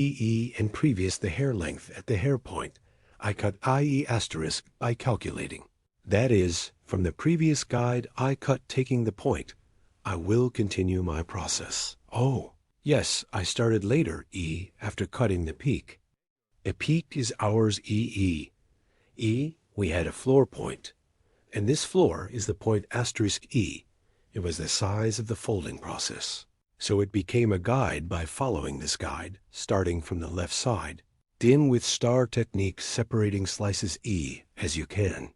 IE and previous the hair length at the hair point. I cut IE asterisk by calculating. That is, from the previous guide I cut taking the point. I will continue my process. Oh, yes, I started later E after cutting the peak. A peak is ours EE. E, we had a floor point. And this floor is the point asterisk E. It was the size of the folding process. So it became a guide by following this guide, starting from the left side. Dim with star technique separating slices E as you can.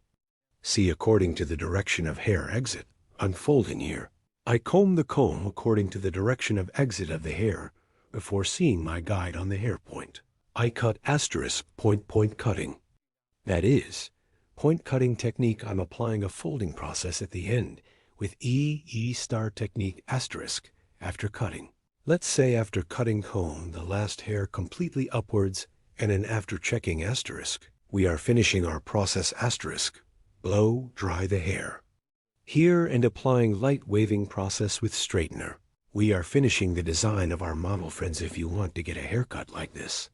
See according to the direction of hair exit, unfolding here. I comb the comb according to the direction of exit of the hair before seeing my guide on the hair point. I cut asterisk point cutting. That is, point cutting technique. I'm applying a folding process at the end with E star technique asterisk after cutting. Let's say after cutting comb the last hair completely upwards and an after checking asterisk. We are finishing our process asterisk. Blow dry the hair. Here and applying light waving process with straightener. We are finishing the design of our model, friends, if you want to get a haircut like this.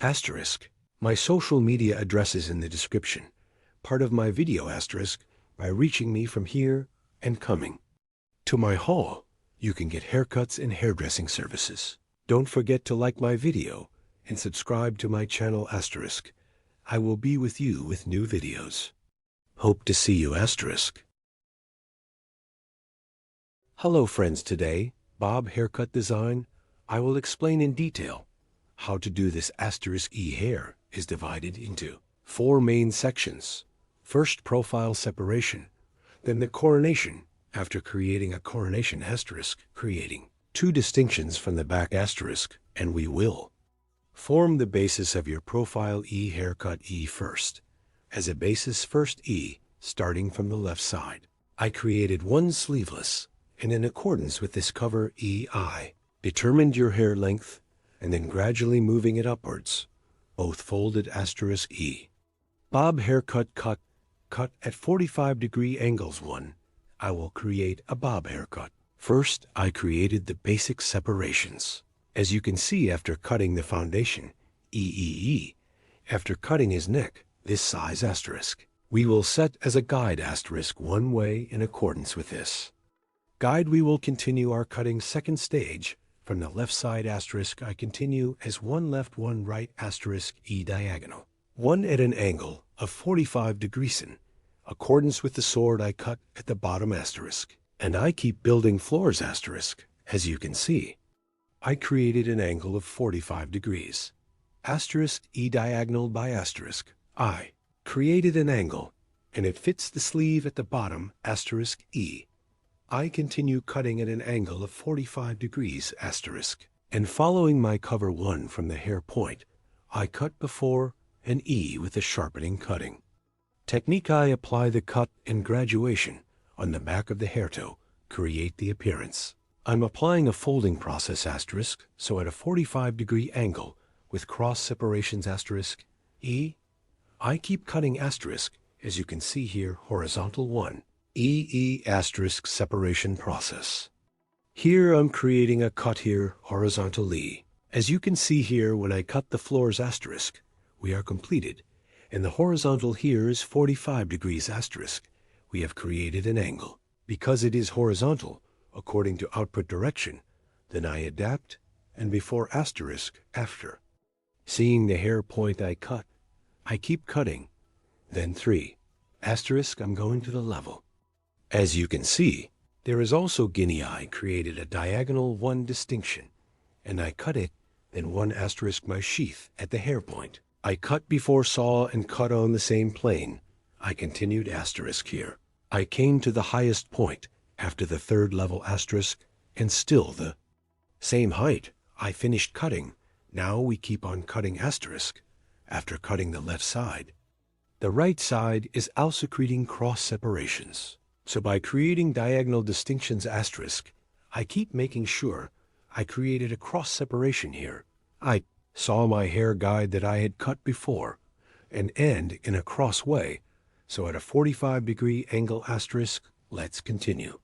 Asterisk. My social media address is in the description. Part of my video asterisk by reaching me from here and coming to my hall. You can get haircuts and hairdressing services. Don't forget to like my video and subscribe to my channel asterisk. I will be with you with new videos. Hope to see you asterisk. Hello friends, today, Bob Haircut Design, I will explain in detail how to do this asterisk E hair is divided into 4 main sections. First, profile separation, then the coronation, after creating a coronation asterisk, creating 2 distinctions from the back asterisk, and we will form the basis of your profile E haircut E first. As a basis, first E, starting from the left side. I created 1 sleeveless, and in accordance with this cover EI, determined your hair length, and then gradually moving it upwards, both folded asterisk E. Bob haircut cut at 45-degree angles 1. I will create a bob haircut. First, I created the basic separations. As you can see after cutting the foundation, EEE, after cutting his neck, this size asterisk, we will set as a guide asterisk 1 way in accordance with this guide. We will continue our cutting second stage. From the left side asterisk, I continue as 1 left 1 right asterisk E diagonal, 1 at an angle of 45 degrees in accordance with the sword I cut at the bottom asterisk. And I keep building floors asterisk. As you can see, I created an angle of 45 degrees. Asterisk E diagonal by asterisk. I created an angle, and it fits the sleeve at the bottom asterisk E. I continue cutting at an angle of 45 degrees asterisk. And following my cover 1 from the hair point, I cut before an E with the sharpening cutting technique. I apply the cut and graduation on the back of the hair toe, create the appearance. I'm applying a folding process asterisk, so at a 45-degree angle with cross separations asterisk E, I keep cutting asterisk, as you can see here, horizontal 1, EE asterisk separation process. Here I'm creating a cut here, horizontal E. As you can see here, when I cut the floors asterisk, we are completed, and the horizontal here is 45 degrees asterisk. We have created an angle. Because it is horizontal, according to output direction, then I adapt, and before asterisk, after. Seeing the hair point I cut, I keep cutting, then 3, asterisk, I'm going to the level. As you can see, there is also guinea eye created a diagonal 1 distinction, and I cut it, then 1 asterisk my sheath at the hair point. I cut before saw and cut on the same plane. I continued asterisk here. I came to the highest point after the 3rd level asterisk, and still the same height. I finished cutting. Now we keep on cutting asterisk after cutting the left side. The right side is also creating cross separations. So by creating diagonal distinctions asterisk, I keep making sure I created a cross separation here. I saw my hair guide that I had cut before and end in a cross way. So at a 45-degree angle asterisk, let's continue.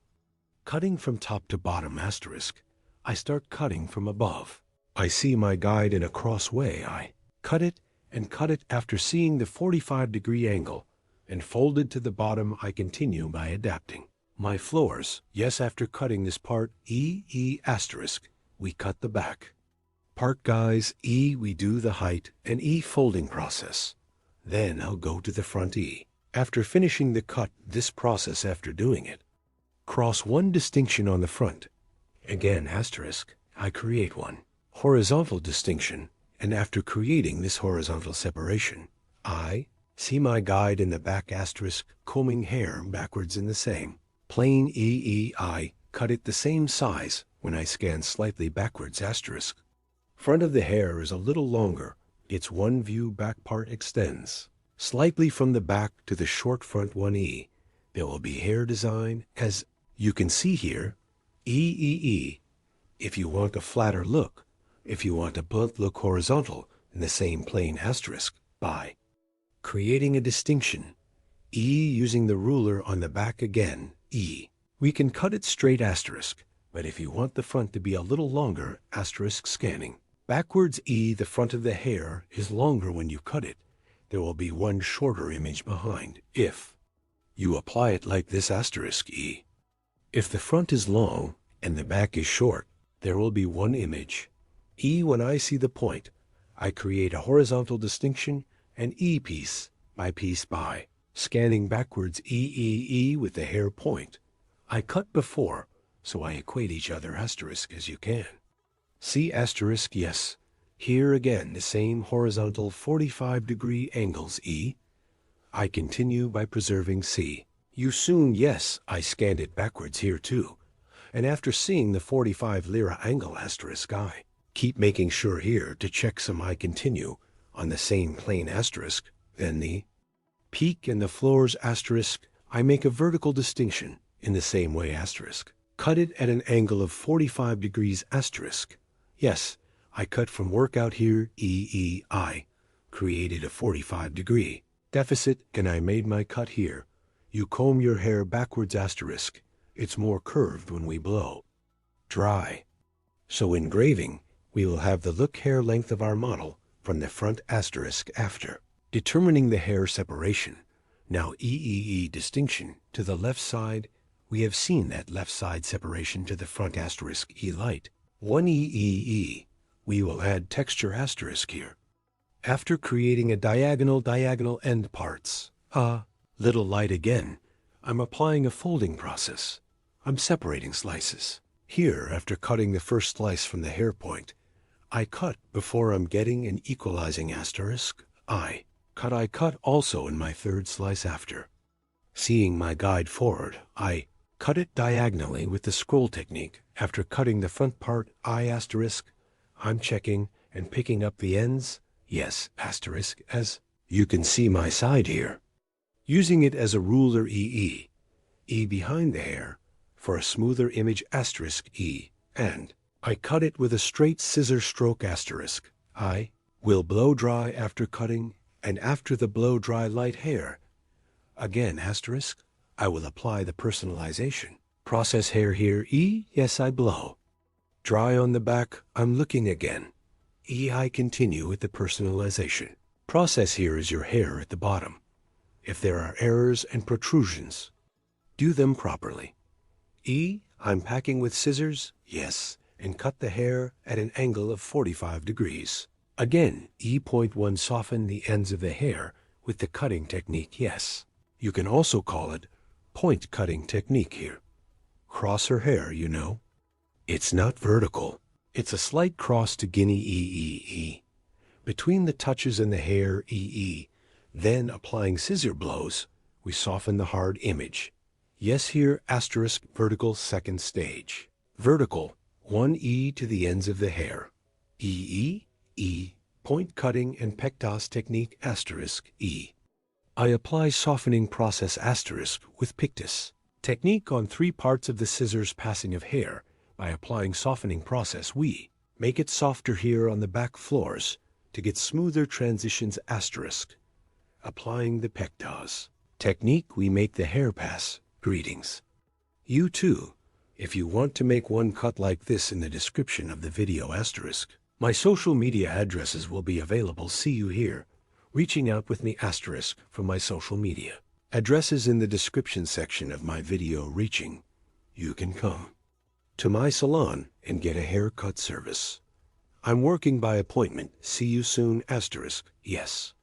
Cutting from top to bottom asterisk, I start cutting from above. I see my guide in a cross way. I cut it and cut it after seeing the 45-degree angle, and folded to the bottom. I continue by adapting my floors. Yes, after cutting this part, E asterisk, we cut the back part, guys. E, we do the height, and E folding process. Then I'll go to the front E. After finishing the cut, this process after doing it, cross one distinction on the front. Again, asterisk, I create one horizontal distinction, and after creating this horizontal separation, I see my guide in the back, asterisk, combing hair backwards in the same plane. I cut it the same size when I scan slightly backwards, asterisk. Front of the hair is a little longer. Its one view back part extends slightly from the back to the short front 1E. There will be hair design, as you can see here, E. If you want a flatter look, if you want a blunt look, horizontal in the same plane, asterisk, by creating a distinction, E, using the ruler on the back again, E. We can cut it straight, asterisk, but if you want the front to be a little longer, asterisk, scanning backwards, E, the front of the hair is longer when you cut it. There will be one shorter image behind if you apply it like this, asterisk, E. If the front is long and the back is short, there will be one image. E, when I see the point, I create a horizontal distinction, and E piece by scanning backwards, E with the hair point. I cut before, so I equate each other, asterisk, as you can see, asterisk. Yes, here again the same horizontal 45-degree angles, E. I continue by preserving C. You soon, yes, I scanned it backwards here too. And after seeing the 45 lira angle, asterisk, I keep making sure here to check some. I continue on the same plane, asterisk. Then the peak and the floors, asterisk, I make a vertical distinction in the same way, asterisk. Cut it at an angle of 45 degrees, asterisk. Yes, I cut from workout here, I created a 45-degree deficit, and I made my cut here. You comb your hair backwards, asterisk. It's more curved when we blow dry. So engraving, we will have the look hair length of our model from the front, asterisk, after determining the hair separation. Now E distinction to the left side. We have seen that left side separation to the front, asterisk, E light. 1 E. We will add texture, asterisk, here. After creating a diagonal end parts, little light again, I'm applying a folding process. I'm separating slices. Here, after cutting the first slice from the hair point, I cut before I'm getting an equalizing, asterisk, I cut also in my third slice after seeing my guide forward. I cut it diagonally with the scroll technique. After cutting the front part, I asterisk, I'm checking and picking up the ends. Yes, asterisk, as you can see my side here. Using it as a ruler, E behind the hair for a smoother image, asterisk, E, and I cut it with a straight scissor stroke, asterisk. I will blow dry after cutting, and after the blow dry light hair, again, asterisk, I will apply the personalization. Process hair here, E, yes, I blow dry on the back. I'm looking again. E, I continue with the personalization. Process here is your hair at the bottom. If there are errors and protrusions, do them properly. E, I'm packing with scissors, yes, and cut the hair at an angle of 45 degrees. Again, E.1, soften the ends of the hair with the cutting technique, yes. You can also call it point cutting technique here. Cross her hair, you know. It's not vertical. It's a slight cross to guinea, E. Between the touches and the hair, E. Then applying scissor blows, we soften the hard image. Yes, here, asterisk, vertical second stage. Vertical, 1 E to the ends of the hair. E, point cutting and pectas technique, asterisk, E. I apply softening process, asterisk, with pictus technique on 3 parts of the scissors passing of hair. By applying softening process, we make it softer here on the back floors to get smoother transitions, asterisk. Applying the pectas technique, we make the hair pass. Greetings. You too, if you want to make one cut like this in the description of the video, asterisk. My social media addresses will be available. See you here. Reaching out with me asterisk for my social media. Addresses in the description section of my video. Reaching. You can come to my salon and get a haircut service. I'm working by appointment. See you soon asterisk. Yes.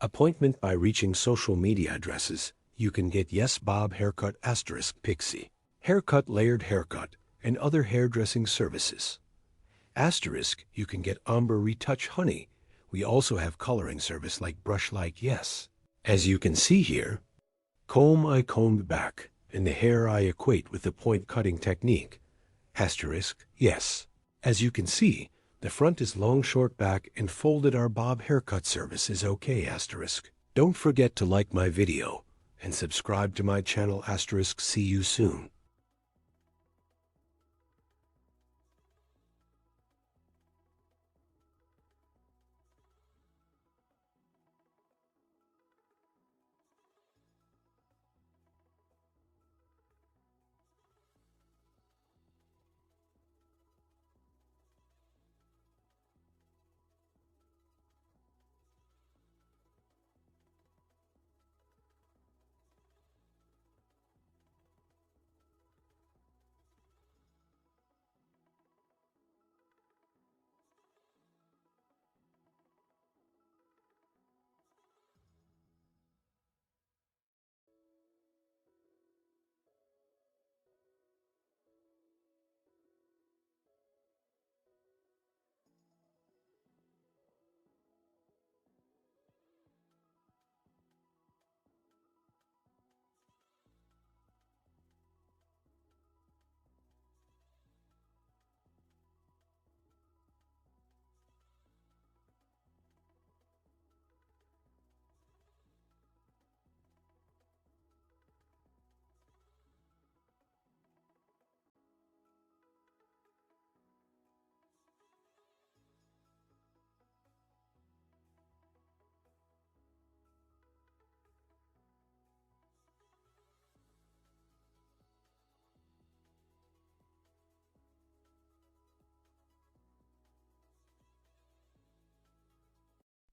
Appointment by reaching social media addresses. You can get Yes Bob Haircut asterisk Pixie. Haircut, layered haircut, and other hairdressing services. Asterisk, you can get Ombre Retouch Honey. We also have coloring service like Brush Like Yes. As you can see here, comb I combed back, and the hair I equate with the point cutting technique. Asterisk, yes. As you can see, the front is long short back and folded. Our Bob haircut service is okay asterisk. Don't forget to like my video and subscribe to my channel asterisk. See you soon.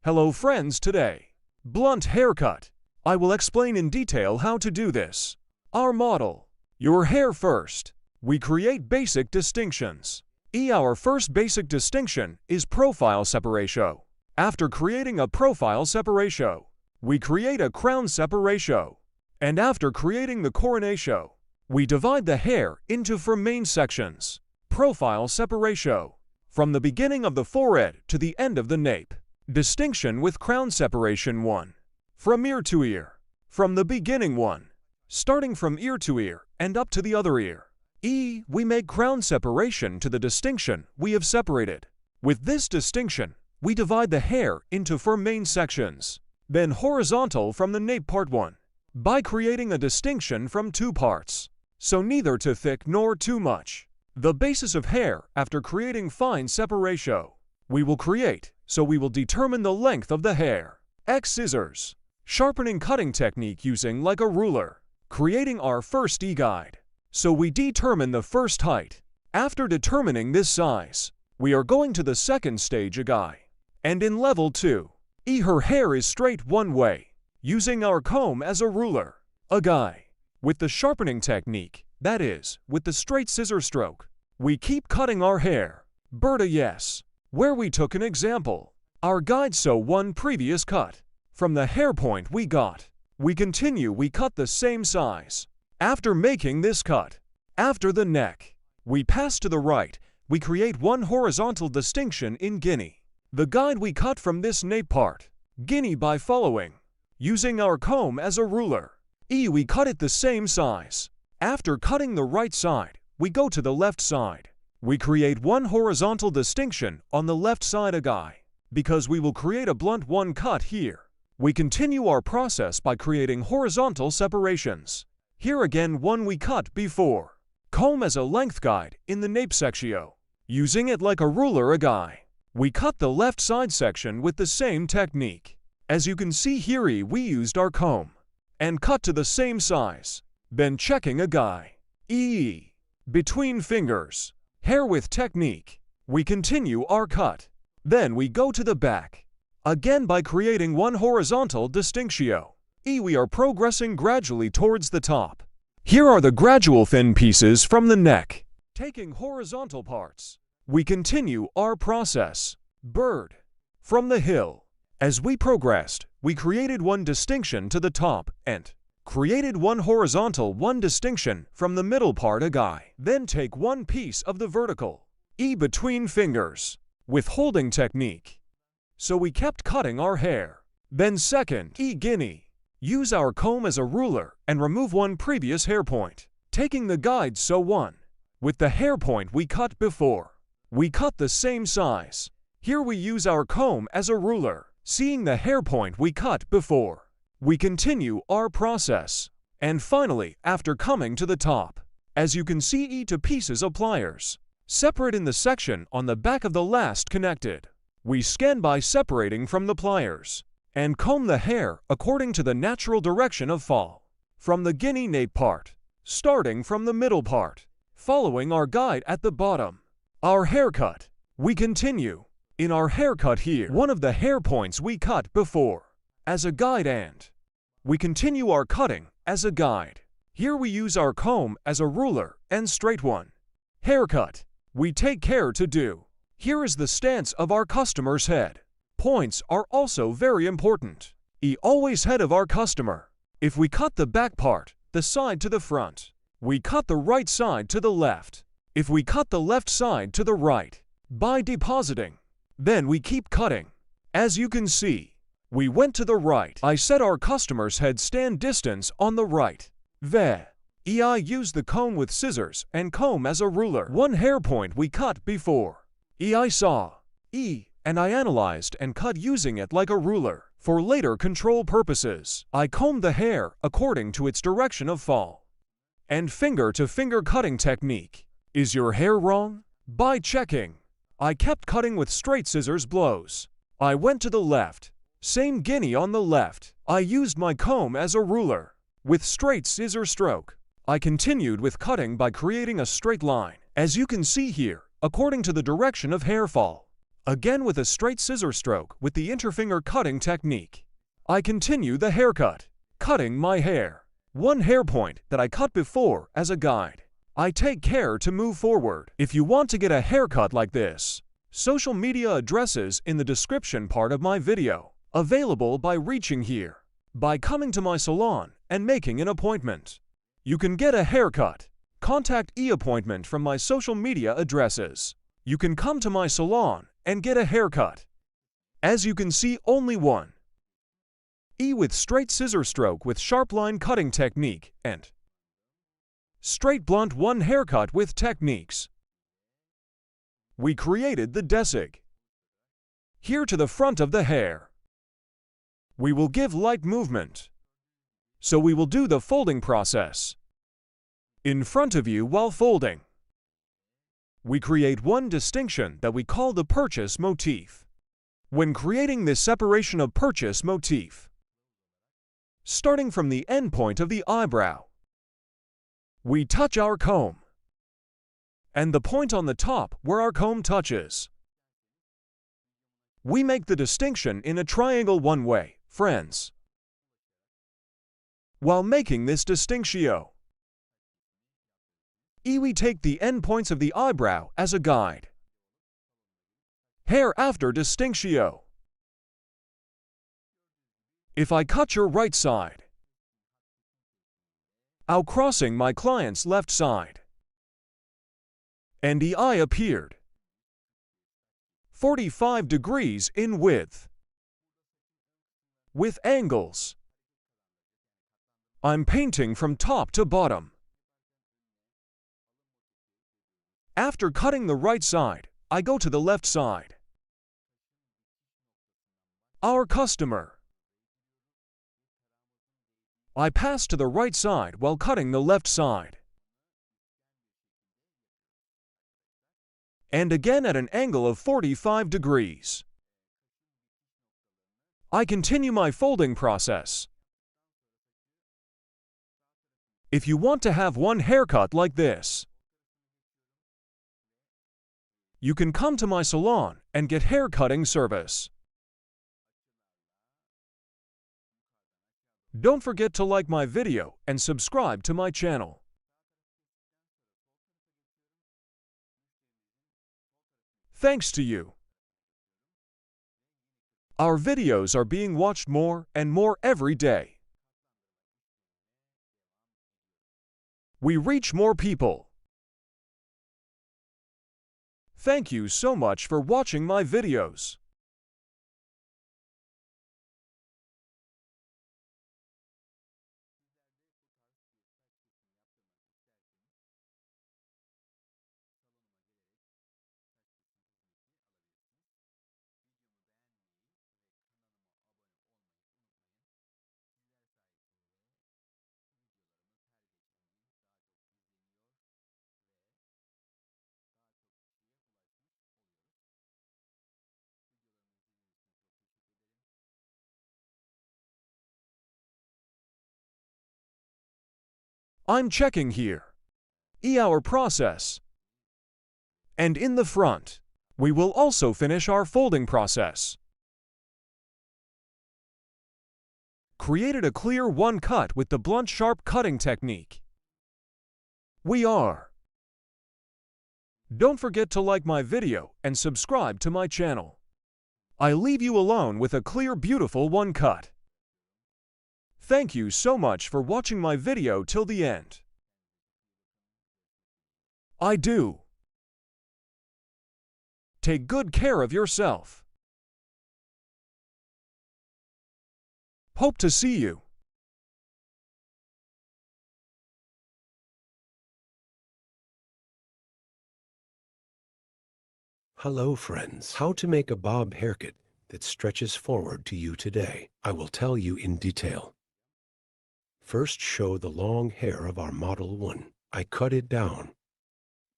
Hello friends, today, blunt haircut. I will explain in detail how to do this. Our model, your hair first. We create basic distinctions. Our first basic distinction is profile separation. After creating a profile separation, we create a crown separation. And after creating the coronation, we divide the hair into four main sections. Profile separation. From the beginning of the forehead to the end of the nape. Distinction with crown separation 1. From ear to ear. From the beginning 1. Starting from ear to ear and up to the other ear. We make crown separation to the distinction we have separated. With this distinction, we divide the hair into four main sections. Then horizontal from the nape part 1. By creating a distinction from 2 parts. So neither too thick nor too much. The basis of hair after creating fine separation. We will create, so we will determine the length of the hair. X scissors. Sharpening cutting technique using like a ruler. Creating our first E-guide. So we determine the first height. After determining this size, we are going to the second stage A-guide. And in level 2, her hair is straight one way. Using our comb as a ruler. A-guide. With the sharpening technique, that is, with the straight scissor stroke, we keep cutting our hair. Berta yes. Where we took an example. Our guide so one previous cut. From the hair point we got. We continue we cut the same size. After making this cut. After the neck. We pass to the right. We create one horizontal distinction in guinea. The guide we cut from this nape part. Guinea by following. Using our comb as a ruler. We cut it the same size. After cutting the right side, we go to the left side. We create one horizontal distinction on the left side A-guide. Because we will create a blunt one cut here. We continue our process by creating horizontal separations. Here again one we cut before. Comb as a length guide in the nape section. Using it like a ruler A-guide. We cut the left side section with the same technique. As you can see here we used our comb. And cut to the same size. Then checking A-guide. Between fingers. Hair with technique. We continue our cut. Then we go to the back. Again by creating one horizontal distinctio. We are progressing gradually towards the top. Here are the gradual thin pieces from the neck. Taking horizontal parts, we continue our process. Bird. From the hill. As we progressed, we created one distinction to the top and created one horizontal one distinction from the middle part a guy. Then take one piece of the vertical between fingers with holding technique. So we kept cutting our hair. Then second, guinea. Use our comb as a ruler and remove one previous hair point. Taking the guide so one. With the hair point we cut before. We cut the same size. Here we use our comb as a ruler. Seeing the hair point we cut before. We continue our process. And finally, after coming to the top, as you can see to pieces of pliers. Separate in the section on the back of the last connected. We scan by separating from the pliers. And comb the hair according to the natural direction of fall. From the guinea nape part. Starting from the middle part. Following our guide at the bottom. Our haircut. We continue. In our haircut here, one of the hair points we cut before. As a guide and we continue our cutting as a guide. Here we use our comb as a ruler and straight one. Haircut. We take care to do. Here is the stance of our customer's head. Points are also very important. Always head of our customer. If we cut the back part, the side to the front, we cut the right side to the left. If we cut the left side to the right, by depositing, then we keep cutting. As you can see, we went to the right. I set our customer's head stand distance on the right. I used the comb with scissors and comb as a ruler. One hair point we cut before. I saw. And I analyzed and cut using it like a ruler. For later control purposes, I combed the hair according to its direction of fall. And finger-to-finger cutting technique. Is your hair wrong? By checking. I kept cutting with straight scissors blows. I went to the left. Same guinea on the left. I used my comb as a ruler. With straight scissor stroke. I continued with cutting by creating a straight line. As you can see here, according to the direction of hair fall. Again with a straight scissor stroke with the interfinger cutting technique. I continue the haircut. Cutting my hair. One hair point that I cut before as a guide. I take care to move forward. If you want to get a haircut like this, social media addresses in the description part of my video. Available by reaching here. By coming to my salon and making an appointment. You can get a haircut. Contact e-appointment from my social media addresses. You can come to my salon and get a haircut. As you can see, only one. With straight scissor stroke with sharp line cutting technique and straight blunt one haircut with techniques. We created the Dazzling. Here to the front of the hair. We will give light movement. So we will do the folding process. In front of you while folding. We create one distinction that we call the purchase motif. When creating this separation of purchase motif, starting from the end point of the eyebrow, we touch our comb, and the point on the top where our comb touches. We make the distinction in a triangle one way, friends. While making this distinctio, we take the end points of the eyebrow as a guide. Hair after distinctio. If I cut your right side, I'll crossing my client's left side. And the eye appeared 45 degrees in width. With angles. I'm painting from top to bottom. After cutting the right side, I go to the left side. Our customer. I pass to the right side while cutting the left side. And again at an angle of 45 degrees. I continue my folding process. If you want to have one haircut like this, you can come to my salon and get hair cutting service. Don't forget to like my video and subscribe to my channel. Thanks to you, our videos are being watched more and more every day. We reach more people. Thank you so much for watching my videos. I'm checking here. Our process. And in the front, we will also finish our folding process. Created a clear one cut with the blunt sharp cutting technique. We are. Don't forget to like my video and subscribe to my channel. I leave you alone with a clear, beautiful one cut. Thank you so much for watching my video till the end. I do. Take good care of yourself. Hope to see you. Hello friends, how to make a bob haircut that stretches forward to you today. I will tell you in detail. First, show the long hair of our Model 1. I cut it down.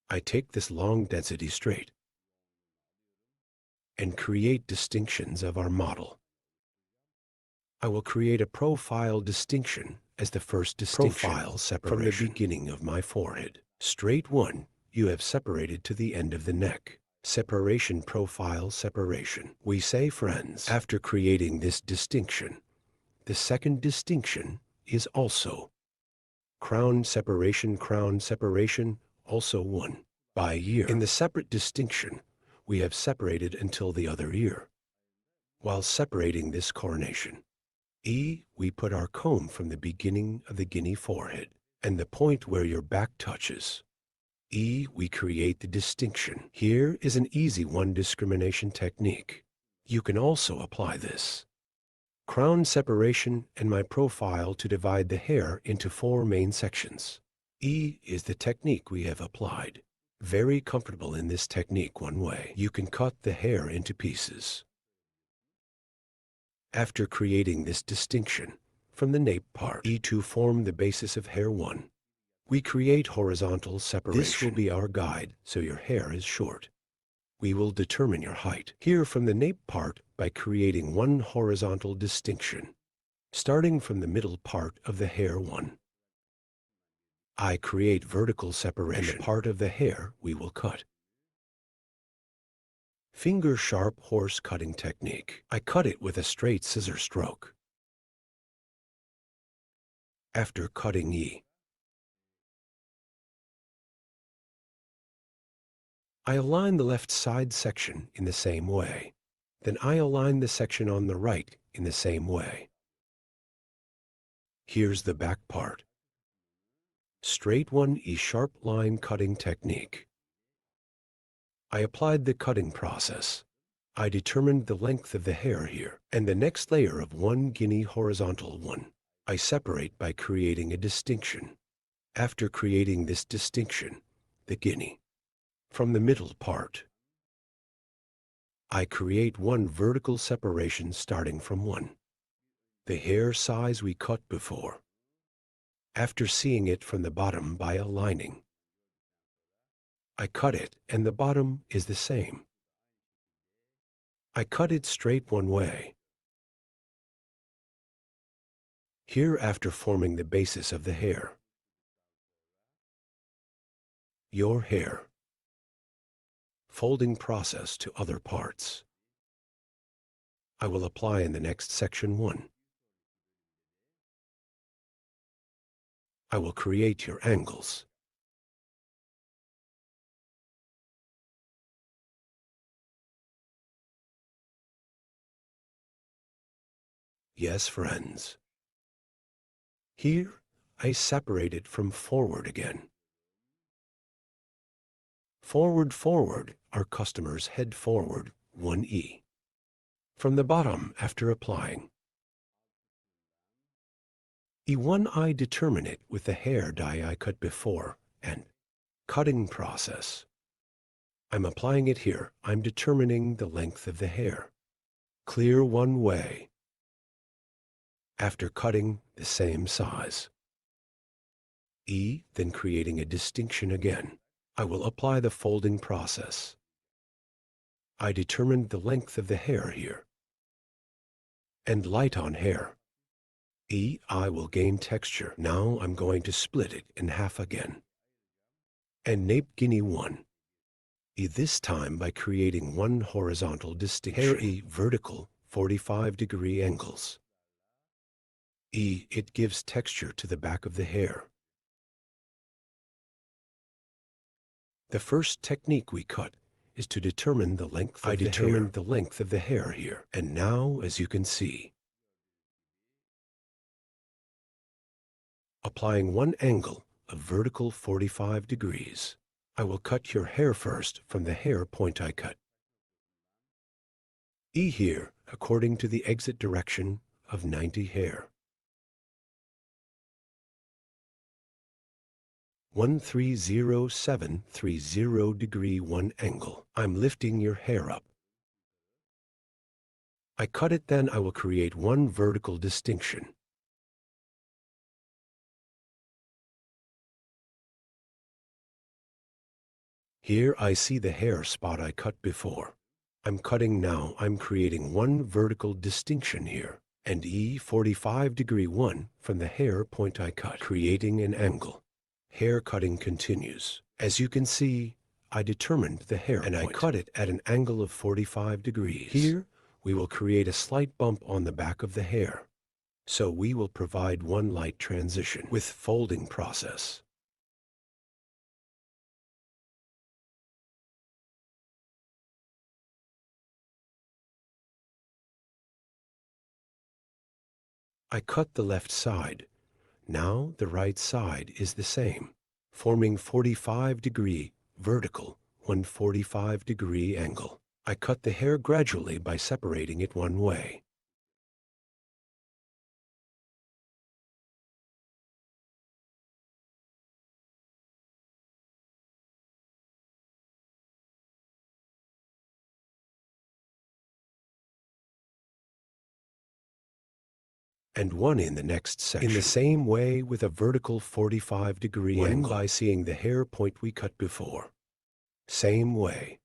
I take this long density straight and create distinctions of our model. I will create a profile distinction as the first distinction profile separation from the beginning of my forehead. Straight one, you have separated to the end of the neck. Separation profile separation. We say, friends, after creating this distinction, the second distinction is also crown separation, also one by ear. In the separate distinction, we have separated until the other ear. While separating this coronation, we put our comb from the beginning of the guinea forehead and the point where your back touches. We create the distinction. Here is an easy one discrimination technique. You can also apply this crown separation and my profile to divide the hair into 4 main sections. Is the technique we have applied. Very comfortable in this technique one way. You can cut the hair into pieces. After creating this distinction, from the nape part, to form the basis of hair 1, we create horizontal separation. This will be our guide, so your hair is short. We will determine your height. Here from the nape part by creating one horizontal distinction, starting from the middle part of the hair 1. I create vertical separation, and the part of the hair we will cut. Finger sharp horse cutting technique. I cut it with a straight scissor stroke. After cutting I align the left side section in the same way. Then I align the section on the right in the same way. Here's the back part. Straight one sharp line cutting technique. I applied the cutting process. I determined the length of the hair here, and the next layer of one guinea horizontal one. I separate by creating a distinction. After creating this distinction, the guinea, from the middle part, I create one vertical separation starting from 1. The hair size we cut before. After seeing it from the bottom by aligning, I cut it and the bottom is the same. I cut it straight one way. Here after forming the basis of the hair. Your hair. folding process to other parts. I will apply in the next section 1. I will create your angles. Yes, friends. Here, I separate it from forward again. Forward, forward, our customers head forward 1E. From the bottom after applying. E1 I determine it with the hair die I cut before and cutting process. I'm applying it here. I'm determining the length of the hair. Clear one way. After cutting the same size. E, then creating a distinction again. I will apply the folding process. I determined the length of the hair here. And light on hair. E, I will gain texture. Now I'm going to split it in half again. And nape guinea 1. E this time by creating one horizontal distinction. Hair E vertical 45-degree angles. E, it gives texture to the back of the hair. The first technique we cut is to determine the length of the hair. I determined the length of the hair here. And now, as you can see, applying one angle of vertical 45 degrees. I will cut your hair first from the hair point I cut. E here, according to the exit direction of 90 hair. 130730 degree 1 angle. I'm lifting your hair up. I cut it, then I will create one vertical distinction. Here I see the hair spot I cut before. I'm cutting now. I'm creating one vertical distinction here. And E 45 degree 1 from the hair point I cut, creating an angle. Hair cutting continues. As you can see, I determined the hair and point. I cut it at an angle of 45 degrees. Here, we will create a slight bump on the back of the hair. So we will provide one light transition with folding process. I cut the left side. Now the right side is the same, forming 45-degree vertical, 145-degree angle. I cut the hair gradually by separating it one way. And one in the next section. In the same way with a vertical 45-degree angle by seeing the hair point we cut before. Same way.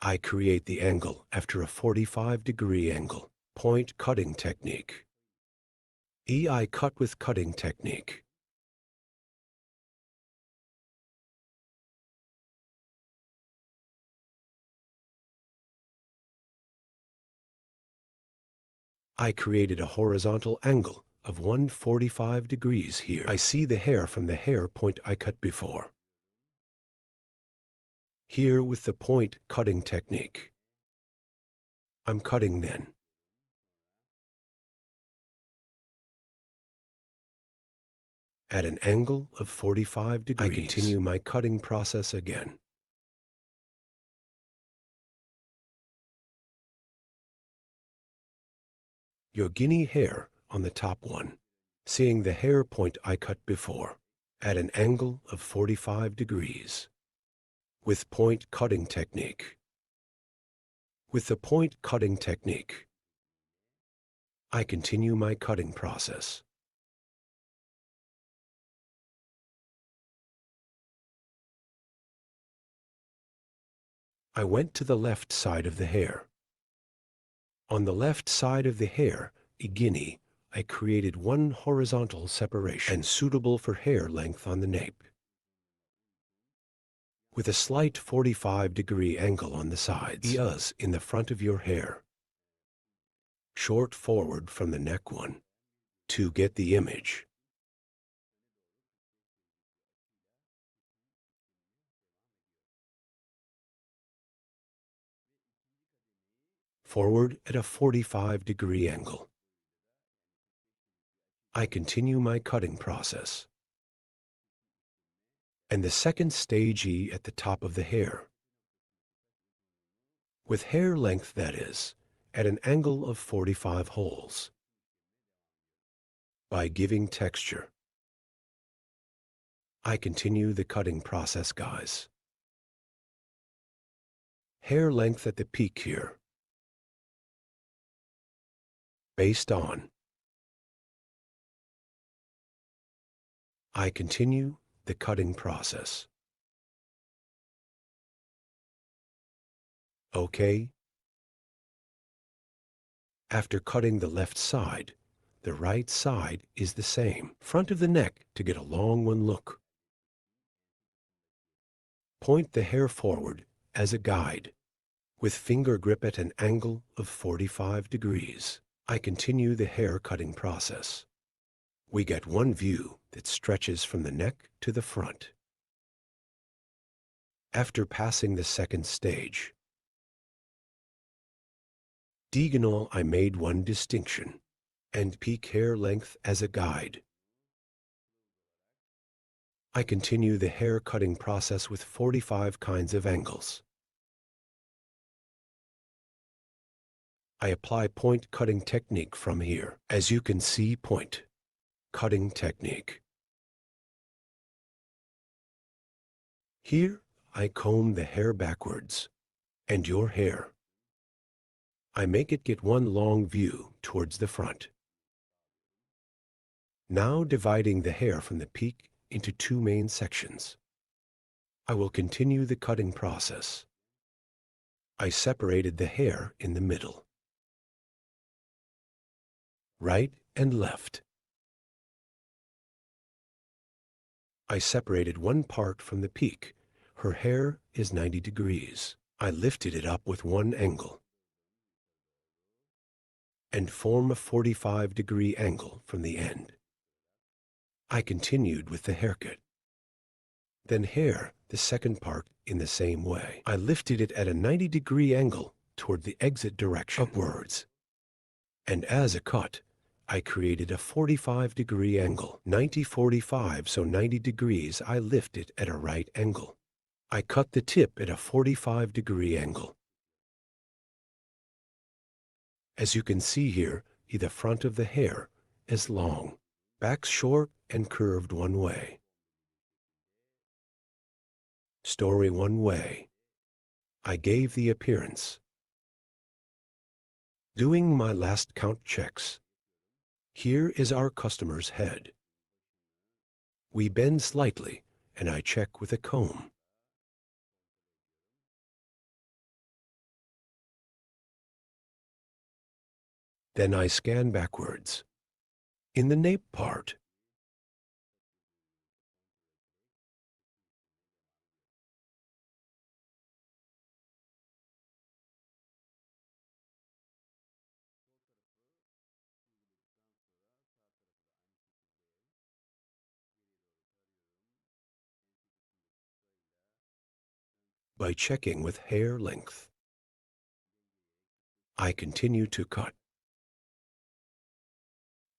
I create the angle after a 45-degree angle. Point cutting technique. E I cut with cutting technique. I created a horizontal angle of 145 degrees here. I see the hair from the hair point I cut before. Here with the point cutting technique. I'm cutting then. At an angle of 45 degrees. I continue my cutting process again. Your guinea hair on the top one, seeing the hair point I cut before, at an angle of 45 degrees, with point cutting technique. With the point cutting technique, I continue my cutting process. I went to the left side of the hair. On the left side of the hair, a guinea, I created one horizontal separation and suitable for hair length on the nape. with a slight 45-degree angle on the sides. Ears in the front of your hair. Short forward from the neck one to get the image. Forward at a 45-degree angle. I continue my cutting process. And the second stage E at the top of the hair. With hair length, that is, at an angle of 45 holes. By giving texture. I continue the cutting process, guys. Hair length at the peak here. Based on. I continue the cutting process. Okay. After cutting the left side, the right side is the same. Front of the neck to get a long one look. Point the hair forward as a guide, with finger grip at an angle of 45 degrees. I continue the hair cutting process. We get one view that stretches from the neck to the front. After passing the second stage, diagonal, I made one distinction, and peak hair length as a guide. I continue the hair cutting process with 45 kinds of angles. I apply point cutting technique from here. As you can see, point cutting technique. Here, I comb the hair backwards, and your hair. I make it get one long view towards the front. Now dividing the hair from the peak into two main sections. I will continue the cutting process. I separated the hair in the middle. Right and left. I separated one part from the peak. Her hair is 90 degrees. I lifted it up with one angle and form a 45-degree angle from the end. I continued with the haircut. Then hair, the second part, in the same way. I lifted it at a 90-degree angle toward the exit direction, upwards. And as a cut, I created a 45-degree angle, 90-45, so 90 degrees. I lift it at a right angle. I cut the tip at a 45-degree angle. As you can see here, the front of the hair is long, back short and curved one way. Story one way. I gave the appearance. Doing my last count checks. Here is our customer's head. We bend slightly, and I check with a comb. Then I scan backwards. In the nape part, by checking with hair length, I continue to cut.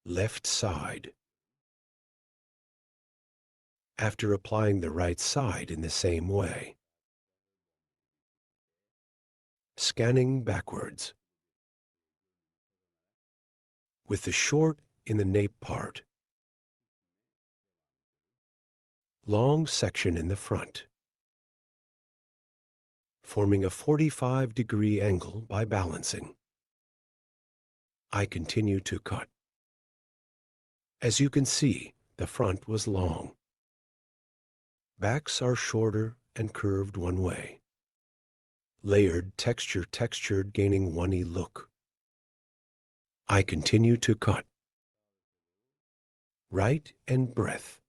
Left side. After applying the right side in the same way. Scanning backwards. With the short in the nape part. Long section in the front. Forming a 45-degree angle by balancing. I continue to cut. As you can see, the front was long. Backs are shorter and curved one way. Layered, textured, gaining one-y look. I continue to cut. Right and breadth.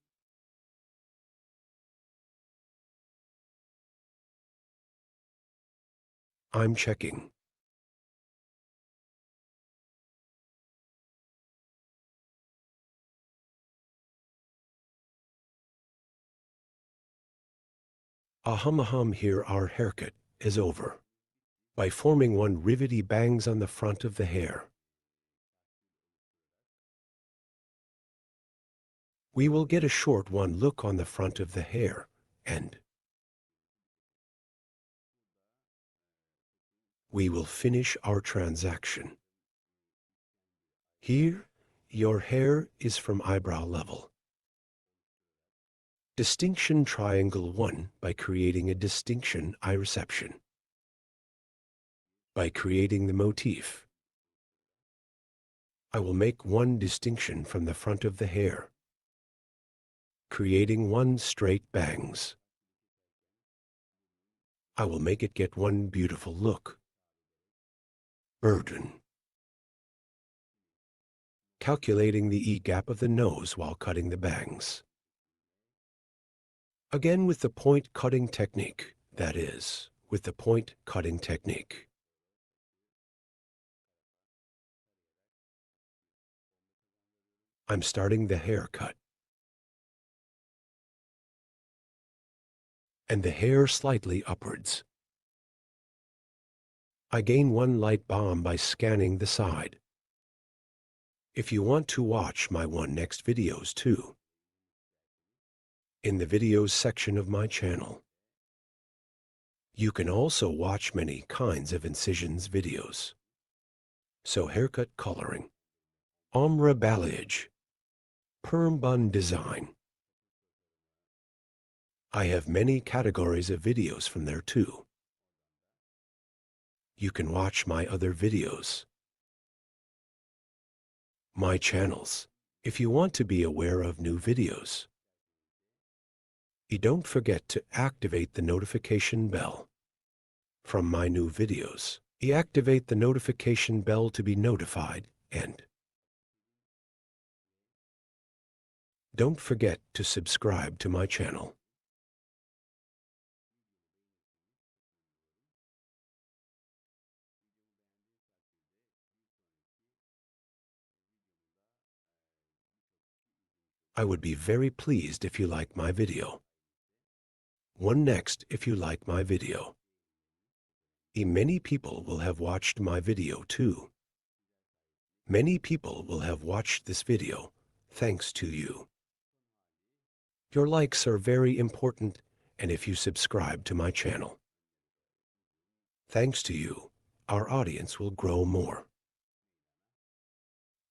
I'm checking. Ahum, here our haircut is over. By forming one rivety bangs on the front of the hair, we will get a short one look on the front of the hair, and we will finish our transaction. Here, your hair is from eyebrow level. Distinction triangle 1 by creating a distinction eye reception. By creating the motif, I will make one distinction from the front of the hair, creating one straight bangs. I will make it get one beautiful look. Burden. Calculating the E-gap of the nose while cutting the bangs. Again with the point cutting technique, that is, with the point cutting technique. I'm starting the haircut. And the hair slightly upwards. I gain one light bomb by scanning the side. If you want to watch my next videos too, in the videos section of my channel, you can also watch many kinds of incisions videos. So haircut coloring, ombre balayage, perm bun design. I have many categories of videos from there too. You can watch my other videos, my channels, if you want to be aware of new videos. You don't forget to activate the notification bell from my new videos. You activate the notification bell to be notified, and don't forget to subscribe to my channel. I would be very pleased if you like my video. One next if you like my video. Many people will have watched my video too. Many people will have watched this video thanks to you. Your likes are very important, and if you subscribe to my channel, thanks to you, our audience will grow more.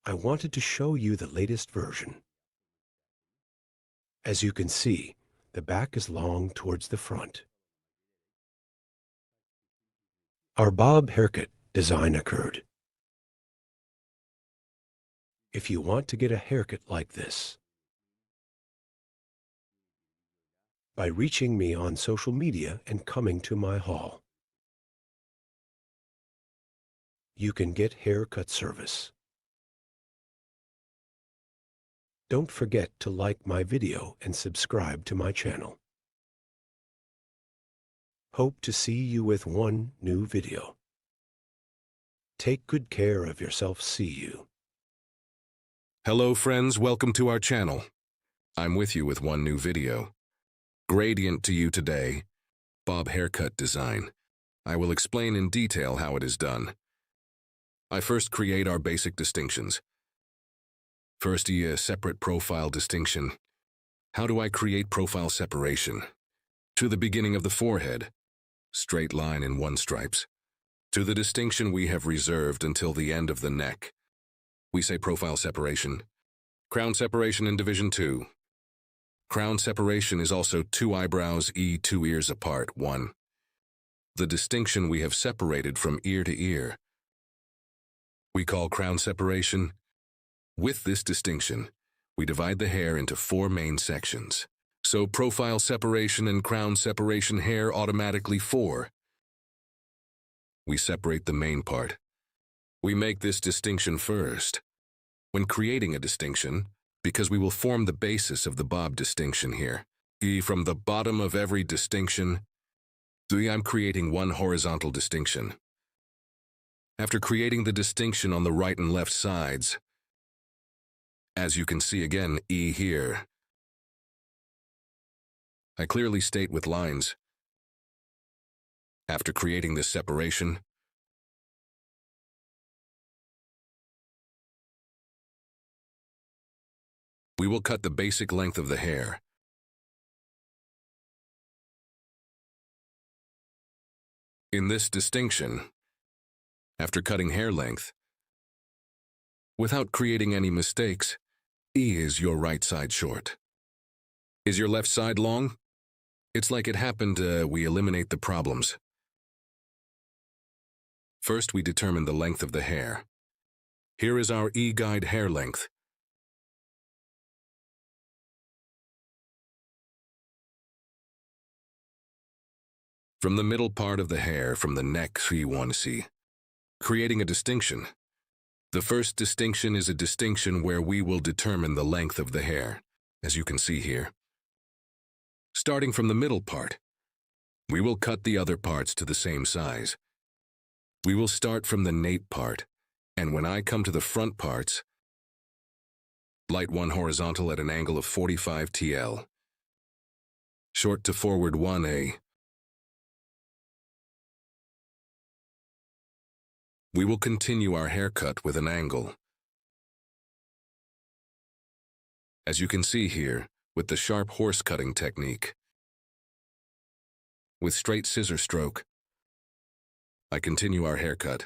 I wanted to show you the latest version. As you can see, the back is long towards the front. Our bob haircut design occurred. If you want to get a haircut like this, by reaching me on social media and coming to my hall, you can get haircut service. Don't forget to like my video and subscribe to my channel. Hope to see you with one new video. Take good care of yourself. See you. Hello friends, welcome to our channel. I'm with you with one new video. Gradient to you today, bob haircut design. I will explain in detail how it is done. I first create our basic distinctions. First, a separate profile distinction. How do I create profile separation? To the beginning of the forehead, straight line in one stripes. To the distinction we have reserved until the end of the neck. We say profile separation. Crown separation in division 2. Crown separation is also 2 eyebrows, 2 ears apart, 1. The distinction we have separated from ear to ear, we call crown separation. With this distinction, we divide the hair into 4 main sections. So profile separation and crown separation hair automatically 4. We separate the main part. We make this distinction first. When creating a distinction, because we will form the basis of the bob distinction here, from the bottom of every distinction, See, I'm creating one horizontal distinction. After creating the distinction on the right and left sides, as you can see again, E here, I clearly state with lines. After creating this separation, we will cut the basic length of the hair. In this distinction, after cutting hair length, without creating any mistakes, E is your right side short. Is your left side long? It's like it happened, we eliminate the problems. First, we determine the length of the hair. Here is our E-guide hair length. From the middle part of the hair, from the neck, C1C, creating a distinction. The first distinction is a distinction where we will determine the length of the hair, as you can see here. Starting from the middle part, we will cut the other parts to the same size. We will start from the nape part, and when I come to the front parts, light 1 horizontal at an angle of 45 TL, short to forward 1A. We will continue our haircut with an angle. As you can see here, with the sharp horse cutting technique. With straight scissor stroke, I continue our haircut.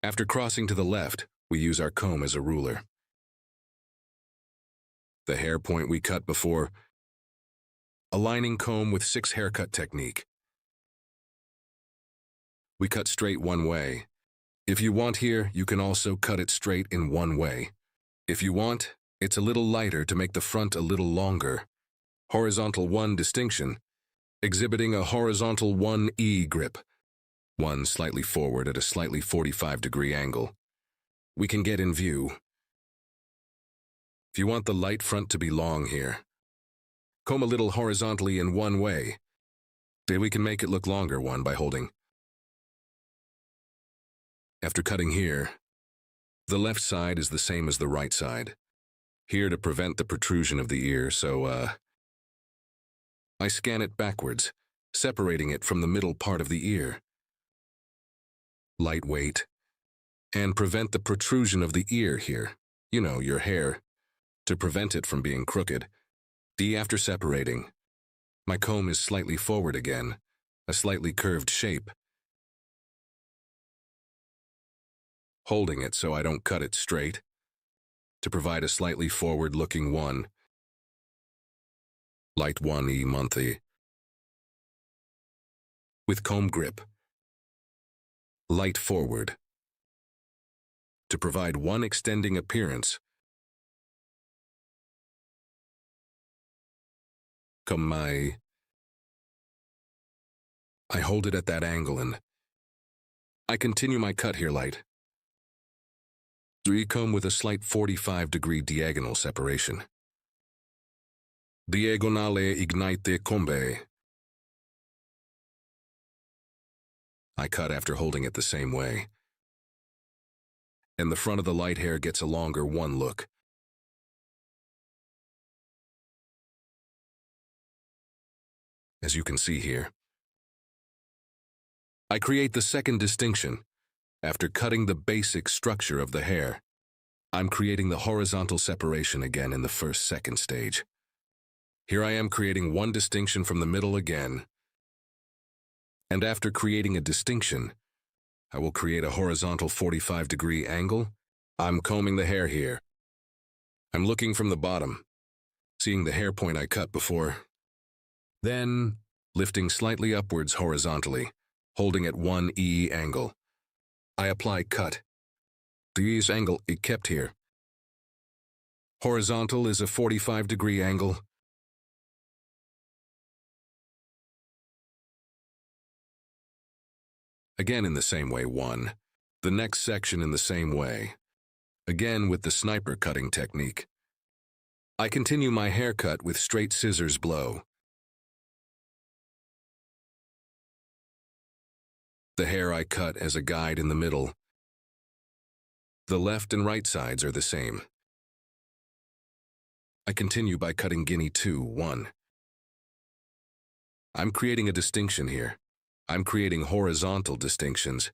After crossing to the left, we use our comb as a ruler. The hair point we cut before, aligning comb with 6 haircut technique. We cut straight one way. If you want here, you can also cut it straight in one way. If you want, it's a little lighter to make the front a little longer. Horizontal 1 distinction, exhibiting a horizontal 1E grip. 1 slightly forward at a slightly 45-degree angle. We can get in view. If you want the light front to be long here, comb a little horizontally in one way. Then we can make it look longer one by holding. After cutting here, the left side is the same as the right side. Here to prevent the protrusion of the ear, so I scan it backwards, separating it from the middle part of the ear. Lightweight, and prevent the protrusion of the ear here, you know, your hair, to prevent it from being crooked. After separating, my comb is slightly forward again, a slightly curved shape. Holding it so I don't cut it straight, to provide a slightly forward-looking 1. Light 1E monthly. With comb grip. Light forward. To provide 1 extending appearance. Come I hold it at that angle and I continue my cut here light. Comb with a slight 45-degree diagonal separation. Diagonale ignite combe. I cut after holding it the same way. And the front of the light hair gets a longer 1 look. As you can see here. I create the second distinction. After cutting the basic structure of the hair, I'm creating the horizontal separation again in the second stage. Here I am creating 1 distinction from the middle again. And after creating a distinction, I will create a horizontal 45-degree angle. I'm combing the hair here. I'm looking from the bottom, seeing the hair point I cut before. Then, lifting slightly upwards horizontally, holding at 1E angle. I apply cut. This angle is kept here. Horizontal is a 45-degree angle. Again in the same way 1. The next section in the same way. Again with the sniper cutting technique. I continue my haircut with straight scissors blow. The hair I cut as a guide in the middle. The left and right sides are the same. I continue by cutting Guinea 2, 1. I'm creating a distinction here. I'm creating horizontal distinctions.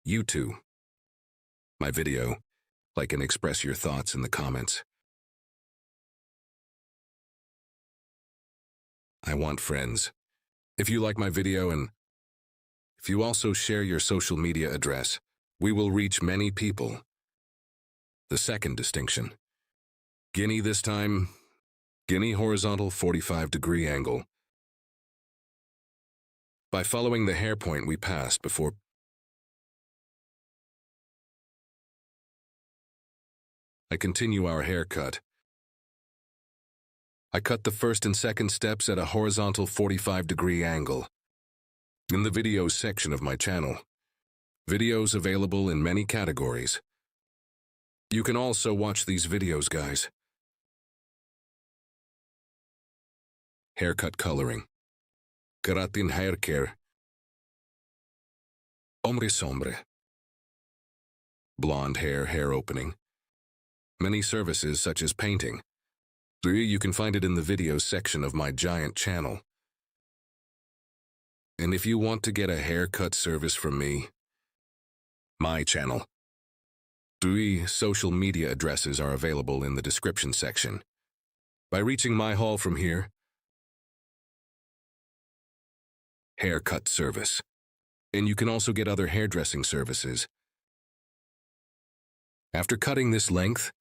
You too. My video. Like and express your thoughts in the comments. I want friends. If you like my video and if you also share your social media address, we will reach many people. The second distinction. Guinea this time. Guinea horizontal 45-degree angle. By following the hair point we passed before, I continue our haircut. I cut the first and second steps at a horizontal 45-degree angle. In the videos section of my channel. Videos available in many categories. You can also watch these videos, guys. Haircut coloring. Keratin hair care. Ombre sombre. Blonde hair opening. Many services such as painting. You can find it in the videos section of my giant channel. And if you want to get a haircut service from me, my channel, 3 social media addresses are available in the description section. By reaching my hall from here, haircut service. And you can also get other hairdressing services. After cutting this length,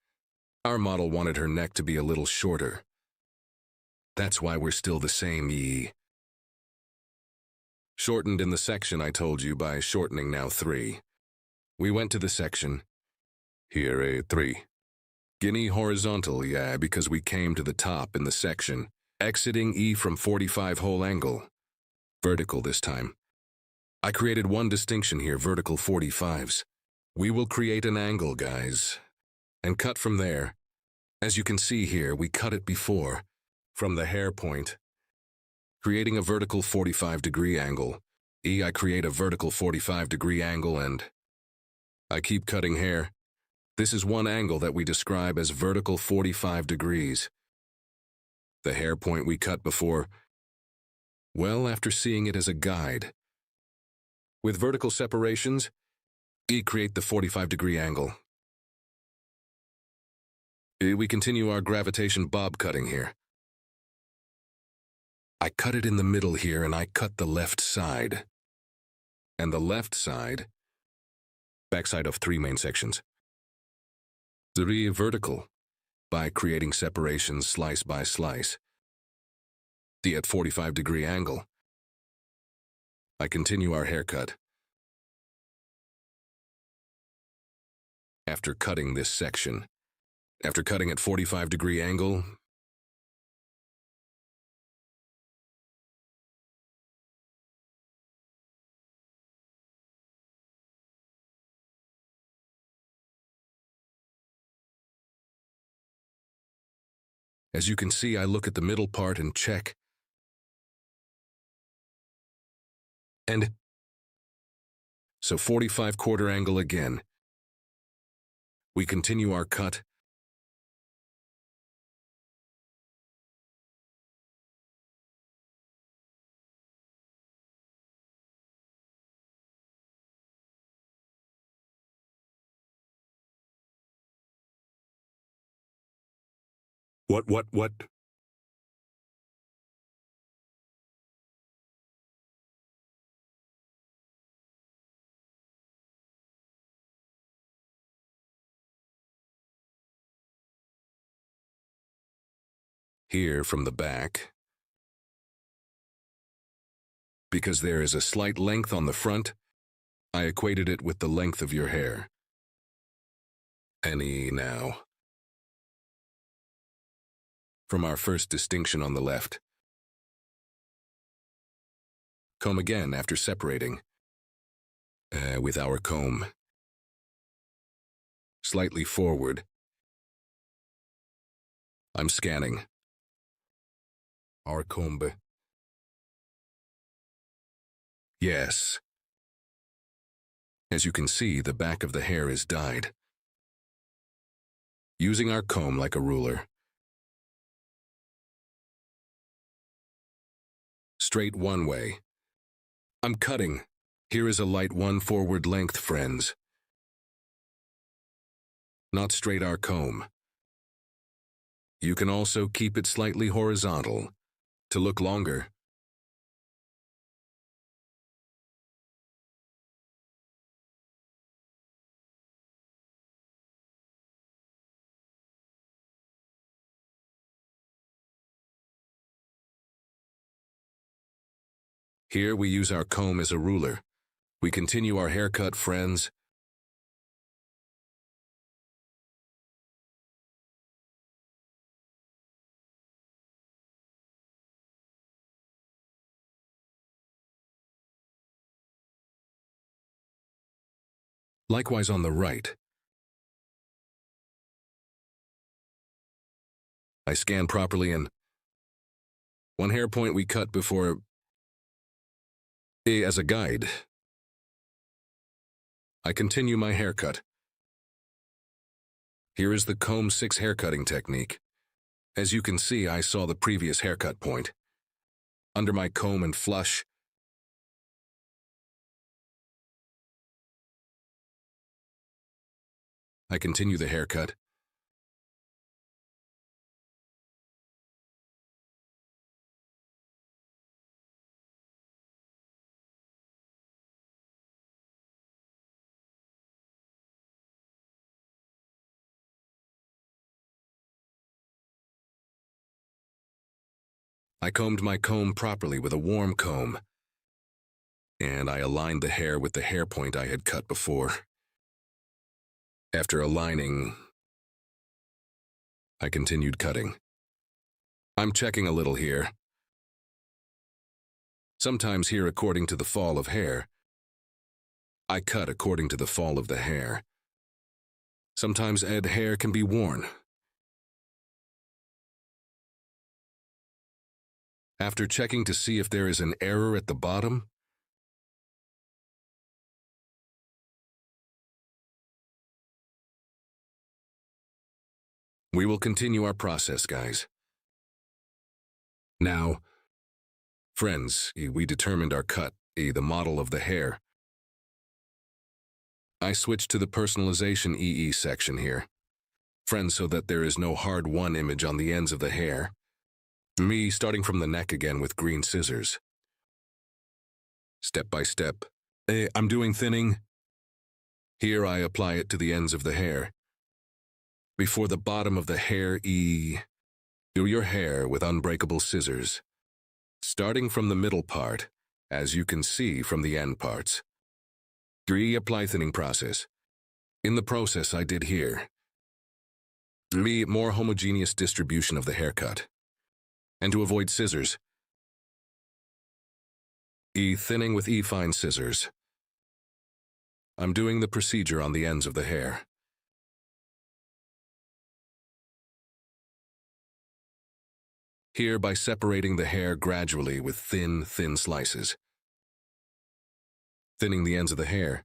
our model wanted her neck to be a little shorter. That's why we're still the same. Shortened in the section I told you by shortening now 3. We went to the section. Here a 3. Guinea horizontal, because we came to the top in the section. Exiting E from 45 whole angle. Vertical this time. I created one distinction here, vertical 45s. We will create an angle, guys. And cut from there. As you can see here, we cut it before, from the hair point. Creating a vertical 45-degree angle. I create a vertical 45-degree angle and I keep cutting hair. This is one angle that we describe as vertical 45 degrees. The hair point we cut before, well, after seeing it as a guide. With vertical separations, create the 45-degree angle. We continue our gravitation bob cutting here. I cut it in the middle here and I cut the left side. And the left side, backside of 3 main sections. 3 vertical, by creating separations slice by slice. At 45-degree angle. I continue our haircut. After cutting this section, after cutting at 45-degree angle, as you can see, I look at the middle part and check. And so 45 quarter angle again. We continue our cut. What? Here from the back. Because there is a slight length on the front, I equated it with the length of your hair. Any now. From our first distinction on the left. Comb again after separating. With our comb. slightly forward. I'm scanning. Our comb. Yes. As you can see, the back of the hair is dyed. Using our comb like a ruler. Straight one way. I'm cutting. Here is a light one forward length, friends. Not straight our comb. You can also keep it slightly horizontal to look longer. Here we use our comb as a ruler. We continue our haircut, friends. Likewise on the right. I scan properly and one hair point we cut before as a guide. I continue my haircut. Here is the comb 6 haircutting technique. As you can see, I saw the previous haircut point. Under my comb and flush, I continue the haircut. I combed my comb properly with a warm comb, and I aligned the hair with the hair point I had cut before. After aligning, I continued cutting. I'm checking a little here. Sometimes here, according to the fall of hair, I cut according to the fall of the hair. Sometimes hair can be worn. After checking to see if there is an error at the bottom, we will continue our process, guys. Now, friends, we determined our cut, the model of the hair. I switched to the personalization EE section here. Friends, so that there is no hard one image on the ends of the hair. Me starting from the neck again with green scissors. Step by step. I'm doing thinning. Here I apply it to the ends of the hair. Before the bottom of the hair, do your hair with unbreakable scissors. Starting from the middle part, as you can see from the end parts. 3. Apply thinning process. In the process I did here. 3. More homogeneous distribution of the haircut. And to avoid scissors, thinning with fine scissors. I'm doing the procedure on the ends of the hair. Here by separating the hair gradually with thin slices. Thinning the ends of the hair.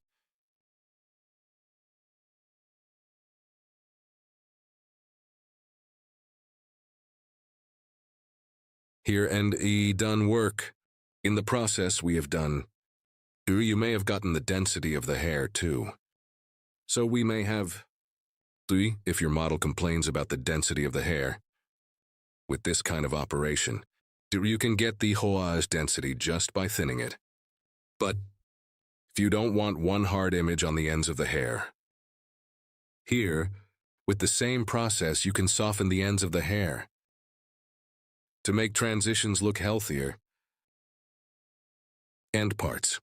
Here and done work. In the process we have done. You may have gotten the density of the hair too. So we may have, if your model complains about the density of the hair, with this kind of operation, you can get the hoage density just by thinning it. But if you don't want one hard image on the ends of the hair, here, with the same process, you can soften the ends of the hair to make transitions look healthier. End parts.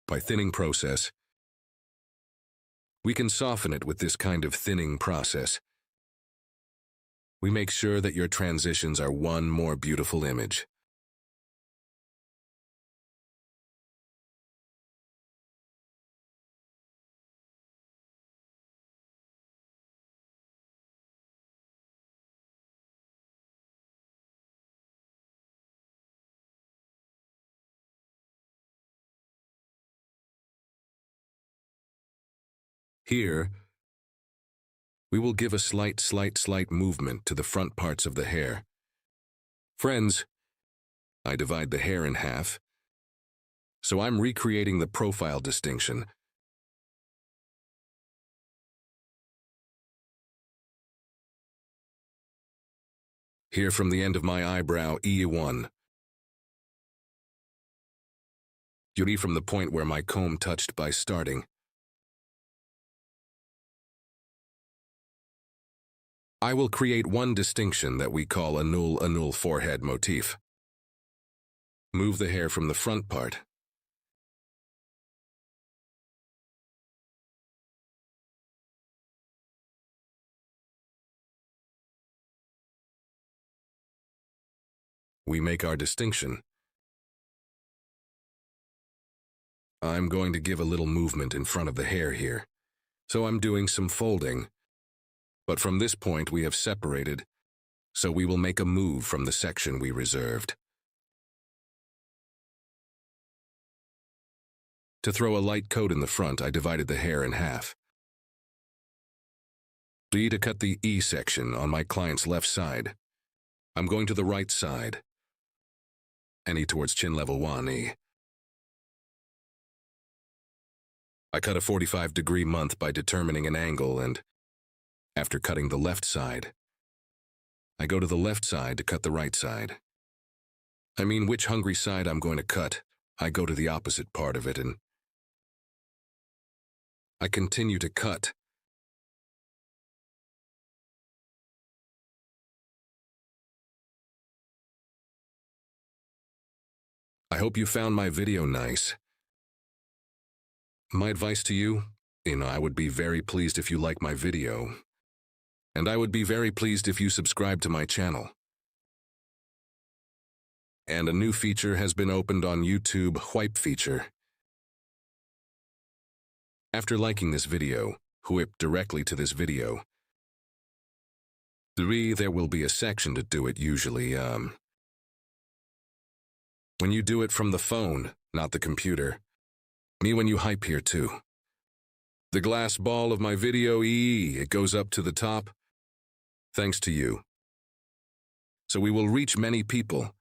By thinning process, we can soften it with this kind of thinning process. We make sure that your transitions are one more beautiful image. Here, we will give a slight movement to the front parts of the hair. Friends, I divide the hair in half, so I'm recreating the profile distinction. Here from the end of my eyebrow, E1. Yuri from the point where my comb touched by starting. I will create one distinction that we call a null forehead motif. Move the hair from the front part. We make our distinction. I'm going to give a little movement in front of the hair here, so I'm doing some folding. But from this point we have separated, so we will make a move from the section we reserved. To throw a light coat in the front, I divided the hair in half. To cut the E section on my client's left side, I'm going to the right side. And E towards chin level 1 E. I cut a 45-degree month by determining an angle, and after cutting the left side, I go to the left side to cut the right side. I mean, which hungry side I'm going to cut, I go to the opposite part of it, and I continue to cut. I hope you found my video nice. My advice to you, I would be very pleased if you like my video. And I would be very pleased if you subscribe to my channel. And a new feature has been opened on YouTube, Whip feature. After liking this video, whip directly to this video. 3, there will be a section to do it usually, when you do it from the phone, not the computer. Me when you hype here too. The glass ball of my video, it goes up to the top. Thanks to you. So we will reach many people.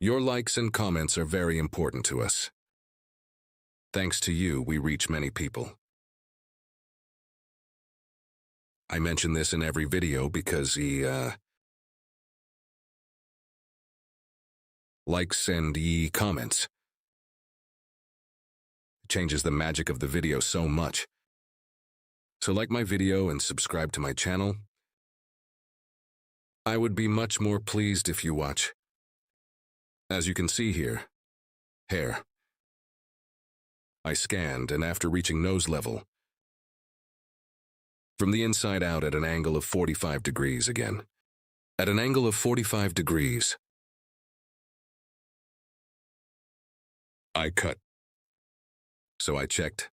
Your likes and comments are very important to us. Thanks to you, we reach many people. I mention this in every video because likes and comments. It changes the magic of the video so much. So like my video and subscribe to my channel. I would be much more pleased if you watch. As you can see here, hair. I scanned, and after reaching nose level, from the inside out at an angle of 45 degrees again. At an angle of 45 degrees, I cut. So I checked.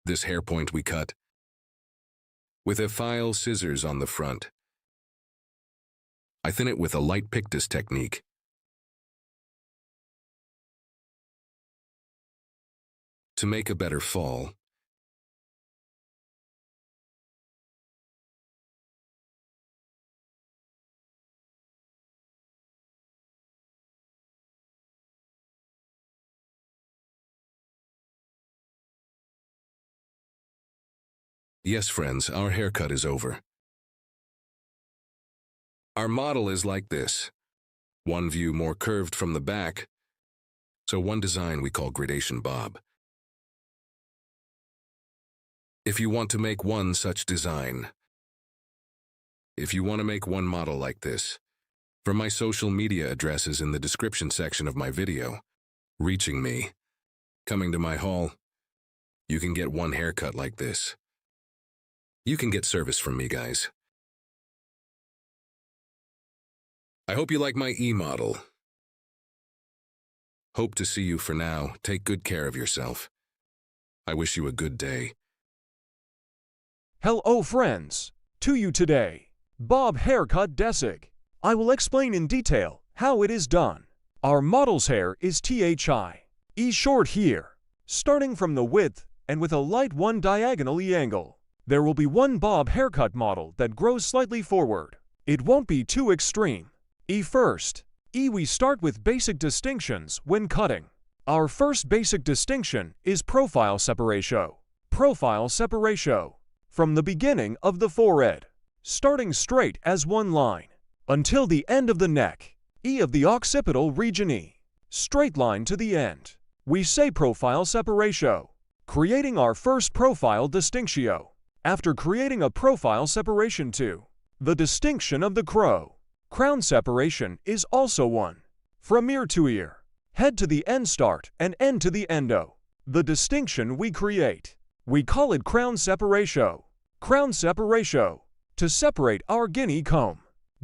This hair point we cut with a file scissors on the front. I thin it with a light pictus technique. To make a better fall. Yes, friends, our haircut is over. Our model is like this. One view more curved from the back. So one design we call gradation bob. If you want to make one such design, if you want to make one model like this, from my social media addresses in the description section of my video, reaching me, coming to my hall, you can get one haircut like this. You can get service from me, guys. I hope you like my e-model. Hope to see you for now. Take good care of yourself. I wish you a good day. Hello friends, to you today, Bob Haircut Dazzling. I will explain in detail how it is done. Our model's hair is THI. E short here. Starting from the width and with a light one diagonally angle, there will be one bob haircut model that grows slightly forward. It won't be too extreme. E first. E we start with basic distinctions when cutting. Our first basic distinction is profile separation. Profile separation. From the beginning of the forehead, starting straight as one line, until the end of the neck, E of the occipital region E, straight line to the end. We say profile separation. Creating our first profile distinction. After creating a profile separation too, the distinction of the crow. Crown separation is also one. From ear to ear, head to the end start and end to the endo. The distinction we create, we call it crown separation. Crown separation. To separate our guinea comb.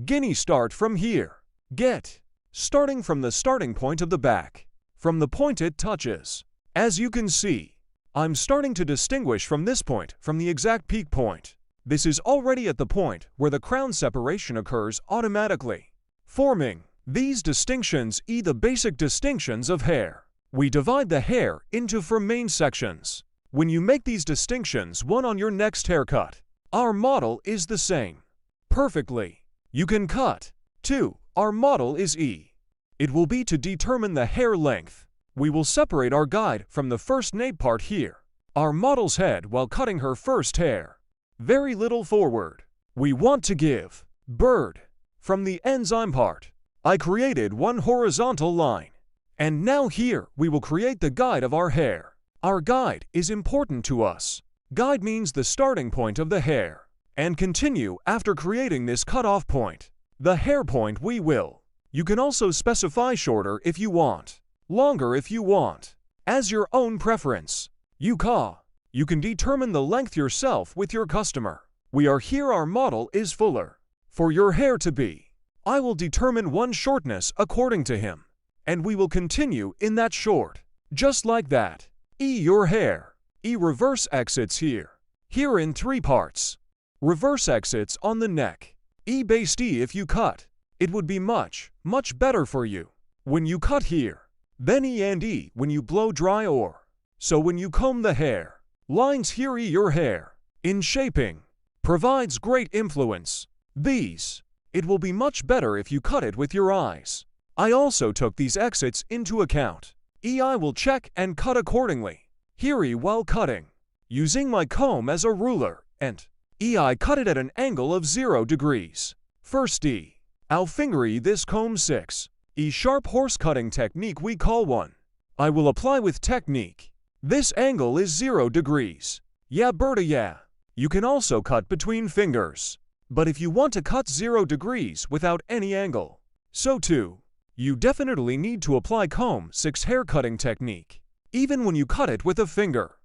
Guinea start from here. Get. Starting from the starting point of the back. From the point it touches. As you can see, I'm starting to distinguish from this point from the exact peak point. This is already at the point where the crown separation occurs automatically, forming these distinctions the basic distinctions of hair. We divide the hair into 4 main sections. When you make these distinctions one on your next haircut, our model is the same. Perfectly. You can cut. 2. Our model is E. It will be to determine the hair length. We will separate our guide from the first nape part here. Our model's head while cutting her first hair. Very little forward. We want to give bird. From the enzyme part, I created one horizontal line. And now here we will create the guide of our hair. Our guide is important to us. Guide means the starting point of the hair. And continue after creating this cutoff point. The hair point we will. You can also specify shorter if you want. Longer if you want. As your own preference. You can determine the length yourself with your customer. We are here our model is fuller. For your hair to be, I will determine one shortness according to him. And we will continue in that short. Just like that. E your hair. E reverse exits here. Here in 3 parts. Reverse exits on the neck. E based E if you cut. It would be much better for you. When you cut here. Then E and E when you blow dry or. So when you comb the hair. Lines here E your hair. In shaping. Provides great influence. These. It will be much better if you cut it with your eyes. I also took these exits into account. E I will check and cut accordingly. Here E while cutting. Using my comb as a ruler and E I cut it at an angle of 0 degrees. First E. I'll finger E this comb 6. E sharp horse cutting technique we call one. I will apply with technique. This angle is 0 degrees. Yeah Berta yeah. You can also cut between fingers. But if you want to cut 0 degrees without any angle, so too, you definitely need to apply comb 6 hair cutting technique. Even when you cut it with a finger.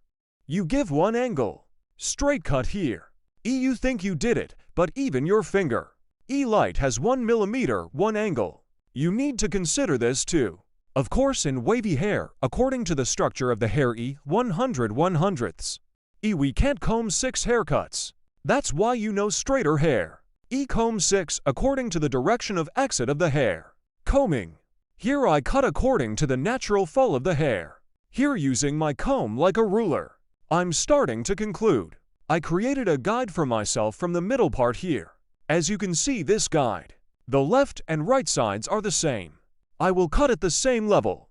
You give one angle. Straight cut here. E you think you did it, but even your finger. E light has 1 millimeter, one angle. You need to consider this too. Of course in wavy hair, according to the structure of the hair E, 100/100ths. E we can't comb 6 haircuts. That's why you know straighter hair. E comb 6 according to the direction of exit of the hair. Combing. Here I cut according to the natural fall of the hair. Here using my comb like a ruler. I'm starting to conclude. I created a guide for myself from the middle part here. As you can see this guide. The left and right sides are the same. I will cut at the same level.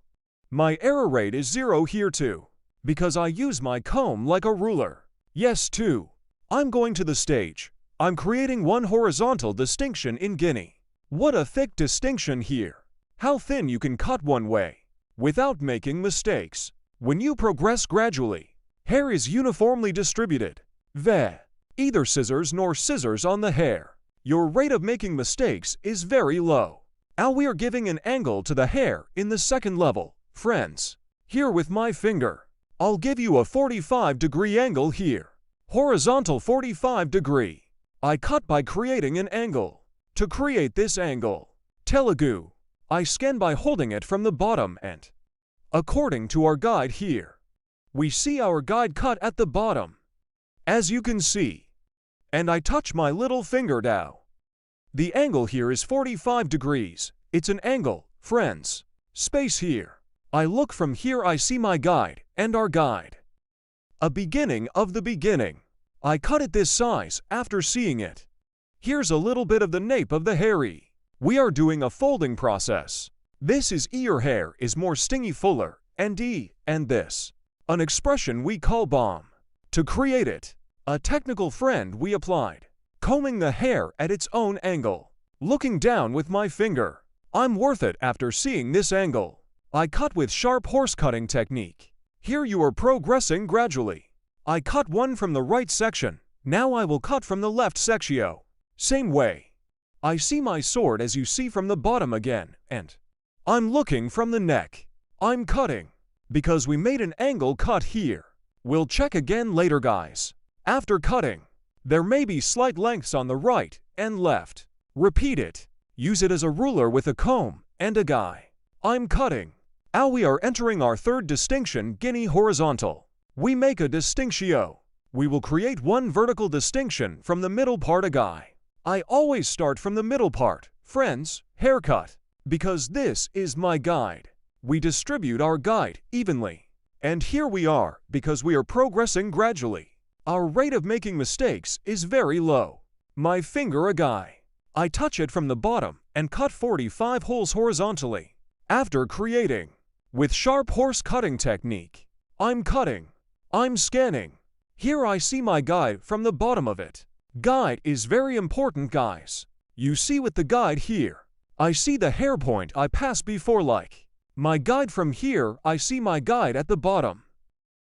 My error rate is 0 here too. Because I use my comb like a ruler. Yes too. I'm going to the stage. I'm creating one horizontal distinction in Guinea. What a thick distinction here. How thin you can cut one way. Without making mistakes. When you progress gradually, hair is uniformly distributed. Either scissors nor scissors on the hair. Your rate of making mistakes is very low. Now we are giving an angle to the hair in the second level, friends. Here with my finger, I'll give you a 45-degree angle here. Horizontal 45-degree. I cut by creating an angle. To create this angle, Telugu, I scan by holding it from the bottom and, according to our guide here, we see our guide cut at the bottom. As you can see, and I touch my little finger now. The angle here is 45 degrees. It's an angle, friends. Space here. I look from here, I see my guide and our guide. A beginning of the beginning. I cut it this size after seeing it. Here's a little bit of the nape of the hairy. We are doing a folding process. This is your hair is more stingy fuller, and this. An expression we call bomb. To create it, a technical friend we applied. Combing the hair at its own angle. Looking down with my finger. I'm worth it after seeing this angle. I cut with sharp horse cutting technique. Here you are progressing gradually. I cut one from the right section. Now I will cut from the left section. Same way. I see my sword as you see from the bottom again, and I'm looking from the neck. I'm cutting. Because we made an angle cut here. We'll check again later, guys. After cutting, there may be slight lengths on the right and left. Repeat it. Use it as a ruler with a comb and a guy. I'm cutting. Now we are entering our third distinction, guinea horizontal. We make a distinctio. We will create one vertical distinction from the middle part, a guy. I always start from the middle part, friends, haircut, because this is my guide. We distribute our guide evenly. And here we are, because we are progressing gradually. Our rate of making mistakes is very low. My finger, a guy. I touch it from the bottom and cut 45 holes horizontally. After creating, with sharp horse cutting technique, I'm cutting. I'm scanning. Here I see my guide from the bottom of it. Guide is very important, guys. You see with the guide here, I see the hair point I passed before, like my guide from here, I see my guide at the bottom.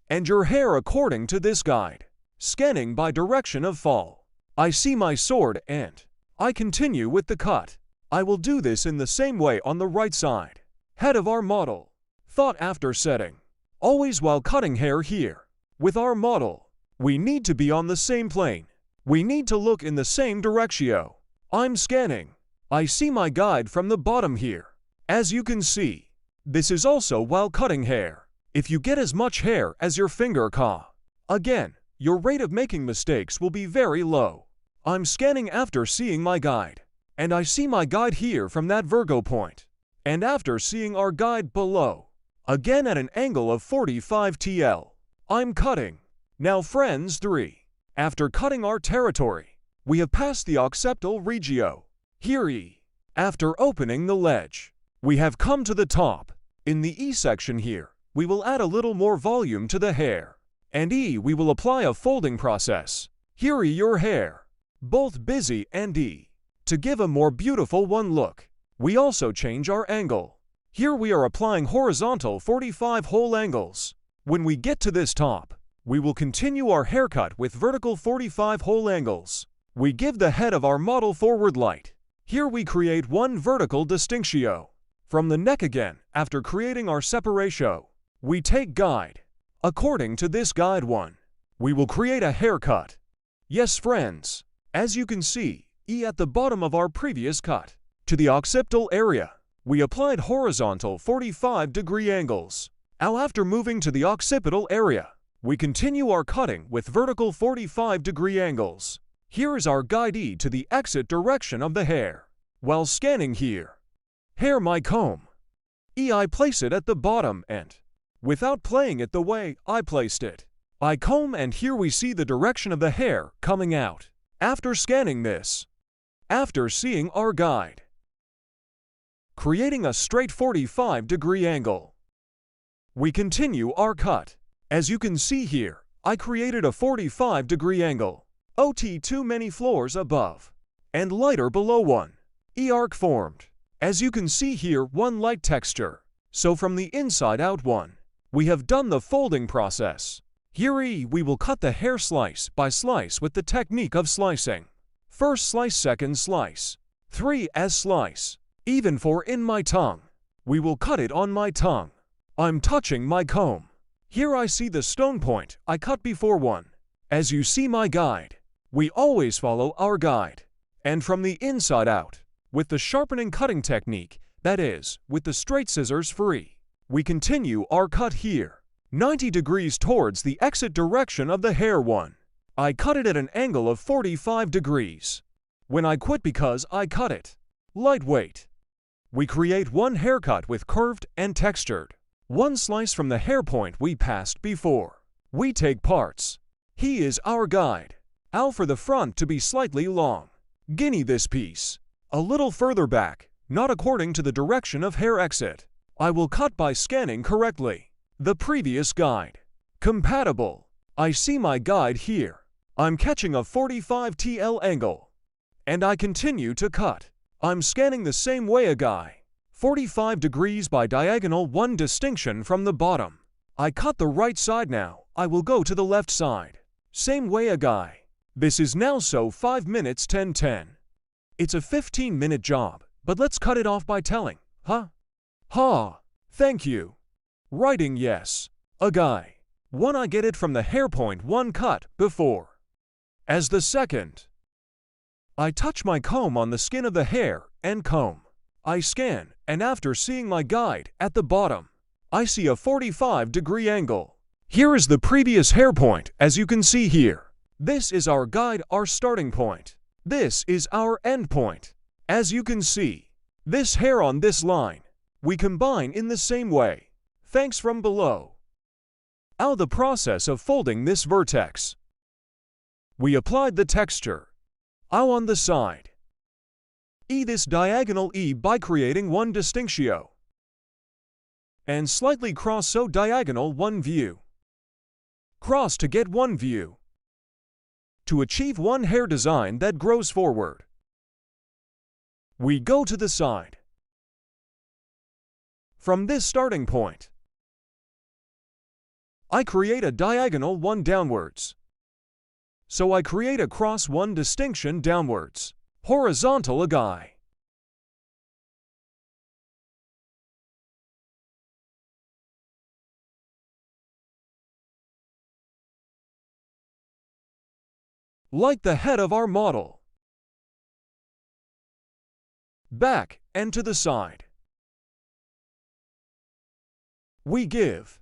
And your hair according to this guide. Scanning by direction of fall. I see my sword and I continue with the cut. I will do this in the same way on the right side. Head of our model. Thought after setting. Always while cutting hair here. With our model, we need to be on the same plane. We need to look in the same direction. I'm scanning. I see my guide from the bottom here. As you can see, this is also while cutting hair. If you get as much hair as your finger again, your rate of making mistakes will be very low. I'm scanning after seeing my guide. And I see my guide here from that Virgo point. And after seeing our guide below, again at an angle of 45 TL, I'm cutting. Now friends 3. After cutting our territory, we have passed the occipital regio. Here after opening the ledge, we have come to the top. In the E section here, we will add a little more volume to the hair. And we will apply a folding process. Here your hair. Both busy and to give a more beautiful one look. We also change our angle. Here we are applying horizontal 45 hole angles. When we get to this top, we will continue our haircut with vertical 45 hole angles. We give the head of our model forward light. Here we create one vertical distinctio. From the neck again, after creating our separatio, we take guide. According to this guide one, we will create a haircut. Yes friends, as you can see, at the bottom of our previous cut, to the occipital area, we applied horizontal 45-degree angles. Now after moving to the occipital area, we continue our cutting with vertical 45-degree angles. Here is our guide to the exit direction of the hair. While scanning here, hair my comb. I place it at the bottom and, without playing it the way I placed it, I comb and here we see the direction of the hair coming out. After scanning this, after seeing our guide, creating a straight 45-degree angle, we continue our cut. As you can see here, I created a 45-degree angle. Too many floors above and lighter below one. Arc formed. As you can see here, one light texture. So from the inside out one, we have done the folding process. Here we will cut the hair slice by slice with the technique of slicing. First slice, second slice. 3 as slice. Even for in my tongue. We will cut it on my tongue. I'm touching my comb. Here I see the stone point I cut before one. As you see my guide, we always follow our guide. And from the inside out, with the sharpening cutting technique, that is, with the straight scissors free, we continue our cut here, 90 degrees towards the exit direction of the hair one. I cut it at an angle of 45 degrees. When I quit because I cut it lightweight. We create one haircut with curved and textured. One slice from the hair point we passed before. We take parts. He is our guide. Ow for the front to be slightly long. Guinea this piece. A little further back, not according to the direction of hair exit. I will cut by scanning correctly. The previous guide. Compatible. I see my guide here. I'm catching a 45 TL angle. And I continue to cut. I'm scanning the same way a guy. 45 degrees by diagonal, one distinction from the bottom. I cut the right side now. I will go to the left side. Same way a guy. This is now so 5 minutes 10:10. It's a 15-minute job, but let's cut it off by telling, huh? Ha, thank you. Writing yes. A guy. One I get it from the hair point one cut before. As the second. I touch my comb on the skin of the hair and comb. I scan, and after seeing my guide at the bottom, I see a 45-degree angle. Here is the previous hair point, as you can see here. This is our guide, our starting point. This is our end point. As you can see, this hair on this line, we combine in the same way. Thanks from below. Now the process of folding this vertex. We applied the texture. Ow on the side. E this diagonal E by creating one distinctio. And slightly cross so diagonal one view. Cross to get one view. To achieve one hair design that grows forward. We go to the side. From this starting point, I create a diagonal one downwards. So I create a cross one distinction downwards. Horizontal a guy. Like the head of our model. Back and to the side. We give.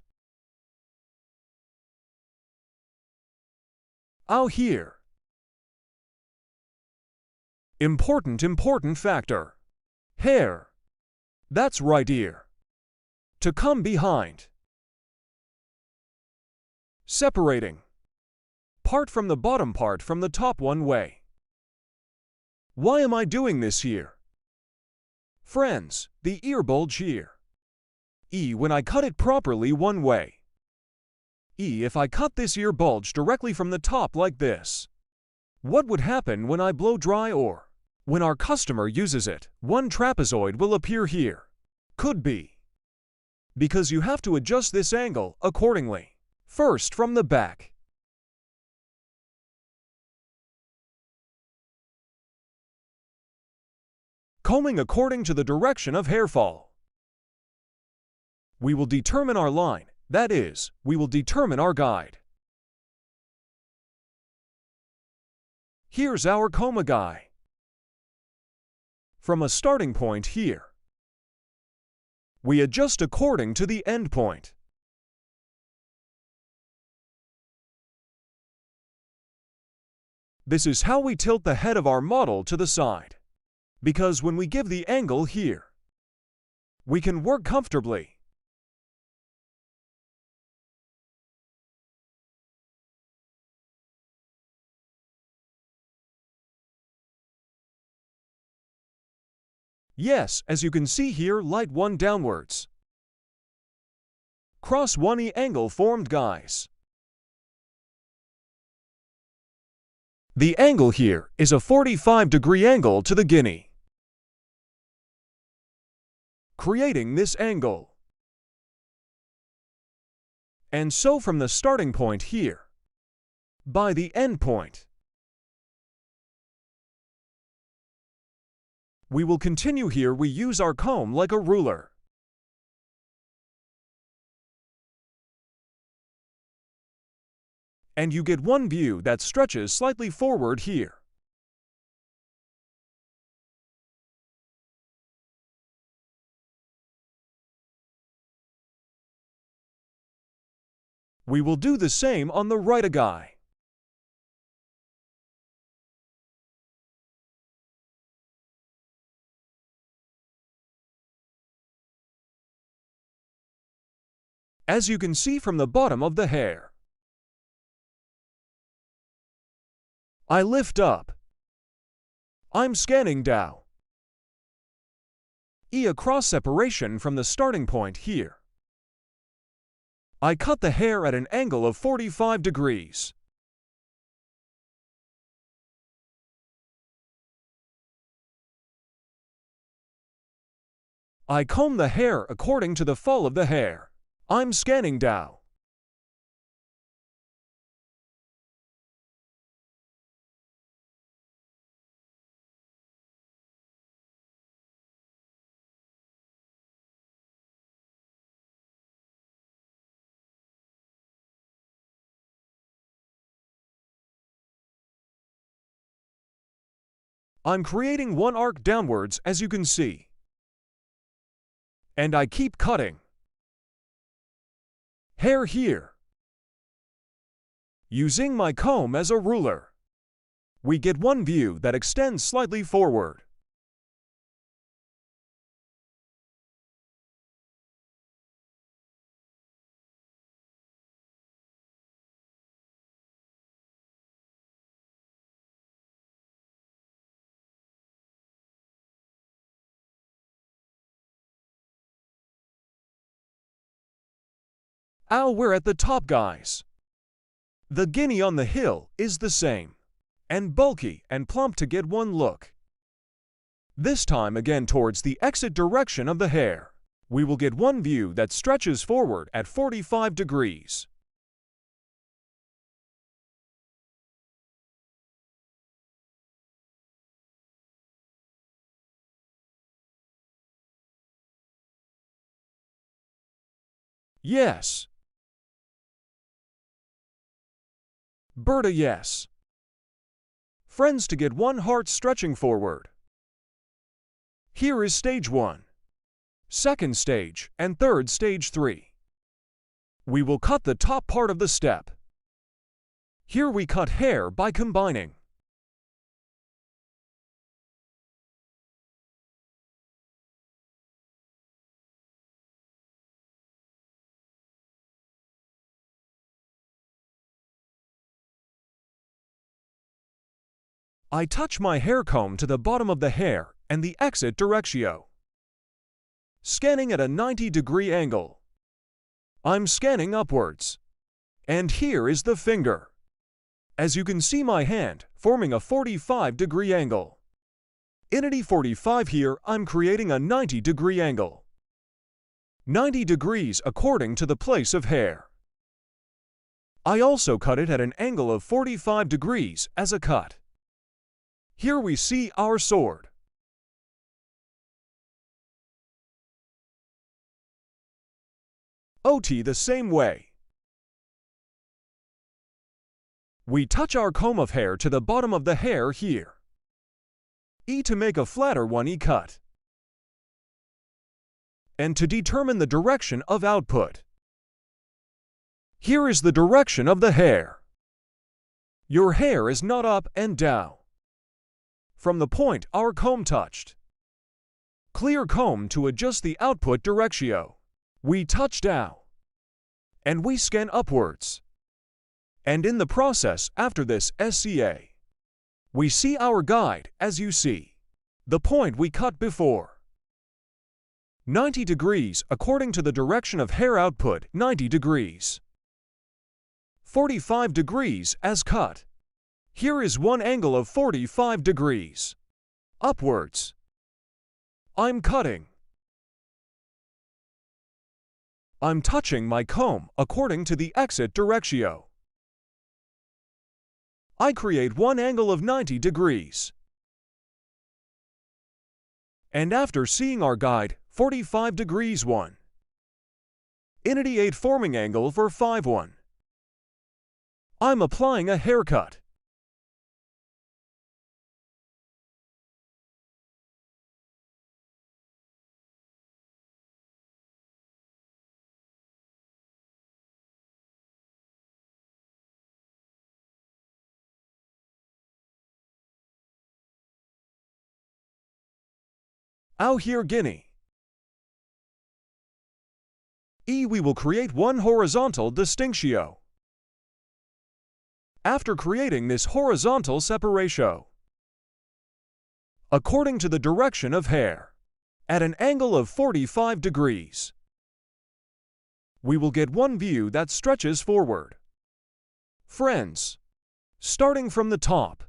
Ow here. Important factor. Hair. That's right ear. To come behind. Separating. Part from the bottom part from the top one way. Why am I doing this here? Friends, the ear bulge here. E when I cut it properly one way. E if I cut this ear bulge directly from the top like this. What would happen when I blow dry or when our customer uses it? One trapezoid will appear here. Could be. Because you have to adjust this angle accordingly. First from the back. Combing according to the direction of hair fall. We will determine our line, that is, we will determine our guide. Here's our coma guy. From a starting point here, we adjust according to the end point. This is how we tilt the head of our model to the side. Because when we give the angle here, we can work comfortably. Yes, as you can see here, light one downwards. Cross one E angle formed, guys. The angle here is a 45-degree angle to the guinea. Creating this angle. And so from the starting point here, by the end point, we will continue here. We use our comb like a ruler. And you get one view that stretches slightly forward here. We will do the same on the right guy. as you can see from the bottom of the hair. I lift up. I'm scanning down. A cross separation from the starting point here. I cut the hair at an angle of 45 degrees. I comb the hair according to the fall of the hair. I'm scanning down. I'm creating one arc downwards, as you can see. And I keep cutting. Hair here. Using my comb as a ruler, we get one view that extends slightly forward. We're at the top, guys. The guinea on the hill is the same, and bulky and plump to get one look. This time again towards the exit direction of the hair. We will get one view that stretches forward at 45 degrees. Yes. Berta, yes. Friends, to get one heart stretching forward. Here is stage 1, second stage, and third stage 3. We will cut the top part of the step. Here we cut hair by combining. I touch my hair comb to the bottom of the hair and the exit directio. Scanning at a 90-degree angle. I'm scanning upwards. And here is the finger. As you can see, my hand forming a 45-degree angle. In a 45 here, I'm creating a 90-degree angle. 90 degrees according to the place of hair. I also cut it at an angle of 45 degrees as a cut. Here we see our sword. OT the same way. We touch our comb of hair to the bottom of the hair here. To make a flatter one cut. And to determine the direction of output. Here is the direction of the hair. Your hair is not up and down. From the point our comb touched. Clear comb to adjust the output directio. We touch down. And we scan upwards. And in the process after this SCA, we see our guide as you see. The point we cut before. 90 degrees according to the direction of hair output, 90 degrees. 45 degrees as cut. Here is one angle of 45 degrees. Upwards. I'm cutting. I'm touching my comb according to the exit directio. I create one angle of 90 degrees. And after seeing our guide, 45 degrees 1. Inity 8 forming angle for 5-1. I'm applying a haircut. Out here, guinea. We will create one horizontal distinction. After creating this horizontal separation, according to the direction of hair, at an angle of 45 degrees, we will get one view that stretches forward. Friends, starting from the top,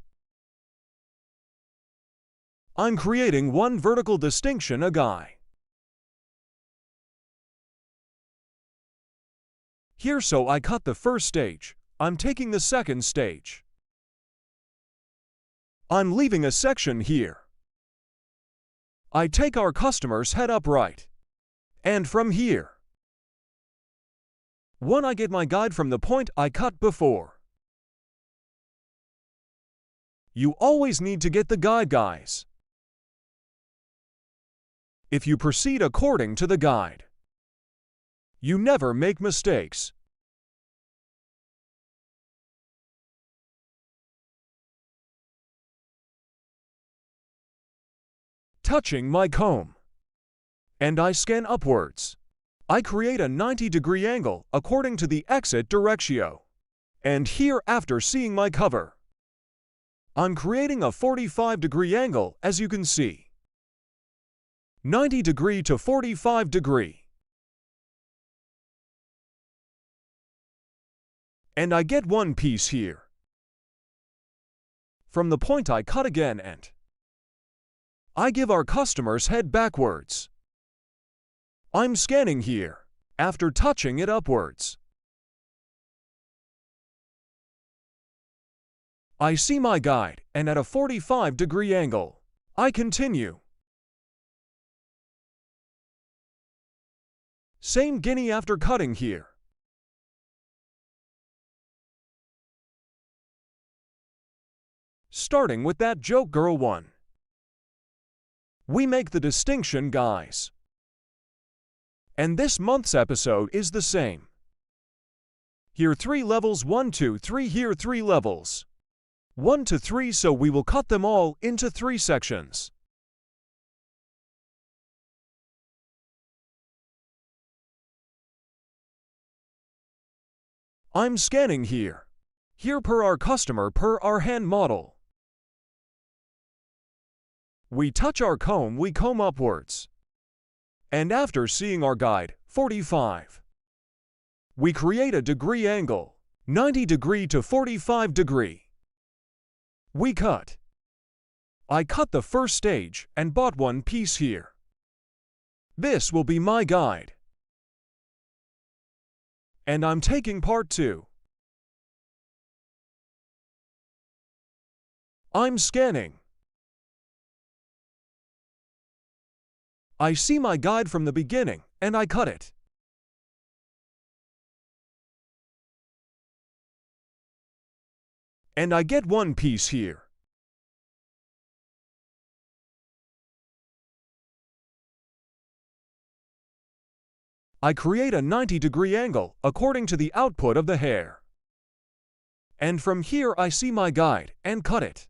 I'm creating one vertical distinction a guy. Here, so I cut the first stage. I'm taking the second stage. I'm leaving a section here. I take our customer's head upright. And from here, one, I get my guide from the point I cut before. You always need to get the guide, guys. If you proceed according to the guide, you never make mistakes. Touching my comb, and I scan upwards. I create a 90-degree angle according to the exit direction. And here, after seeing my cover, I'm creating a 45-degree angle, as you can see. 90 degree to 45 degree. And I get one piece here. From the point I cut again, and I give our customer's head backwards. I'm scanning here, after touching it upwards. I see my guide, and at a 45-degree angle, I continue. Same guinea after cutting here. Starting with that joke girl one. We make the distinction, guys. And this month's episode is the same. Here 3 levels, 1, 2, 3, here 3 levels. 1 to 3, so we will cut them all into 3 sections. I'm scanning here. Here per our customer, per our hand model. We touch our comb, we comb upwards. And after seeing our guide, 45, we create a degree angle, 90 degree to 45 degree. We cut. I cut the first stage and bought one piece here. This will be my guide. And I'm taking part 2. I'm scanning. I see my guide from the beginning, and I cut it. And I get one piece here. I create a 90-degree angle according to the output of the hair. And from here I see my guide and cut it.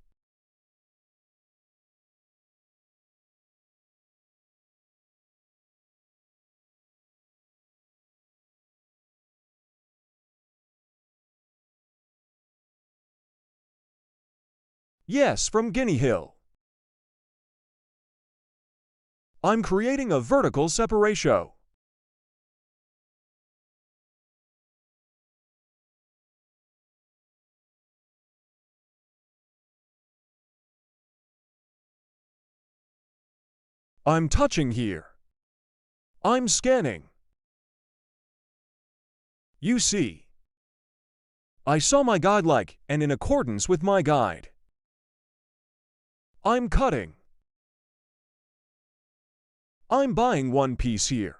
Yes, from Guinea Hill. I'm creating a vertical separation. I'm touching here. I'm scanning. You see, I saw my guide like, and in accordance with my guide, I'm cutting. I'm buying one piece here.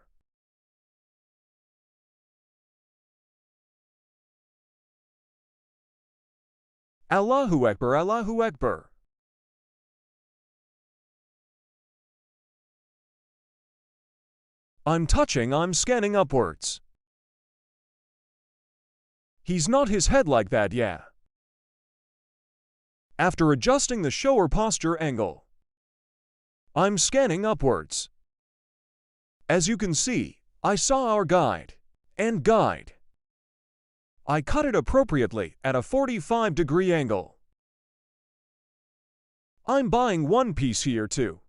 Allahu Akbar, Allahu Akbar. I'm touching, I'm scanning upwards. He's not his head like that, yeah. After adjusting the shower posture angle, I'm scanning upwards. As you can see, I saw our guide. and guide. I cut it appropriately at a 45-degree angle. I'm buying one piece here too.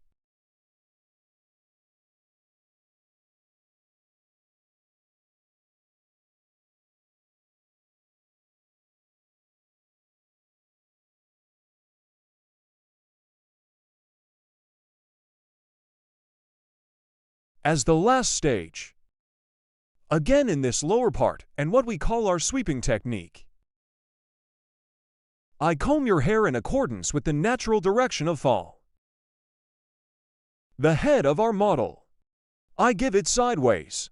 As the last stage, again in this lower part and what we call our sweeping technique, I comb your hair in accordance with the natural direction of fall. The head of our model, I give it sideways.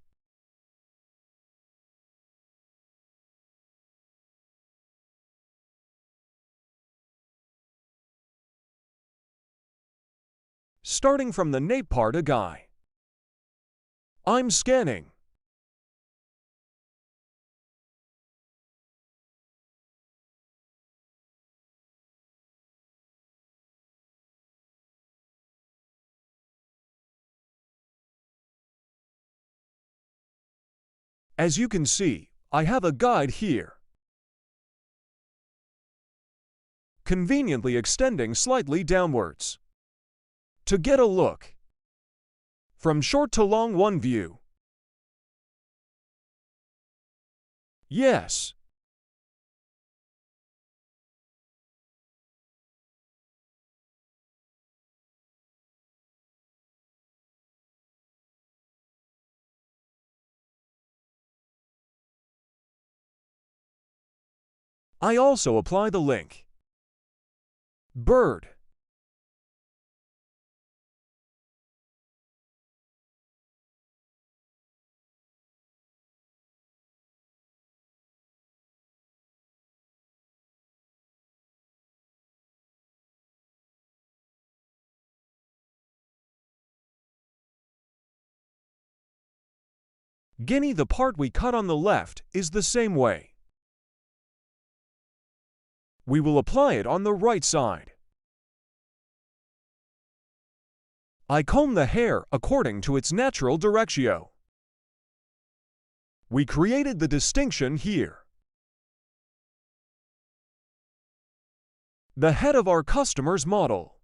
Starting from the nape part a guy. I'm scanning. As you can see, I have a guide here, conveniently extending slightly downwards. To get a look from short to long one view. Yes. I also apply the link. Bird. Guinea, the part we cut on the left, is the same way. We will apply it on the right side. I comb the hair according to its natural directio. We created the distinction here. The head of our customer's model.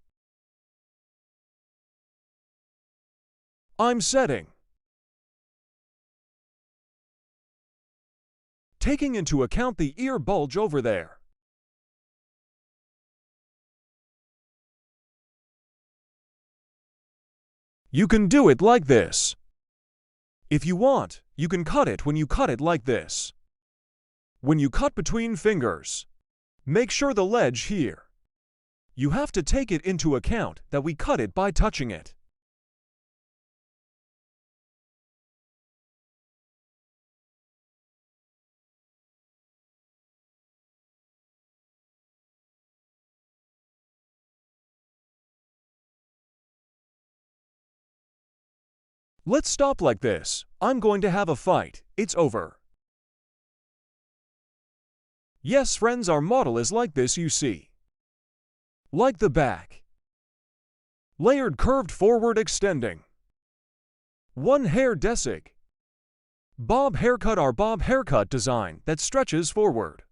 I'm setting. Taking into account the ear bulge over there. You can do it like this. If you want, you can cut it when you cut it like this. When you cut between fingers, make sure the ledge here. You have to take it into account that we cut it by touching it. Let's stop like this. I'm going to have a fight. It's over. Yes, friends, our model is like this, you see. Like the back. Layered curved forward extending. One hair desig. Bob haircut, our bob haircut design that stretches forward.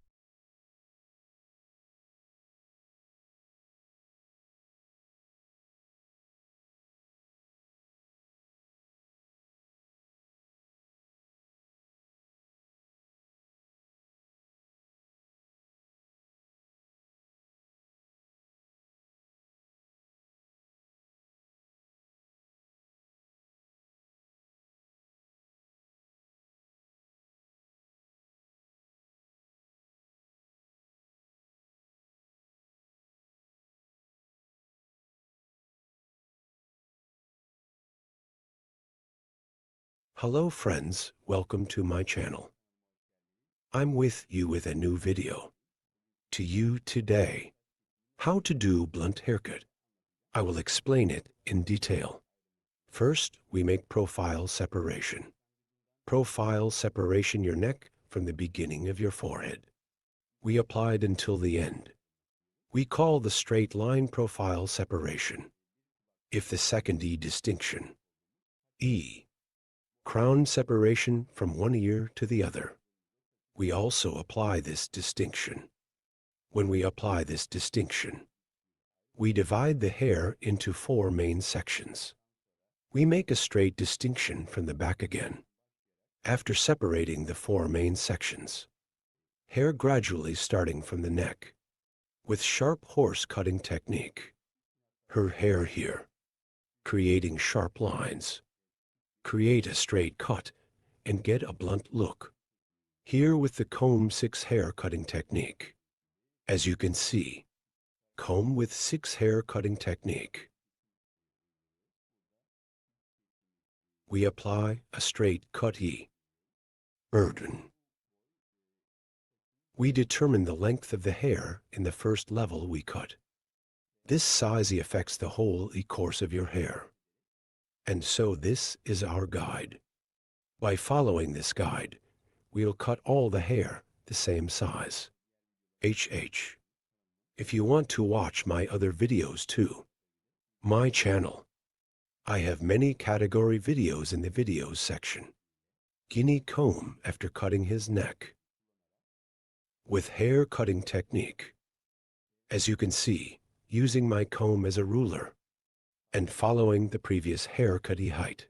Hello friends, welcome to my channel. I'm with you with a new video. To you today, how to do blunt haircut. I will explain it in detail. First, we make profile separation. Profile separation your neck from the beginning of your forehead. We applied until the end. We call the straight line profile separation. If the second E distinction, E, crown separation from one ear to the other. We also apply this distinction. When we apply this distinction, we divide the hair into 4 main sections. We make a straight distinction from the back again. After separating the 4 main sections, hair gradually starting from the neck, with sharp horse cutting technique. Her hair here, creating sharp lines, create a straight cut, and get a blunt look. Here with the comb 6 hair cutting technique. As you can see, comb with 6 hair cutting technique. We apply a straight cut-e. Burden. We determine the length of the hair in the first level we cut. This size affects the whole course of your hair. And so this is our guide. By following this guide, we'll cut all the hair the same size. HH. If you want to watch my other videos too, my channel, I have many category videos in the videos section. Guinea comb after cutting his neck. With hair cutting technique. As you can see, using my comb as a ruler and following the previous haircut height,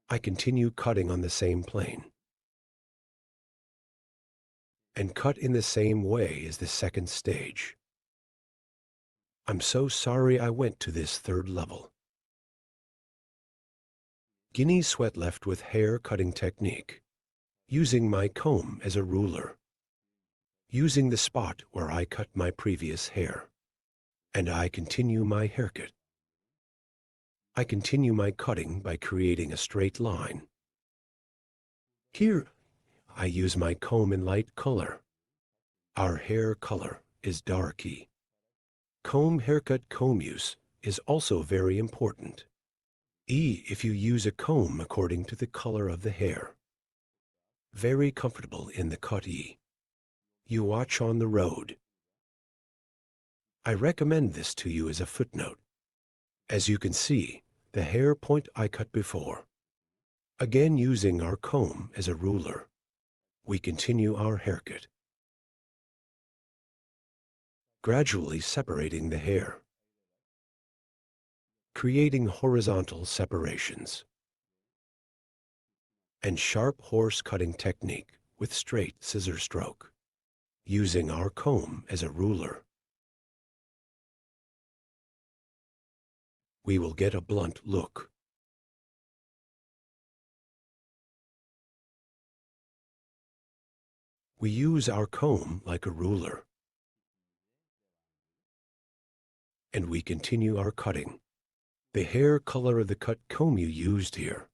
I continue cutting on the same plane and cut in the same way as the second stage. I'm so sorry I went to this third level. Guinea sweat left with hair cutting technique, using my comb as a ruler, using the spot where I cut my previous hair, and I continue my haircut. I continue my cutting by creating a straight line. Here, I use my comb in light color. Our hair color is darky. Comb haircut comb use is also very important. If you use a comb according to the color of the hair. Very comfortable in the cut. You watch on the road. I recommend this to you as a footnote. As you can see, the hair point I cut before. Again using our comb as a ruler, we continue our haircut. Gradually separating the hair. Creating horizontal separations. And sharp horse cutting technique with straight scissor stroke. Using our comb as a ruler. We will get a blunt look. We use our comb like a ruler. And we continue our cutting. The hair color of the cut comb you used here.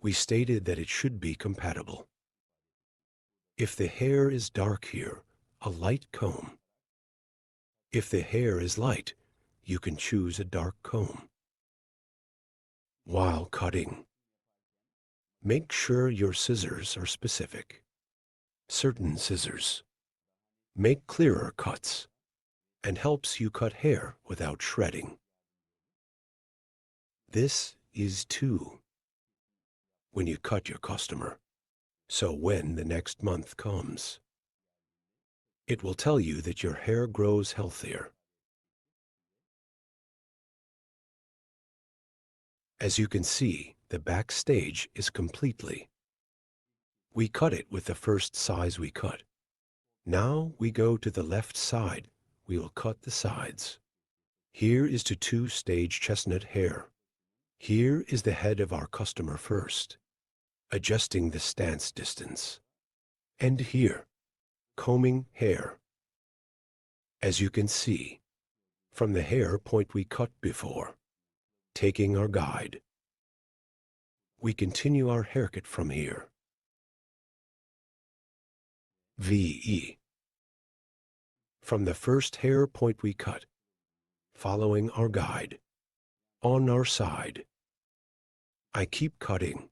We stated that it should be compatible. If the hair is dark here, a light comb. If the hair is light, you can choose a dark comb. While cutting, make sure your scissors are specific. Certain scissors make clearer cuts and helps you cut hair without shredding. This is too when you cut your customer. So when the next month comes, it will tell you that your hair grows healthier. As you can see, the back stage is completely. We cut it with the first size we cut. Now we go to the left side. We will cut the sides. Here is to 2-stage chestnut hair. Here is the head of our customer first, adjusting the stance distance. And here, combing hair. As you can see, from the hair point we cut before, taking our guide, we continue our haircut from here. VE. From the first hair point we cut, following our guide, on our side, I keep cutting.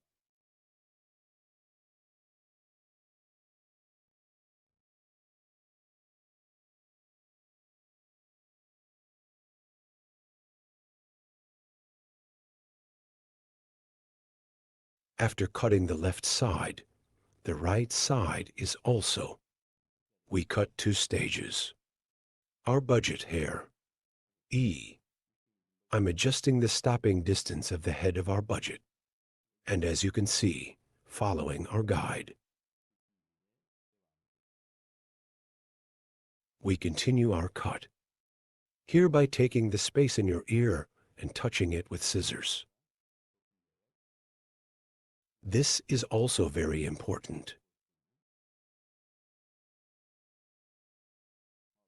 After cutting the left side, the right side is also. We cut 2 stages. Our budget hair. E. I'm adjusting the stopping distance of the head of our budget. And as you can see, following our guide. We continue our cut. Here by taking the space in your ear and touching it with scissors. This is also very important.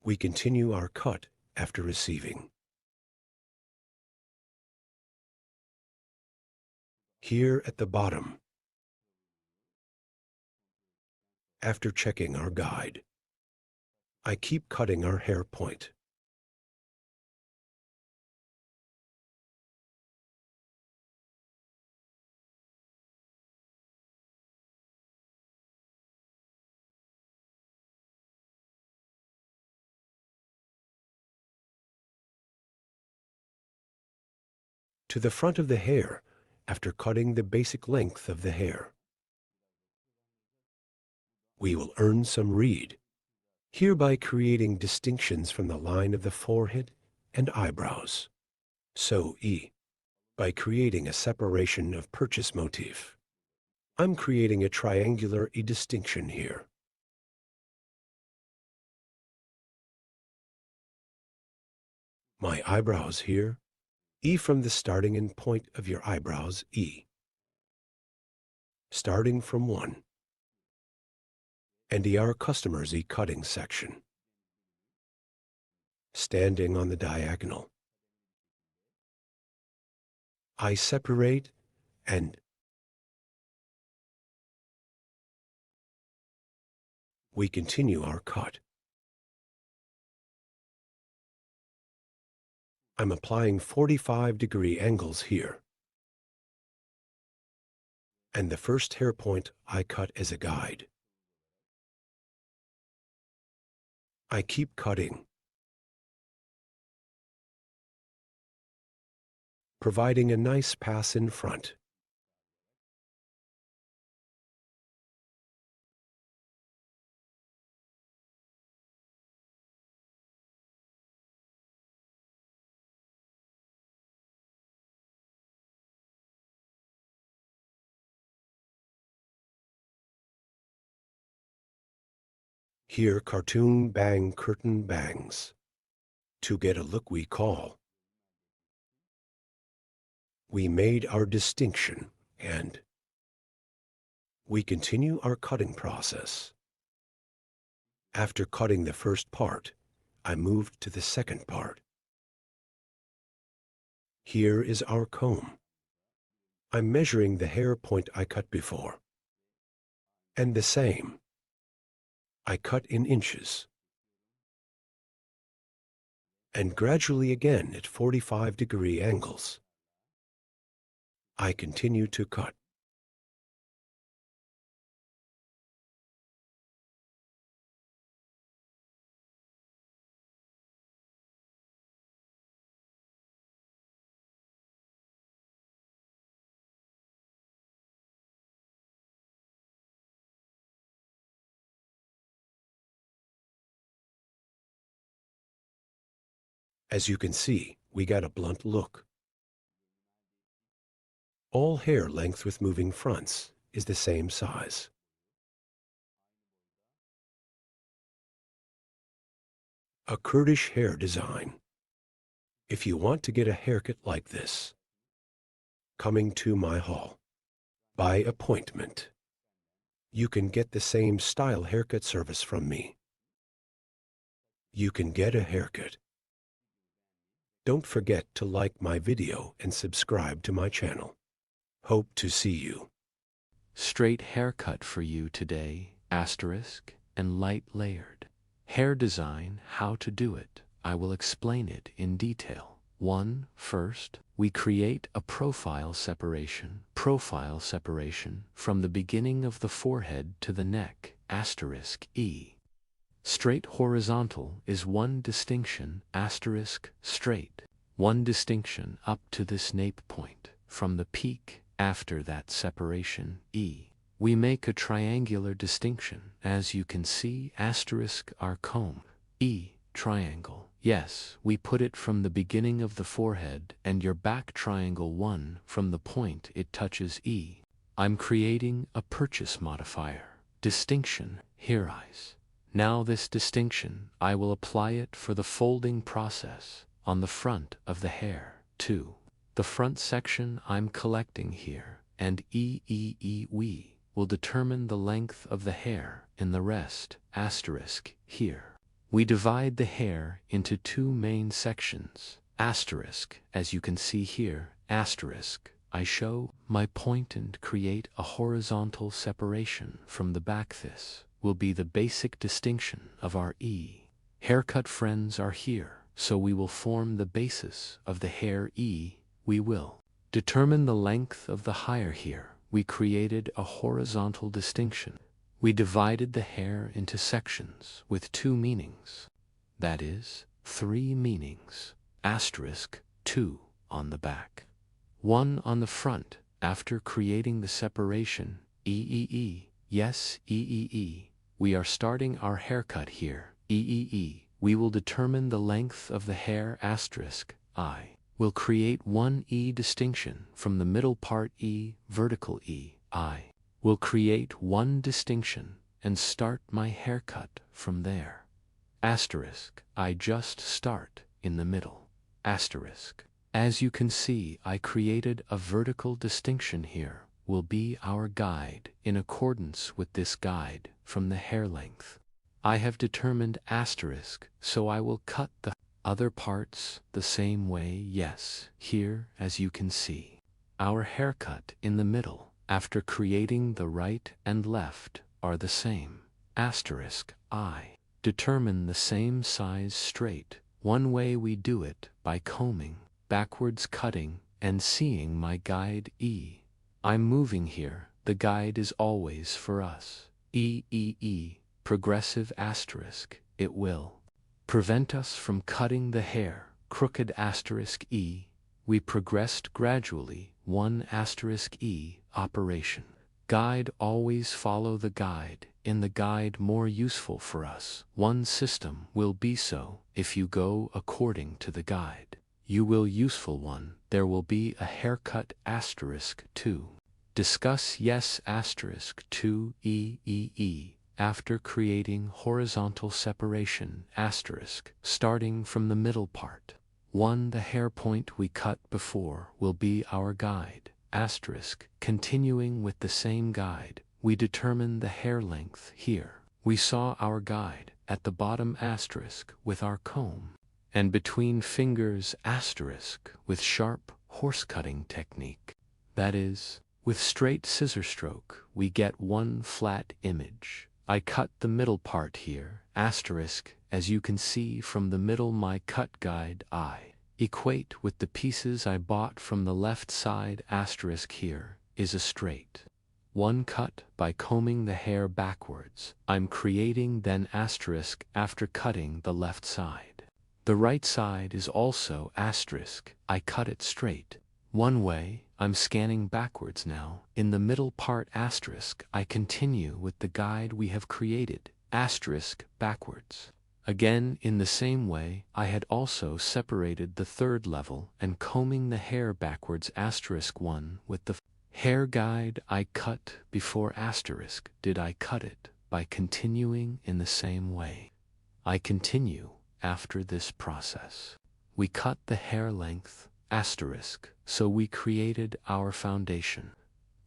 We continue our cut after receiving. Here at the bottom, after checking our guide, I keep cutting our hair point. To the front of the hair after cutting the basic length of the hair. We will earn some read, hereby creating distinctions from the line of the forehead and eyebrows. So E, by creating a separation of purchase motif. I'm creating a triangular E distinction here. My eyebrows here, E from the starting end point of your eyebrows, E. Starting from 1. And our customer's E cutting section. Standing on the diagonal. I separate and we continue our cut. I'm applying 45-degree angles here. And the first hair point I cut as a guide. I keep cutting, providing a nice pass in front. Here cartoon bang curtain bangs. To get a look we call. We made our distinction and we continue our cutting process. After cutting the first part, I moved to the second part. Here is our comb. I'm measuring the hair point I cut before. And the same. I cut in inches. And gradually again at 45-degree angles. I continue to cut. As you can see, we got a blunt look. All hair length with moving fronts is the same size. A Kurdish hair design. If you want to get a haircut like this, coming to my hall, by appointment, you can get the same style haircut service from me. You can get a haircut. Don't forget to like my video and subscribe to my channel. Hope to see you. Straight haircut for you today, asterisk, and light layered. Hair design, how to do it. I will explain it in detail. 1. First, we create a profile separation. Profile separation from the beginning of the forehead to the neck, asterisk, E. Straight horizontal is 1 distinction, asterisk, straight. 1 distinction up to this nape point, from the peak, After that separation, E, we make a triangular distinction. As you can see, asterisk our comb. E, triangle. Yes, we put it from the beginning of the forehead and your back triangle 1 from the point it touches E. I'm creating a purchase modifier. Distinction, here eyes. Now this distinction, I will apply it for the folding process on the front of the hair. 2. The front section I'm collecting here, and we will determine the length of the hair in the rest, asterisk, here. We divide the hair into 2 main sections, asterisk, as you can see here, asterisk. I show my point and create a horizontal separation from the back. This will be the basic distinction of our E. Haircut friends are here, so we will form the basis of the hair E. We will determine the length of the higher here. We created a horizontal distinction. We divided the hair into sections with 2 meanings. That is, 3 meanings, asterisk, 2 on the back, 1 on the front. After creating the separation, yes, we are starting our haircut here, we will determine the length of the hair, asterisk, I will create 1 E distinction from the middle part E, vertical E, I will create 1 distinction and start my haircut from there. Asterisk, I just start in the middle. Asterisk. As you can see, I created a vertical distinction here, will be our guide. In accordance with this guide from the hair length, I have determined asterisk, so I will cut the other parts the same way. Yes, here, as you can see, our haircut in the middle, after creating the right and left, are the same. Asterisk, I determine the same size straight. One way we do it by combing, backwards cutting, and seeing my guide E. I'm moving here, the guide is always for us. Progressive asterisk, it will prevent us from cutting the hair, crooked asterisk E. We progressed gradually, 1 asterisk E, operation. Guide, always follow the guide. In the guide more useful for us. 1 system will be so, if you go according to the guide. You will useful 1, there will be a haircut asterisk 2. Discuss yes asterisk 2 after creating horizontal separation asterisk, starting from the middle part. 1 The hair point we cut before will be our guide, asterisk, continuing with the same guide, we determine the hair length here. We saw our guide at the bottom asterisk with our comb, and between fingers asterisk with sharp horse cutting technique. That is, with straight scissor stroke we get 1 flat image. I cut the middle part here, asterisk, as you can see from the middle my cut guide I equate with the pieces I bought from the left side asterisk here is a straight 1 cut by combing the hair backwards. I'm creating then asterisk after cutting the left side. The right side is also asterisk, I cut it straight. 1 way, I'm scanning backwards now. In the middle part asterisk, I continue with the guide we have created, asterisk, backwards. Again, in the same way, I had also separated the 3rd level and combing the hair backwards asterisk 1 with the hair guide I cut before asterisk. Did I cut it by continuing in the same way? I continue after this process. We cut the hair length asterisk, so we created our foundation.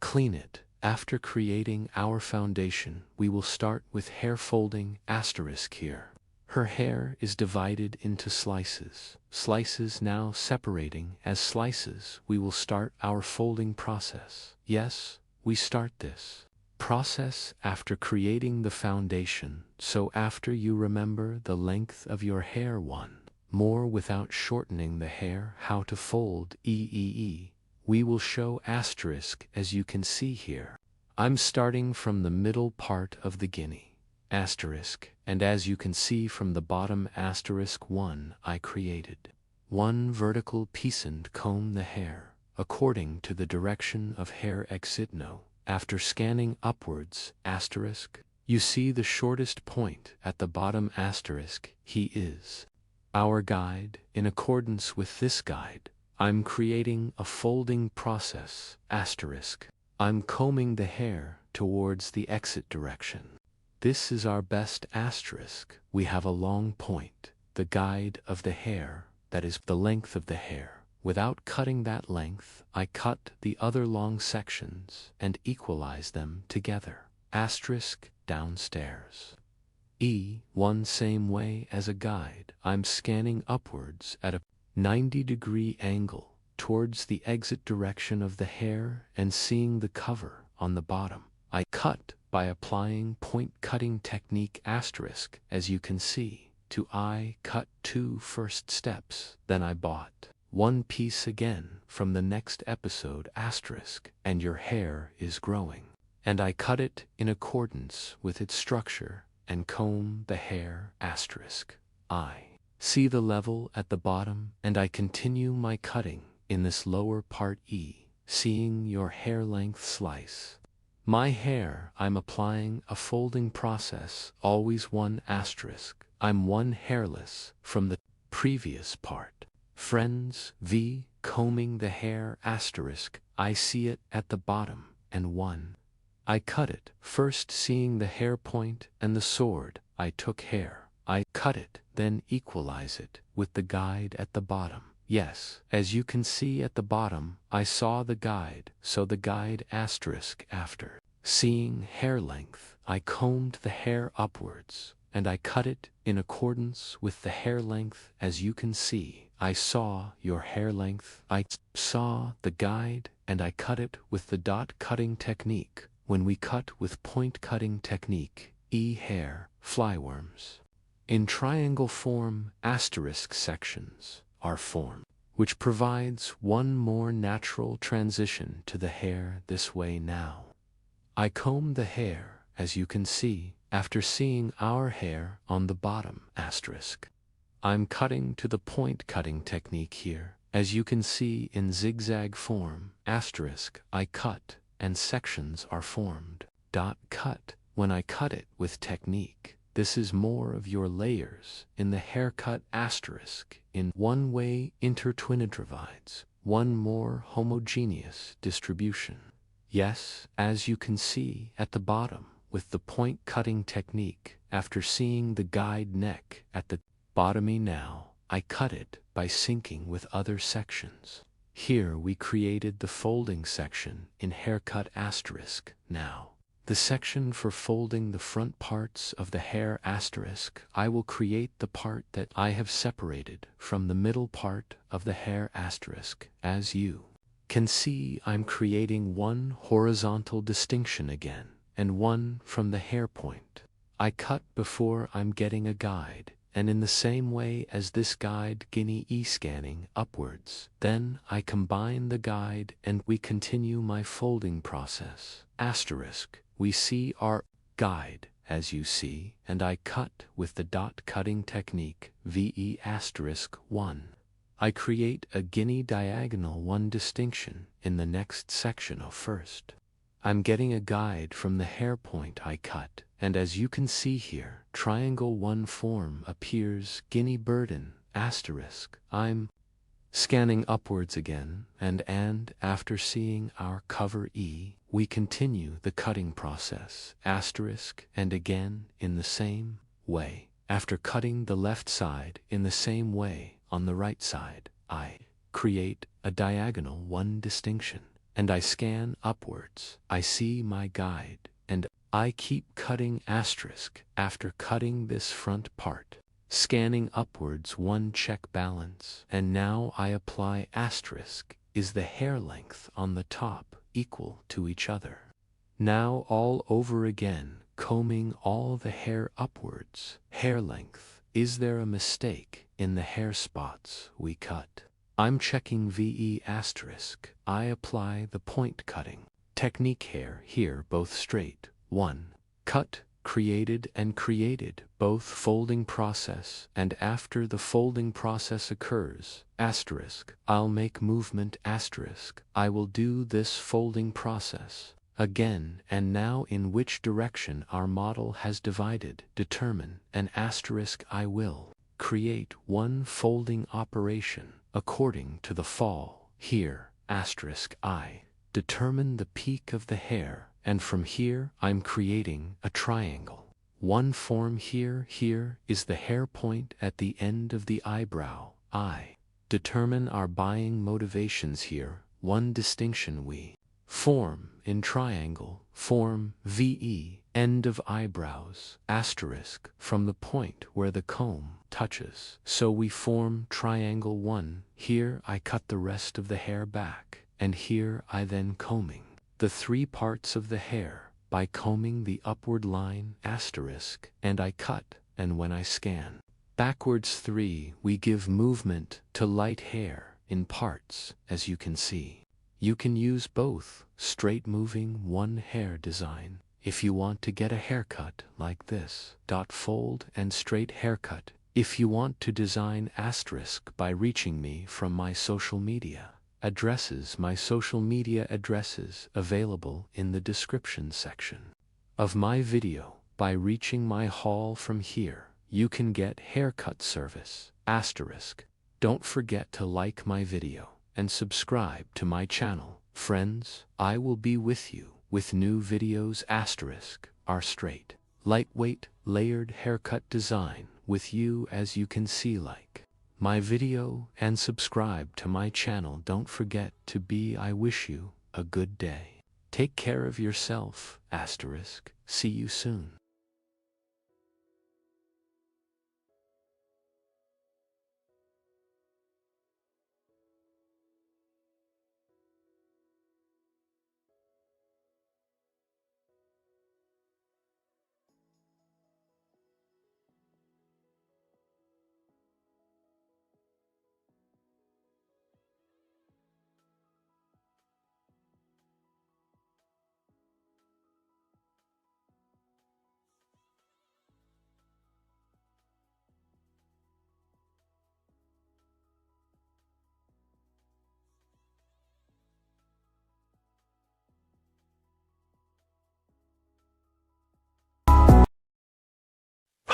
Clean it. After creating our foundation, we will start with hair folding asterisk here. Her hair is divided into slices. Slices now separating as slices, we will start our folding process. Yes, we start this process after creating the foundation, so after you remember the length of your hair 1 more without shortening the hair, how to fold we will show asterisk as you can see here. I'm starting from the middle part of the guinea, asterisk, and as you can see from the bottom asterisk 1 I created 1 vertical piece and comb the hair according to the direction of hair exit. No. After scanning upwards, asterisk, you see the shortest point at the bottom, asterisk, he is our guide. In accordance with this guide, I'm creating a folding process, asterisk. I'm combing the hair towards the exit direction. This is our best, asterisk. We have a long point, the guide of the hair, that is the length of the hair. Without cutting that length, I cut the other long sections and equalize them together, asterisk, downstairs. One same way as a guide, I'm scanning upwards at a 90-degree angle towards the exit direction of the hair and seeing the cover on the bottom. I cut by applying point cutting technique, asterisk, as you can see. I cut 2 first steps, then I bought one piece again from the next episode, asterisk, and your hair is growing. And I cut it in accordance with its structure and comb the hair, asterisk. I see the level at the bottom and I continue my cutting in this lower part, seeing your hair length slice. My hair, I'm applying a folding process, always one, asterisk. I'm one hairless from the previous part. Friends, combing the hair, asterisk, I see it at the bottom, and one. I cut it, first seeing the hair point and the sword, I took hair. I cut it, then equalize it with the guide at the bottom. Yes, as you can see at the bottom, I saw the guide, so the guide, asterisk, after seeing hair length, I combed the hair upwards, and I cut it in accordance with the hair length. As you can see, I saw your hair length. I saw the guide, and I cut it with the dot cutting technique. When we cut with point cutting technique, hair, flyworms in triangle form, asterisk sections are formed, which provides one more natural transition to the hair this way. Now I comb the hair, as you can see, after seeing our hair on the bottom, asterisk. I'm cutting to the point cutting technique here, as you can see in zigzag form, asterisk. I cut and sections are formed. Cut. When I cut it with technique, this is more of your layers in the haircut, asterisk. In one way, intertwined divides, one more homogeneous distribution. Yes, as you can see at the bottom, with the point cutting technique, after seeing the guide neck at the bottom, now I cut it by syncing with other sections. Here we created the folding section in haircut, asterisk. Now the section for folding the front parts of the hair, asterisk, I will create the part that I have separated from the middle part of the hair, asterisk. As you can see, I'm creating one horizontal distinction again, and one from the hair point. I cut before I'm getting a guide, and in the same way as this guide, scanning upwards. Then I combine the guide and we continue my folding process, asterisk. We see our guide, as you see, and I cut with the dot cutting technique, asterisk 1. I create a diagonal 1 distinction in the next section. First, I'm getting a guide from the hair point I cut, and as you can see here, triangle 1 form appears, burden, asterisk. I'm scanning upwards again, and after seeing our cover we continue the cutting process, asterisk, and again in the same way. After cutting the left side in the same way on the right side, I create a diagonal 1 distinction, and I scan upwards. I see my guide, and I keep cutting, asterisk, after cutting this front part, scanning upwards 1 check balance, and now I apply, asterisk, is the hair length on the top equal to each other. Now all over again, combing all the hair upwards, hair length, is there a mistake in the hair spots we cut? I'm checking asterisk. I apply the point cutting technique hair here both straight, 1, cut created and created, both folding process and after the folding process occurs, asterisk, I'll make movement asterisk, I will do this folding process again, and now in which direction our model has divided, determine, and asterisk I will create one folding operation according to the fall, here, asterisk I determine the peak of the hair, and from here I'm creating a triangle. One form here is the hair point at the end of the eyebrow, I determine our buying motivations here, one distinction we form in triangle, form VE, end of eyebrows, asterisk, from the point where the comb touches. So we form triangle 1, here I cut the rest of the hair back, and here I then combing the 3 parts of the hair by combing the upward line asterisk, and I cut, and when I scan backwards 3 we give movement to light hair in parts, as you can see. You can use both straight moving one hair design if you want to get a haircut like this, fold, and straight haircut if you want to design asterisk by reaching me from my social media addresses. My social media addresses available in the description section of my video. By reaching my hall from here, you can get haircut service asterisk. Don't forget to like my video and subscribe to my channel. Friends, I will be with you with new videos asterisk, our straight, lightweight, layered haircut design with you, as you can see, like my video and subscribe to my channel. Don't forget to be. I wish you a good day. Take care of yourself asterisk. See you soon.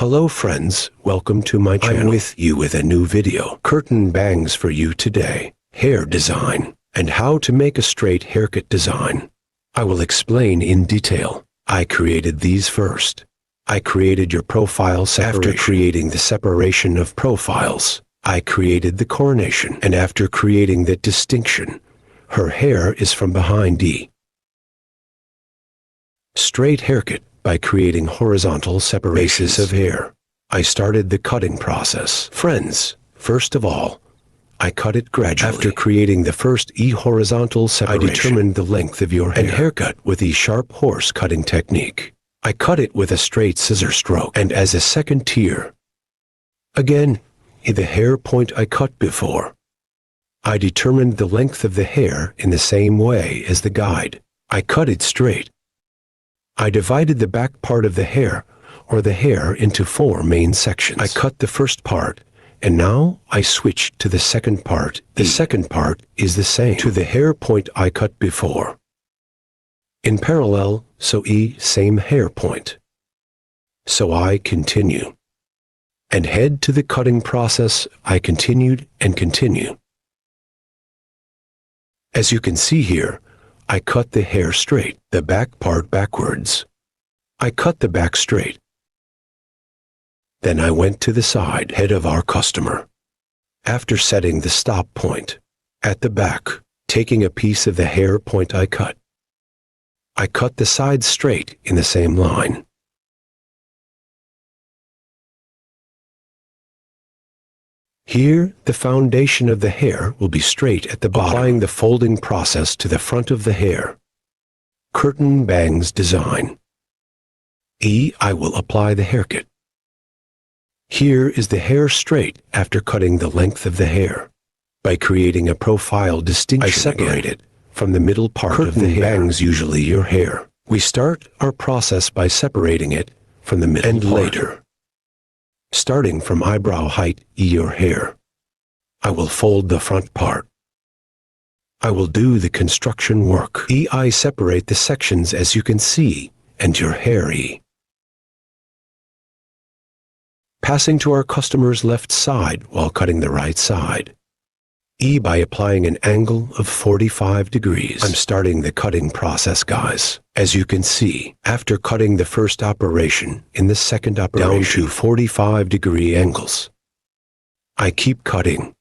Hello friends, welcome to my channel. I'm with you with a new video. Curtain bangs for you today. Hair design and how to make a straight haircut design. I will explain in detail. I created these first. I created your profile separation. After creating the separation of profiles, I created the coronation. And after creating that distinction, her hair is from behind D. Straight haircut. By creating horizontal separations of hair, I started the cutting process. Friends, first of all, I cut it gradually. After creating the first E horizontal separation, I determined the length of your hair and haircut with the sharp horse cutting technique. I cut it with a straight scissor stroke. And as a second tier, again, in the hair point I cut before, I determined the length of the hair in the same way as the guide. I cut it straight. I divided the back part of the hair, or the hair, into 4 main sections. I cut the first part, and now I switched to the second part. The second part is the same to the hair point I cut before. In parallel, so E, same hair point. So I continue. And head to the cutting process. I continued and continue. As you can see here, I cut the hair straight, the back part backwards. I cut the back straight. Then I went to the side head of our customer. After setting the stop point at the back, taking a piece of the hair point I cut the sides straight in the same line. Here, the foundation of the hair will be straight at the bottom, applying the folding process to the front of the hair. Curtain bangs design. E, I will apply the haircut. Here is the hair straight after cutting the length of the hair. By creating a profile distinction, I separate it from the middle part of the hair. Curtain bangs usually your hair. We start our process by separating it from the middle and later. Starting from eyebrow height, your hair. I will fold the front part. I will do the construction work. I separate the sections as you can see, and your hair. Passing to our customer's left side while cutting the right side. By applying an angle of 45 degrees. I'm starting the cutting process, guys. As you can see, after cutting the first operation, in the second operation, down to 45-degree angles. I keep cutting.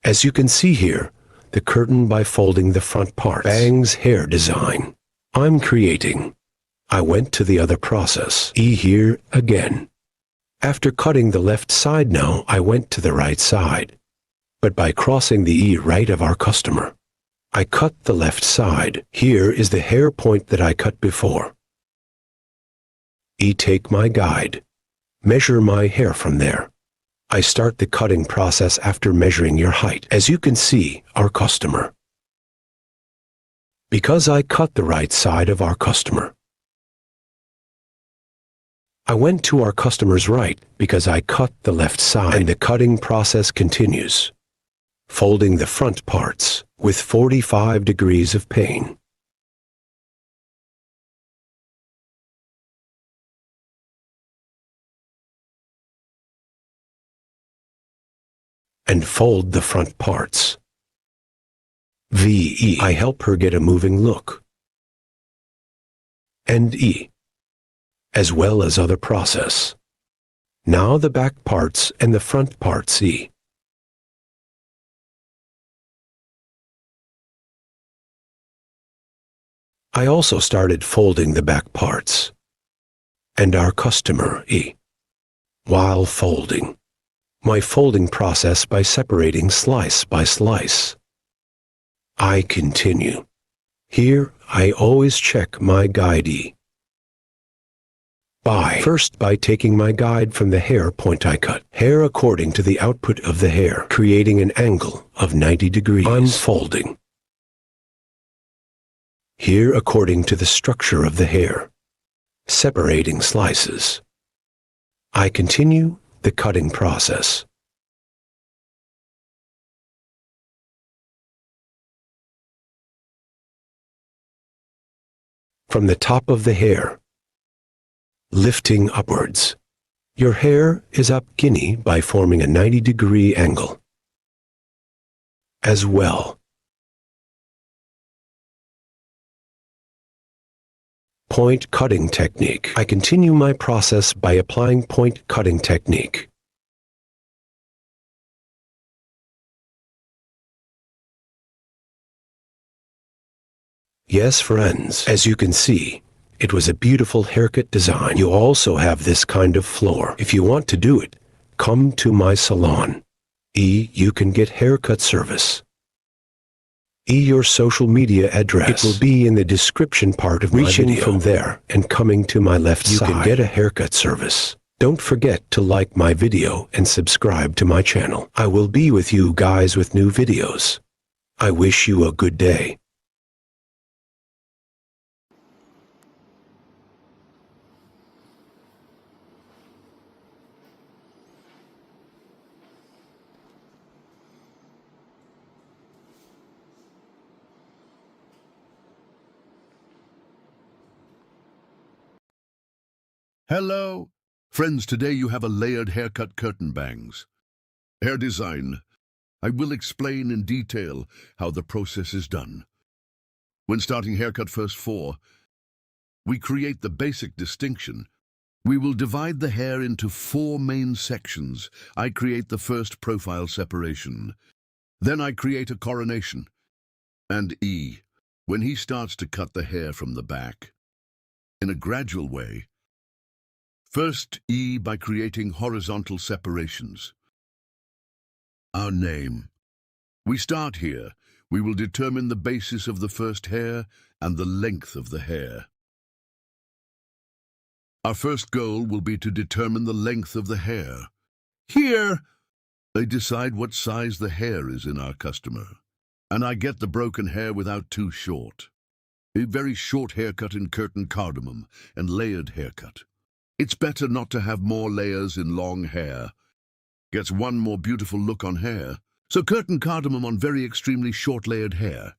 As you can see here, the curtain by folding the front parts. Bang's hair design. I'm creating. I went to the other process. Here again. After cutting the left side now, I went to the right side. But by crossing the right of our customer, I cut the left side. Here is the hair point that I cut before. Take my guide. Measure my hair from there. I start the cutting process after measuring your height. As you can see, our customer. Because I cut the right side of our customer, I went to our customer's right because I cut the left side, and the cutting process continues. Folding the front parts with 45 degrees of pane. And fold the front parts. I help her get a moving look. And as well as other process. Now the back parts and the front parts. I also started folding the back parts. And our customer, while folding. My folding process by separating slice by slice. I continue. Here, I always check my guide. First by taking my guide from the hair point I cut. Hair according to the output of the hair, creating an angle of 90 degrees. I'm folding. Here according to the structure of the hair. Separating slices. I continue the cutting process. From the top of the hair, lifting upwards. Your hair is up guinea by forming a 90-degree angle. As well. Point cutting technique. I continue my process by applying point cutting technique. Yes, friends, as you can see, it was a beautiful haircut design. You also have this kind of floor. If you want to do it, come to my salon. You can get haircut service. Your social media address. It will be in the description part of my video. Reaching from there and coming to my left side, you can get a haircut service. Don't forget to like my video and subscribe to my channel. I will be with you guys with new videos. I wish you a good day. Hello. Friends, today you have a layered haircut curtain bangs. Hair design. I will explain in detail how the process is done. When starting haircut first 4, we create the basic distinction. We will divide the hair into 4 main sections. I create the first profile separation. Then I create a coronation. And when he starts to cut the hair from the back. In a gradual way. First, by creating horizontal separations. Our name. We start here. We will determine the basis of the first hair and the length of the hair. Our first goal will be to determine the length of the hair. Here, they decide what size the hair is in our customer. And I get the broken hair without too short. A very short haircut in curtain cardamom and layered haircut. It's better not to have more layers in long hair. Gets one more beautiful look on hair. So curtain cardamom on very extremely short layered hair.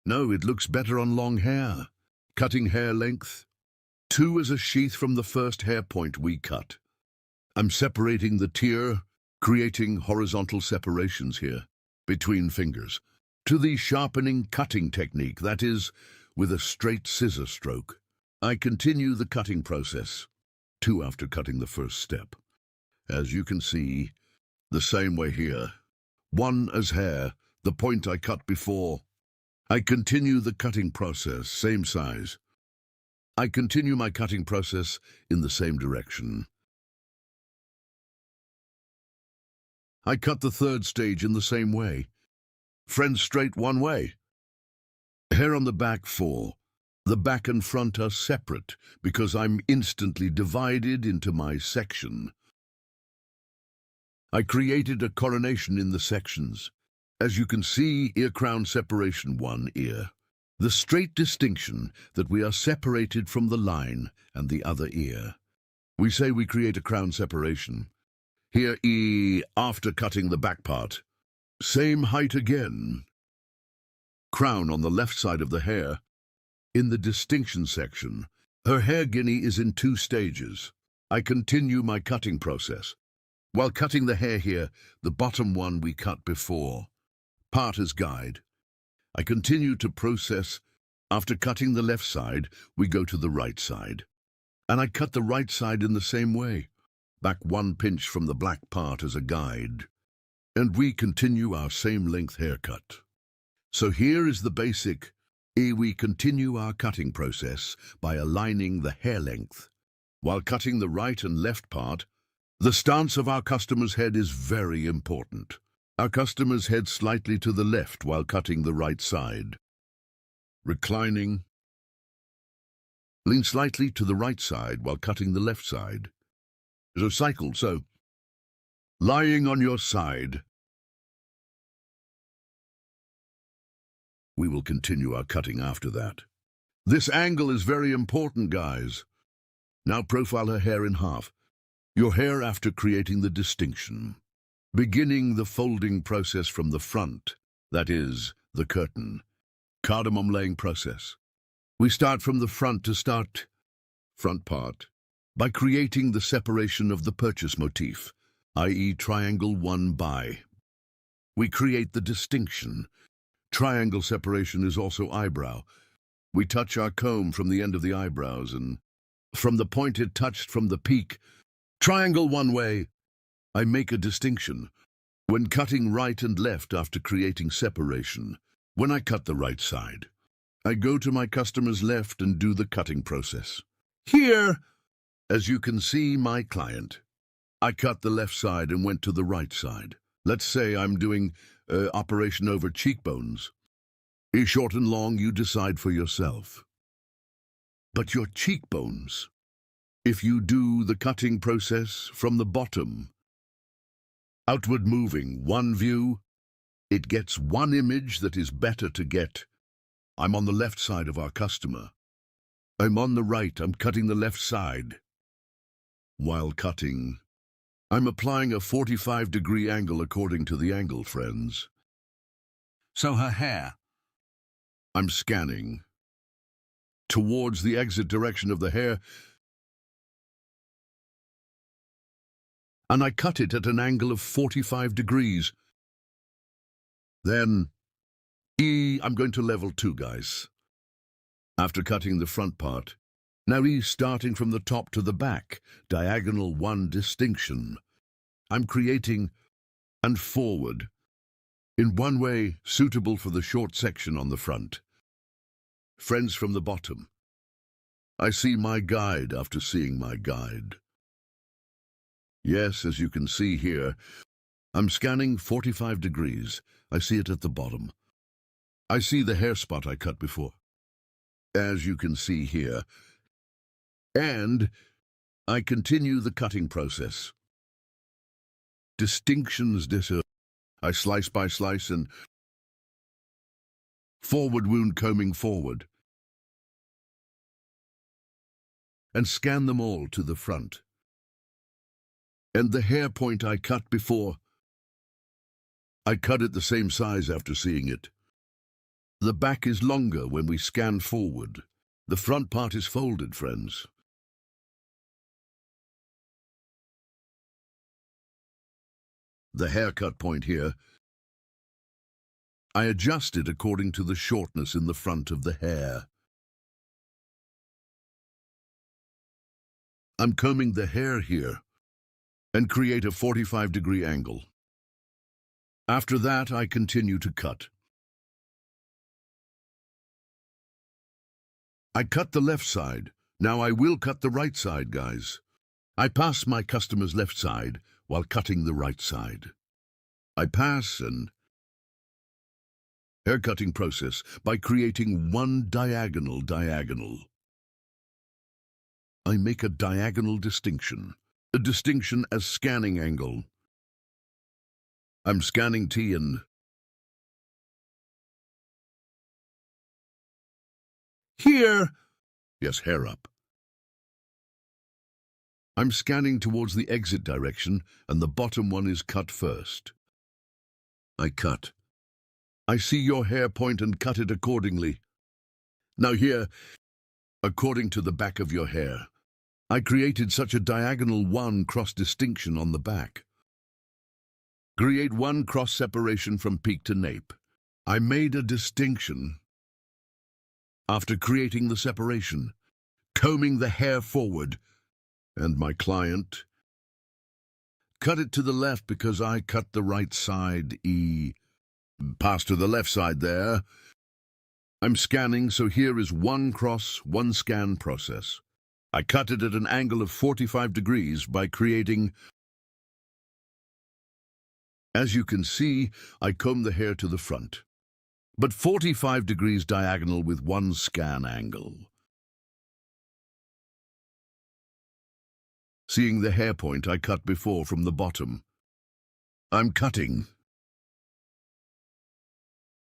No, it looks better on long hair. Cutting hair length. 2 is a sheath from the first hair point we cut. I'm separating the tier, creating horizontal separations here, between fingers, to the sharpening cutting technique, that is, with a straight scissor stroke. I continue the cutting process, 2 after cutting the first step. As you can see, the same way here. 1 as hair, the point I cut before. I continue the cutting process, same size. I continue my cutting process in the same direction. I cut the third stage in the same way. Friends straight one way. Hair on the back 4. The back and front are separate because I'm instantly divided into my section. I created a coronation in the sections. As you can see, ear crown separation 1 ear. The straight distinction that we are separated from the line and the other ear. We say we create a crown separation. Here E after cutting the back part. Same height again. Crown on the left side of the hair. In the distinction section, her hair guinea is in 2 stages. I continue my cutting process. While cutting the hair here, the bottom one we cut before. Part as guide. I continue to process. After cutting the left side, we go to the right side. And I cut the right side in the same way. Back 1 pinch from the black part as a guide. And we continue our same length haircut. So here is the basic. We continue our cutting process by aligning the hair length. While cutting the right and left part, the stance of our customer's head is very important. Our customer's head slightly to the left while cutting the right side. Reclining. Lean slightly to the right side while cutting the left side. So cycle, so. Lying on your side. We will continue our cutting after that. This angle is very important, guys. Now profile her hair in half. Your hair after creating the distinction. Beginning the folding process from the front, that is, the curtain. Cardamom laying process. We start from the front to start front part by creating the separation of the purchase motif, i.e. triangle 1 by. We create the distinction. Triangle separation is also eyebrow. We touch our comb from the end of the eyebrows and from the point it touched from the peak. Triangle 1 way. I make a distinction. When cutting right and left after creating separation, when I cut the right side, I go to my customer's left and do the cutting process. Here, as you can see, my client. I cut the left side and went to the right side. Let's say I'm doing operation over cheekbones. Short and long, you decide for yourself. But your cheekbones, if you do the cutting process from the bottom, outward moving, 1 view, it gets 1 image that is better to get. I'm on the left side of our customer. I'm on the right, I'm cutting the left side. While cutting, I'm applying a 45-degree angle according to the angle, friends. So her hair, I'm scanning towards the exit direction of the hair, and I cut it at an angle of 45 degrees. Then, I'm going to level 2, guys. After cutting the front part, now starting from the top to the back, diagonal 1 distinction. I'm creating and forward, in 1 way suitable for the short section on the front. Friends from the bottom. I see my guide after seeing my guide. Yes, as you can see here, I'm scanning 45 degrees. I see it at the bottom. I see the hair spot I cut before, as you can see here. And I continue the cutting process. Distinctions I slice by slice and forward wound combing forward. and scan them all to the front. And the hair point I cut before, I cut it the same size after seeing it. The back is longer when we scan forward. The front part is folded, friends. The haircut point here, I adjust it according to the shortness in the front of the hair. I'm combing the hair here and create a 45-degree angle. After that, I continue to cut. I cut the left side. Now I will cut the right side, guys. I pass my customer's left side while cutting the right side. I pass and haircutting process by creating one diagonal. I make a diagonal distinction, a distinction as scanning angle. I'm scanning T and here, yes, hair up. I'm scanning towards the exit direction and the bottom one is cut first. I cut. I see your hair point and cut it accordingly. Now here, according to the back of your hair, I created such a diagonal one cross distinction on the back. Create one cross separation from peak to nape. I made a distinction. After creating the separation, combing the hair forward, and my client cut it to the left because I cut the right side, pass to the left side there. I'm scanning, so here is one cross, one scan process. I cut it at an angle of 45 degrees by creating. As you can see, I comb the hair to the front, but 45 degrees diagonal with one scan angle. Seeing the hair point I cut before from the bottom, I'm cutting.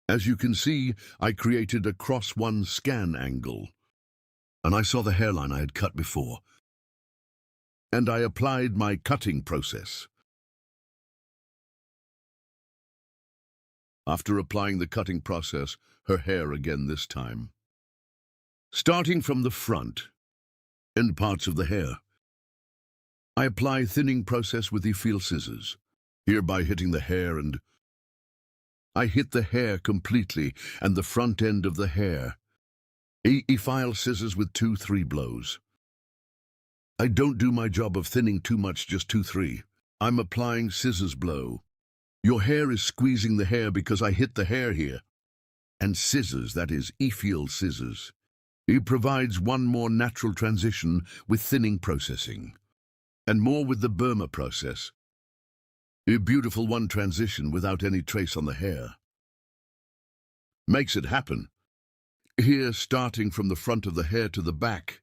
As you can see, I created a cross one scan angle, and I saw the hairline I had cut before, and I applied my cutting process. After applying the cutting process, her hair again this time. Starting from the front, end parts of the hair, I apply thinning process with the feel scissors, hereby hitting the hair, and I hit the hair completely and the front end of the hair. File scissors with 2-3 blows. I don't do my job of thinning too much, just 2-3. I'm applying scissors blow. Your hair is squeezing the hair because I hit the hair here. And scissors, that is, feel scissors. It provides one more natural transition with thinning processing. And more with the Burma process. A beautiful one transition without any trace on the hair. Makes it happen. Here, starting from the front of the hair to the back,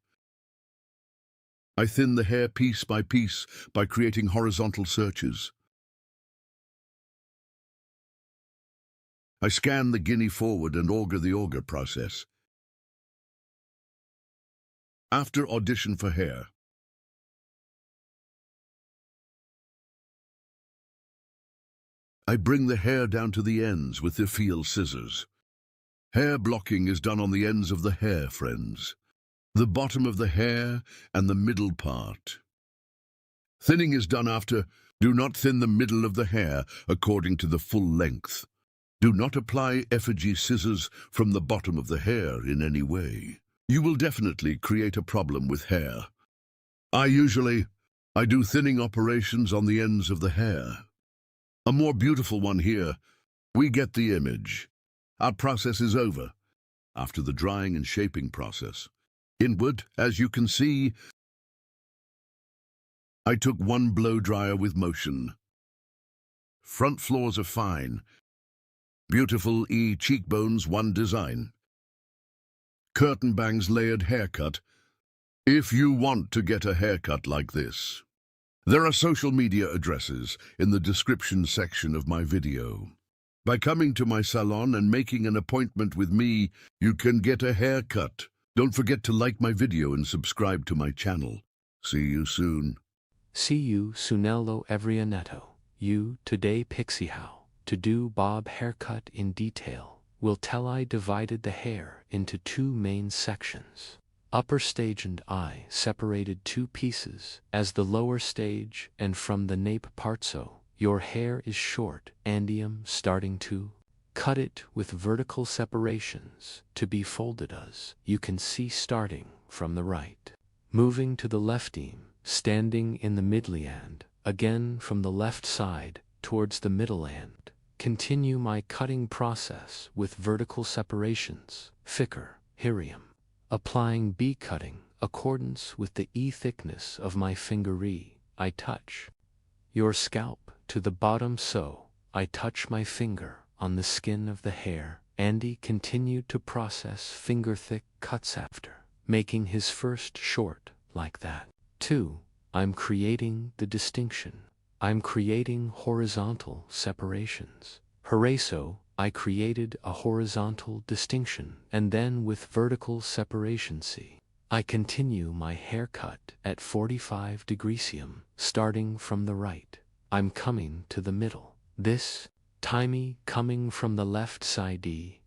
I thin the hair piece by creating horizontal searches. I scan the guinea forward and auger the auger process. After audition for hair, I bring the hair down to the ends with the feel scissors. Hair blocking is done on the ends of the hair, friends. The bottom of the hair and the middle part. Thinning is done after. Do not thin the middle of the hair according to the full length. Do not apply effigy scissors from the bottom of the hair in any way. You will definitely create a problem with hair. I do thinning operations on the ends of the hair. A more beautiful one here. We get the image. Our process is over. After the drying and shaping process. Inward, as you can see, I took one blow dryer with motion. Front floors are fine. Beautiful cheekbones, one design. Curtain bangs layered haircut. If you want to get a haircut like this, there are social media addresses in the description section of my video. By coming to my salon and making an appointment with me, you can get a haircut Don't forget to like my video and subscribe to my channel. See you soon. See you soonello everionetto. You today pixie how to do bob haircut in detail. Will tell I divided the hair into two main sections. Upper stage and I separated two pieces as the lower stage, and from the nape part so your hair is short andium starting to cut it with vertical separations to be folded as you can see starting from the right. Moving to the lefteam, standing in the midly and again from the left side towards the middle and continue my cutting process with vertical separations, thicker, herium. Applying B cutting accordance with the E thickness of my fingery, I touch your scalp to the bottom so I touch my finger on the skin of the hair. Andy continued to process finger-thick cuts after, making his first short like that. 2. I'm creating the distinction. I'm creating horizontal separations. Hooray, so I created a horizontal distinction, and then with vertical separation see. I continue my haircut at 45 degreesium, starting from the right. I'm coming to the middle. This timey coming from the left side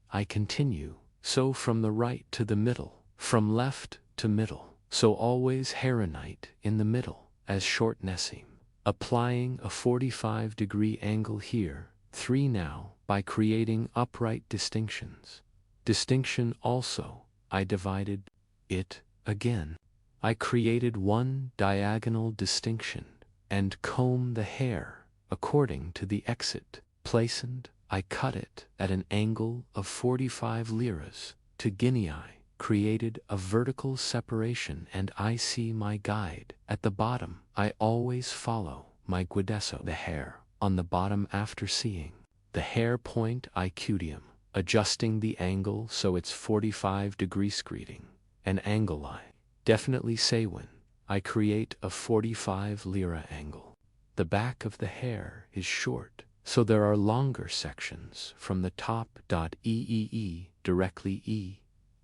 I continue, so from the right to the middle, from left to middle, so always hairnite in the middle, as short nessim. Applying a 45-degree angle here, 3 now, by creating upright distinctions. Distinction also, I divided it again. I created one diagonal distinction, and comb the hair according to the exit. Placent, I cut it at an angle of 45 liras to guinea. I created a vertical separation, and I see my guide at the bottom. I always follow my guidesso the hair on the bottom after seeing the hair point I cutium, adjusting the angle so it's 45 degrees greeting. An angle I definitely say when I create a 45 lira angle. The back of the hair is short, so there are longer sections from the top. Directly E.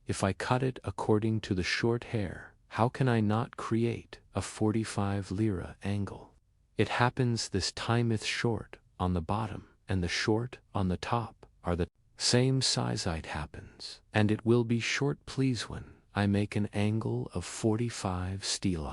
If I cut it according to the short hair, how can I not create a 45 lira angle? It happens this time it's short on the bottom and the short on the top are the same size. It happens, and it will be short please when I make an angle of 45 steel.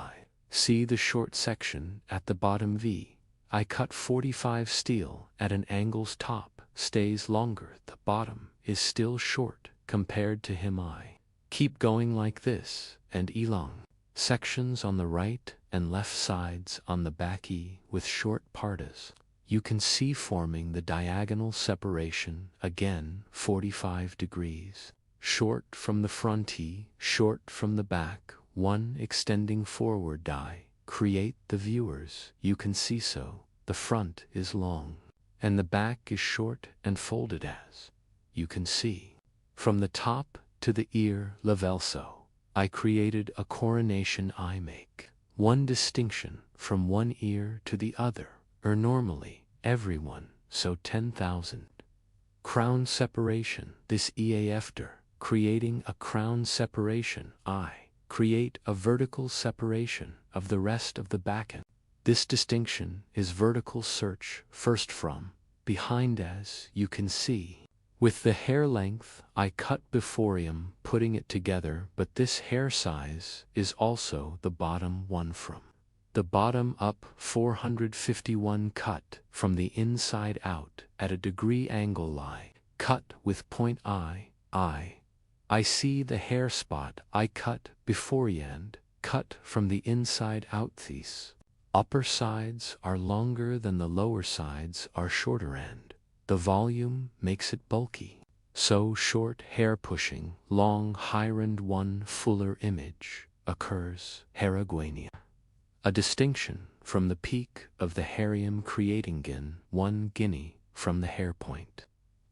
See the short section at the bottom V. I cut 45 steel at an angle's top stays longer, the bottom is still short compared to him. I keep going like this, and elong sections on the right and left sides on the back E with short partas. You can see forming the diagonal separation again 45 degrees. Short from the front E, short from the back, one extending forward die. Create the viewers, you can see so. The front is long, and the back is short and folded as you can see. From the top to the ear level so, I created a coronation. I make one distinction from one ear to the other, or normally, everyone, so 10,000. Crown separation, this EA after creating a crown separation, I create a vertical separation of the rest of the back end. This distinction is vertical search first from behind as you can see. With the hair length, I cut before him putting it together, but this hair size is also the bottom one from the bottom up 451 cut from the inside out at a degree angle lie. Cut with point I see the hair spot I cut before and cut from the inside out. These upper sides are longer than the lower sides are shorter, and the volume makes it bulky. So short hair pushing long hirand one fuller image occurs heraguania. A distinction from the peak of the harium creating gin 1 guinea from the hair point.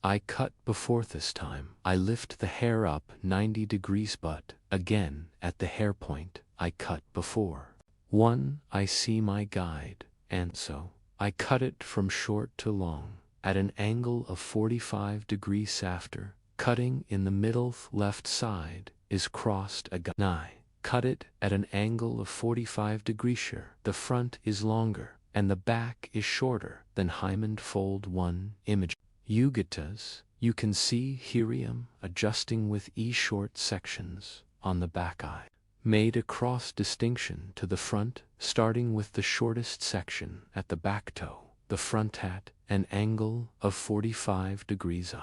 I cut before this time. I lift the hair up 90 degrees, but again at the hair point I cut before. 1 I see my guide, and so I cut it from short to long at an angle of 45 degrees after cutting in the middle left side. is crossed nigh. Cut it at an angle of 45 degrees. The front is longer, and the back is shorter than Hyman fold 1 image. Yugatas, you can see Helium adjusting with short sections on the back eye. Made a cross distinction to the front, starting with the shortest section at the back toe, the front at an angle of 45 degrees.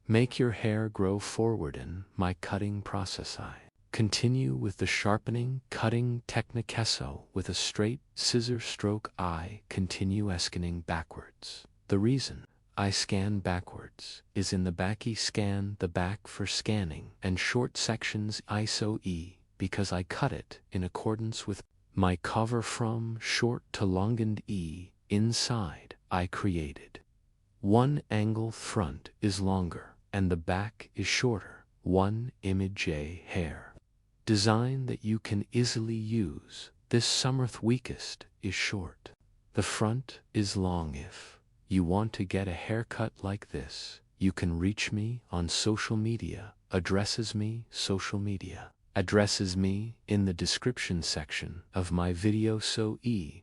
Make your hair grow forward in my cutting process. Continue with the sharpening, cutting technique with a straight scissor stroke. Continue scanning backwards. The reason I scan backwards is in the back. Scan the back for scanning and short sections ISO because I cut it in accordance with my cover from short to long and inside I created. One angle front is longer and the back is shorter. One image hair design that you can easily use. This summer's weakest is short. The front is long. If you want to get a haircut like this, you can reach me on social media. Addresses me in the description section of my video.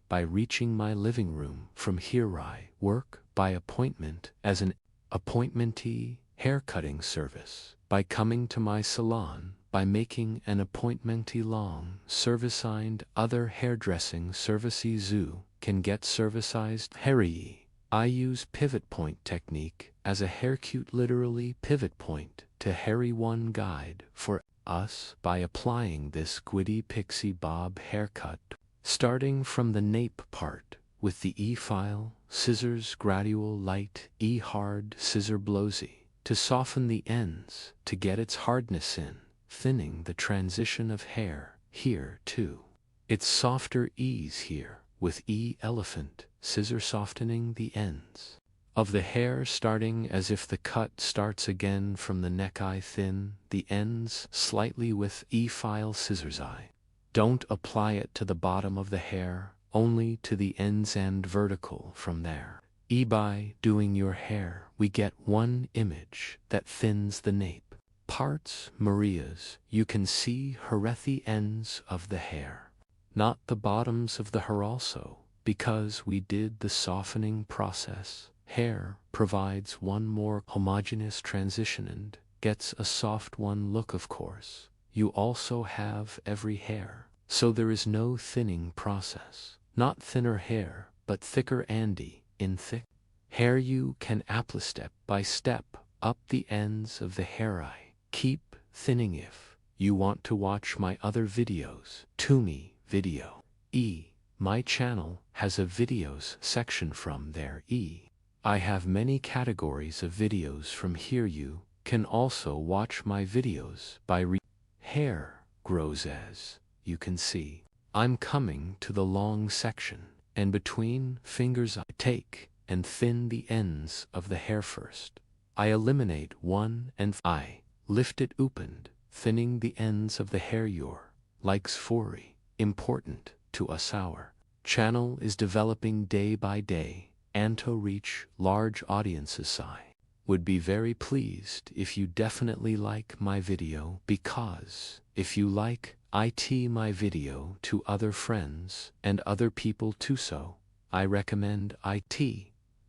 By reaching my living room from here, I work by appointment as an appointmentee haircutting service. By coming to my salon, by making an appointmentee long service signed other hairdressing services you can get servicized hairy. I use pivot point technique as a haircut, literally pivot point to hairy one guide for us by applying this Gwitty Pixie Bob haircut, starting from the nape part with the file scissors, gradual light hard scissor blowsy to soften the ends to get its hardness in, thinning the transition of hair here too. It's softer here with elephant scissor softening the ends of the hair, starting as if the cut starts again from the neck. I thin the ends slightly with file scissors. I don't apply it to the bottom of the hair, only to the ends and vertical from there. By doing your hair, we get one image that thins the nape parts. Maria's, you can see her at the ends of the hair, not the bottoms of the hair also, because we did the softening process. Hair provides one more homogeneous transition and gets a soft one look. Of course, you also have every hair, so there is no thinning process. Not thinner hair, but thicker in thick hair you can apply step by step up the ends of the hair. I keep thinning. If you want to watch my other videos, to me video my channel has a videos section from there. I have many categories of videos from here. You can also watch my videos by hair grows as you can see. I'm coming to the long section, and between fingers I take and thin the ends of the hair first. I eliminate one and I lift it opened, thinning the ends of the hair. Your likes important to us. Our channel is developing day by day and to reach large audiences. I would be very pleased if you definitely like my video, because if you like my video to other friends and other people too, so I recommend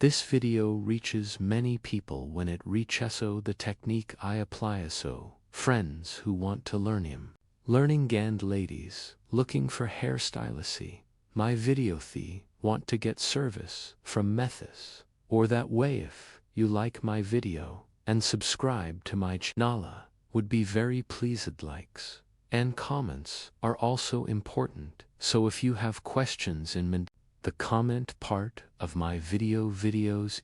this video reaches many people when it reaches the technique I apply. So friends who want to learn learning and ladies looking for hairstylisty, my video want to get service from Methis, or that way. If you like my video and subscribe to my channel, would be very pleased. Likes and comments are also important, so if you have questions in the comment part of my videos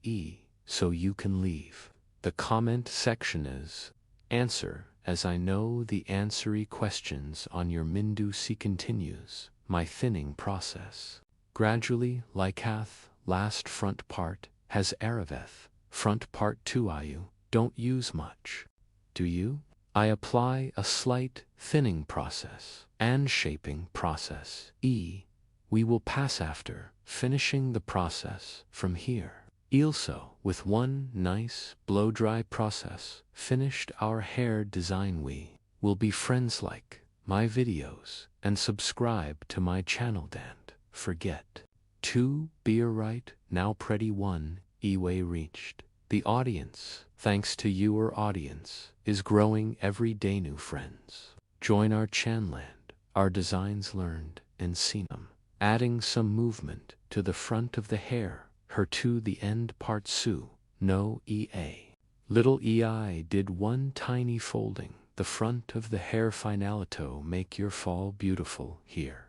so you can leave the comment section as answer, as I know the answery questions on your Mindusi. Continues my thinning process gradually. Likath last front part has Araveth front part too. You don't use much, do you? I apply a slight thinning process and shaping process. We will pass after finishing the process from here. Also, with one nice blow dry process, finished our hair design. We will be friends like my videos and subscribe to my channel. Don't forget to be right now. Pretty one e-way reached the audience. Thanks to your audience is growing every day. New friends join our channel and our designs learned and seen them, adding some movement to the front of the hair, her to the end part. Sue no ea little ei did one tiny folding the front of the hair. Finalito make your fall beautiful. Here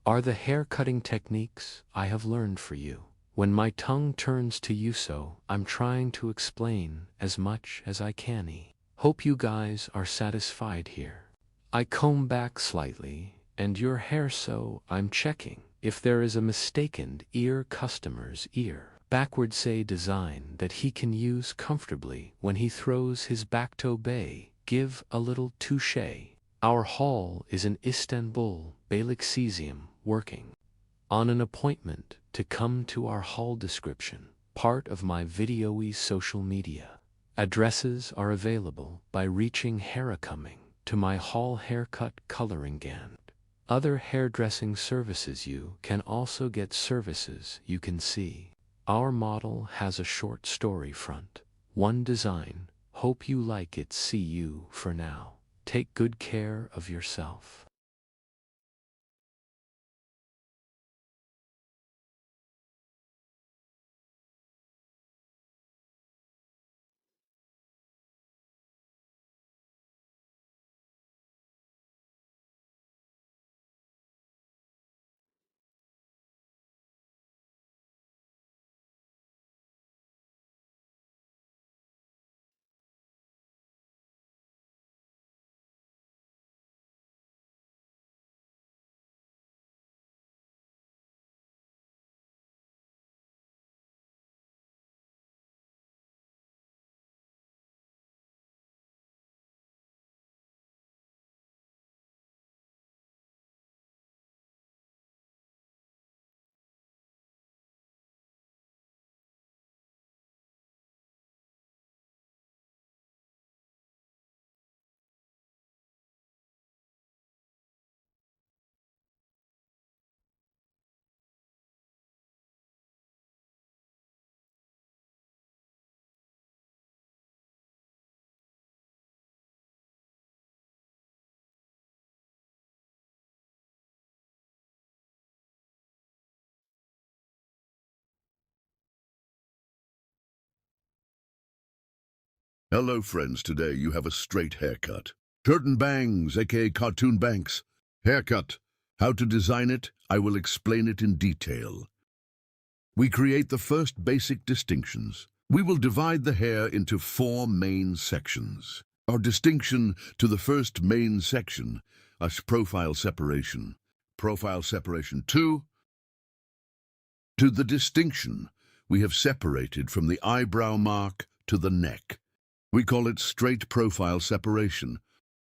are the hair cutting techniques I have learned for you. When my tongue turns to you, so I'm trying to explain as much as I can. Hope you guys are satisfied here. I comb back slightly and your hair, so I'm checking if there is a mistaken ear. Customer's ear backward say design that he can use comfortably when he throws his back to bay. Give a little touche. Our hall is in Istanbul, Beylikdüzü, working on an appointment to come to our hall. Description part of my video's social media addresses are available by reaching hair. Coming to my hall haircut, coloring, and other hairdressing services. You can also get services. You can see our model has a short story front one design. Hope you like it. See you for now. Take good care of yourself. Hello friends, today you have a straight haircut. Curtain bangs, aka cartoon banks. Haircut. How to design it, I will explain it in detail. We create the first basic distinctions. We will divide the hair into 4 main sections. Our distinction to the first main section is profile separation. Profile separation 2. To the distinction we have separated from the eyebrow mark to the neck. We call it straight profile separation.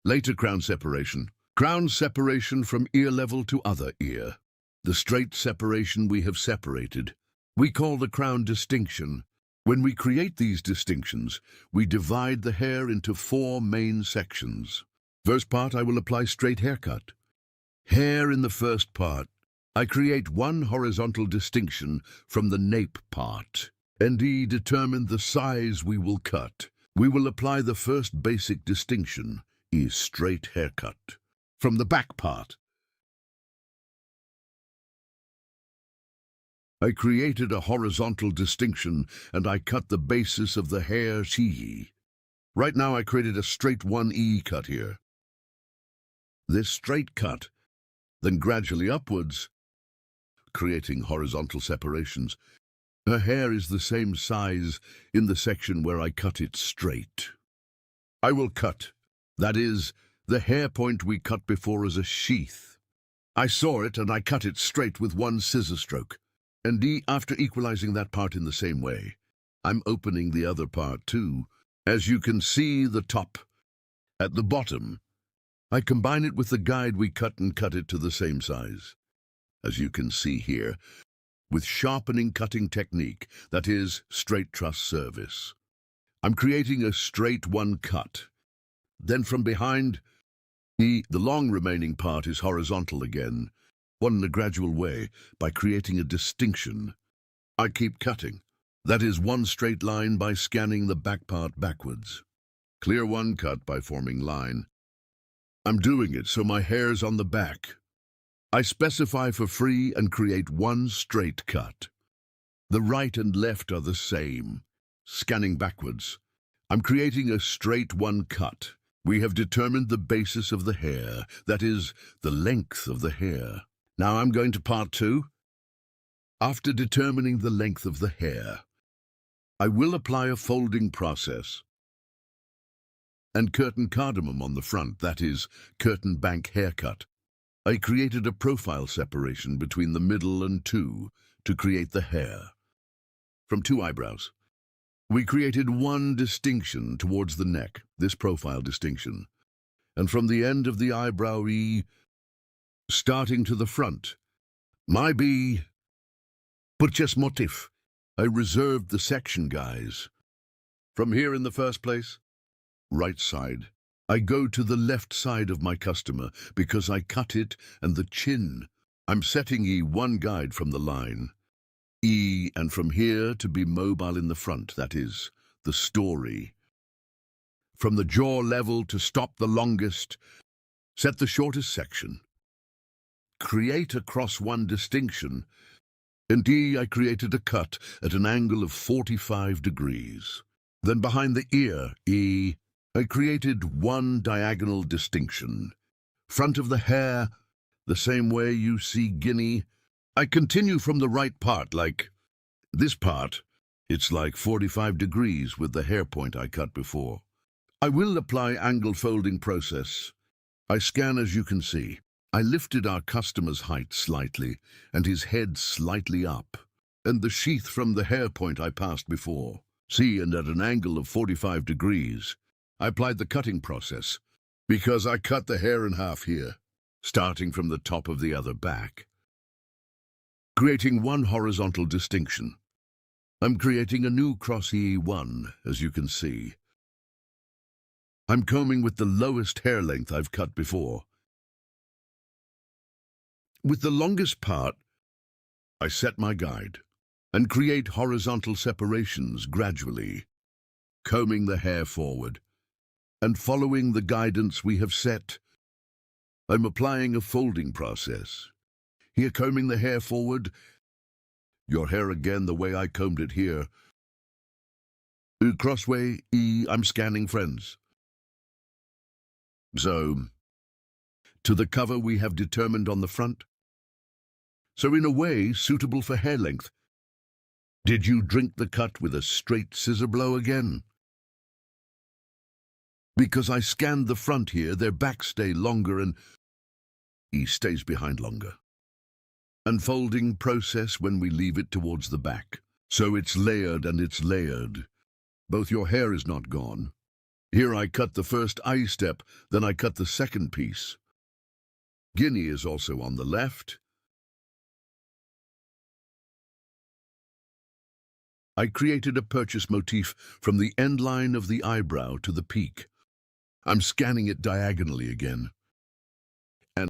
Later crown separation. Crown separation from ear level to other ear. The straight separation we have separated, we call the crown distinction. When we create these distinctions, we divide the hair into 4 main sections. First part, I will apply straight haircut. Hair in the first part. I create 1 horizontal distinction from the nape part. And determine the size we will cut. We will apply the first basic distinction, is straight haircut. From the back part, I created a horizontal distinction and I cut the basis of the hair T. Right now I created a straight 1E cut here. This straight cut, then gradually upwards, creating horizontal separations. Her hair is the same size in the section where I cut it straight. I will cut, that is, the hair point we cut before as a sheath. I saw it and I cut it straight with 1 scissor stroke. And after equalizing that part in the same way, I'm opening the other part too. As you can see, the top. At the bottom, I combine it with the guide we cut and cut it to the same size. As you can see here, with sharpening cutting technique, that is, straight truss service. I'm creating a straight 1 cut. Then from behind, The long remaining part is horizontal again, one in a gradual way, by creating a distinction. I keep cutting. That is one straight line by scanning the back part backwards. Clear one cut by forming line. I'm doing it so my hair's on the back. I specify for free and create one straight cut. The right and left are the same. Scanning backwards. I'm creating a straight one cut. We have determined the basis of the hair, that is, the length of the hair. Now I'm going to part 2. After determining the length of the hair, I will apply a folding process and curtain cardamom on the front, that is, curtain bank haircut. I created a profile separation between the middle and 2 to create the hair. From 2 eyebrows, we created one distinction towards the neck, this profile distinction, and from the end of the eyebrow E, starting to the front, my B, purchase motif. I reserved the section, guys. From here in the first place, right side, I go to the left side of my customer because I cut it and the chin. I'm setting E one guide from the line. E, and from here to be mobile in the front, that is, the story. From the jaw level to stop the longest, set the shortest section. Create across one distinction. In D, I created a cut at an angle of 45 degrees. Then behind the ear, E, I created one diagonal distinction. Front of the hair, the same way you see guinea. I continue from the right part, like this part. It's like 45 degrees with the hair point I cut before. I will apply angle folding process. I scan as you can see. I lifted our customer's height slightly and his head slightly up, and the sheath from the hair point I passed before. See, and at an angle of 45 degrees, I applied the cutting process because I cut the hair in half here, starting from the top of the other back, creating one horizontal distinction. I'm creating a new cross E1, as you can see. I'm combing with the lowest hair length I've cut before. With the longest part, I set my guide and create horizontal separations gradually, combing the hair forward. And following the guidance we have set, I'm applying a folding process. Here, combing the hair forward, your hair again the way I combed it here. Crossway E, I'm scanning friends. So, to the cover we have determined on the front. So in a way, suitable for hair length. Did you drink the cut with a straight scissor blow again? Because I scanned the front here, their backs stay longer and E stays behind longer. Unfolding process when we leave it towards the back. So it's layered and it's layered. Both your hair is not gone. Here I cut the first eye step, then I cut the second piece. Guinea is also on the left. I created a purchase motif from the end line of the eyebrow to the peak. I'm scanning it diagonally again.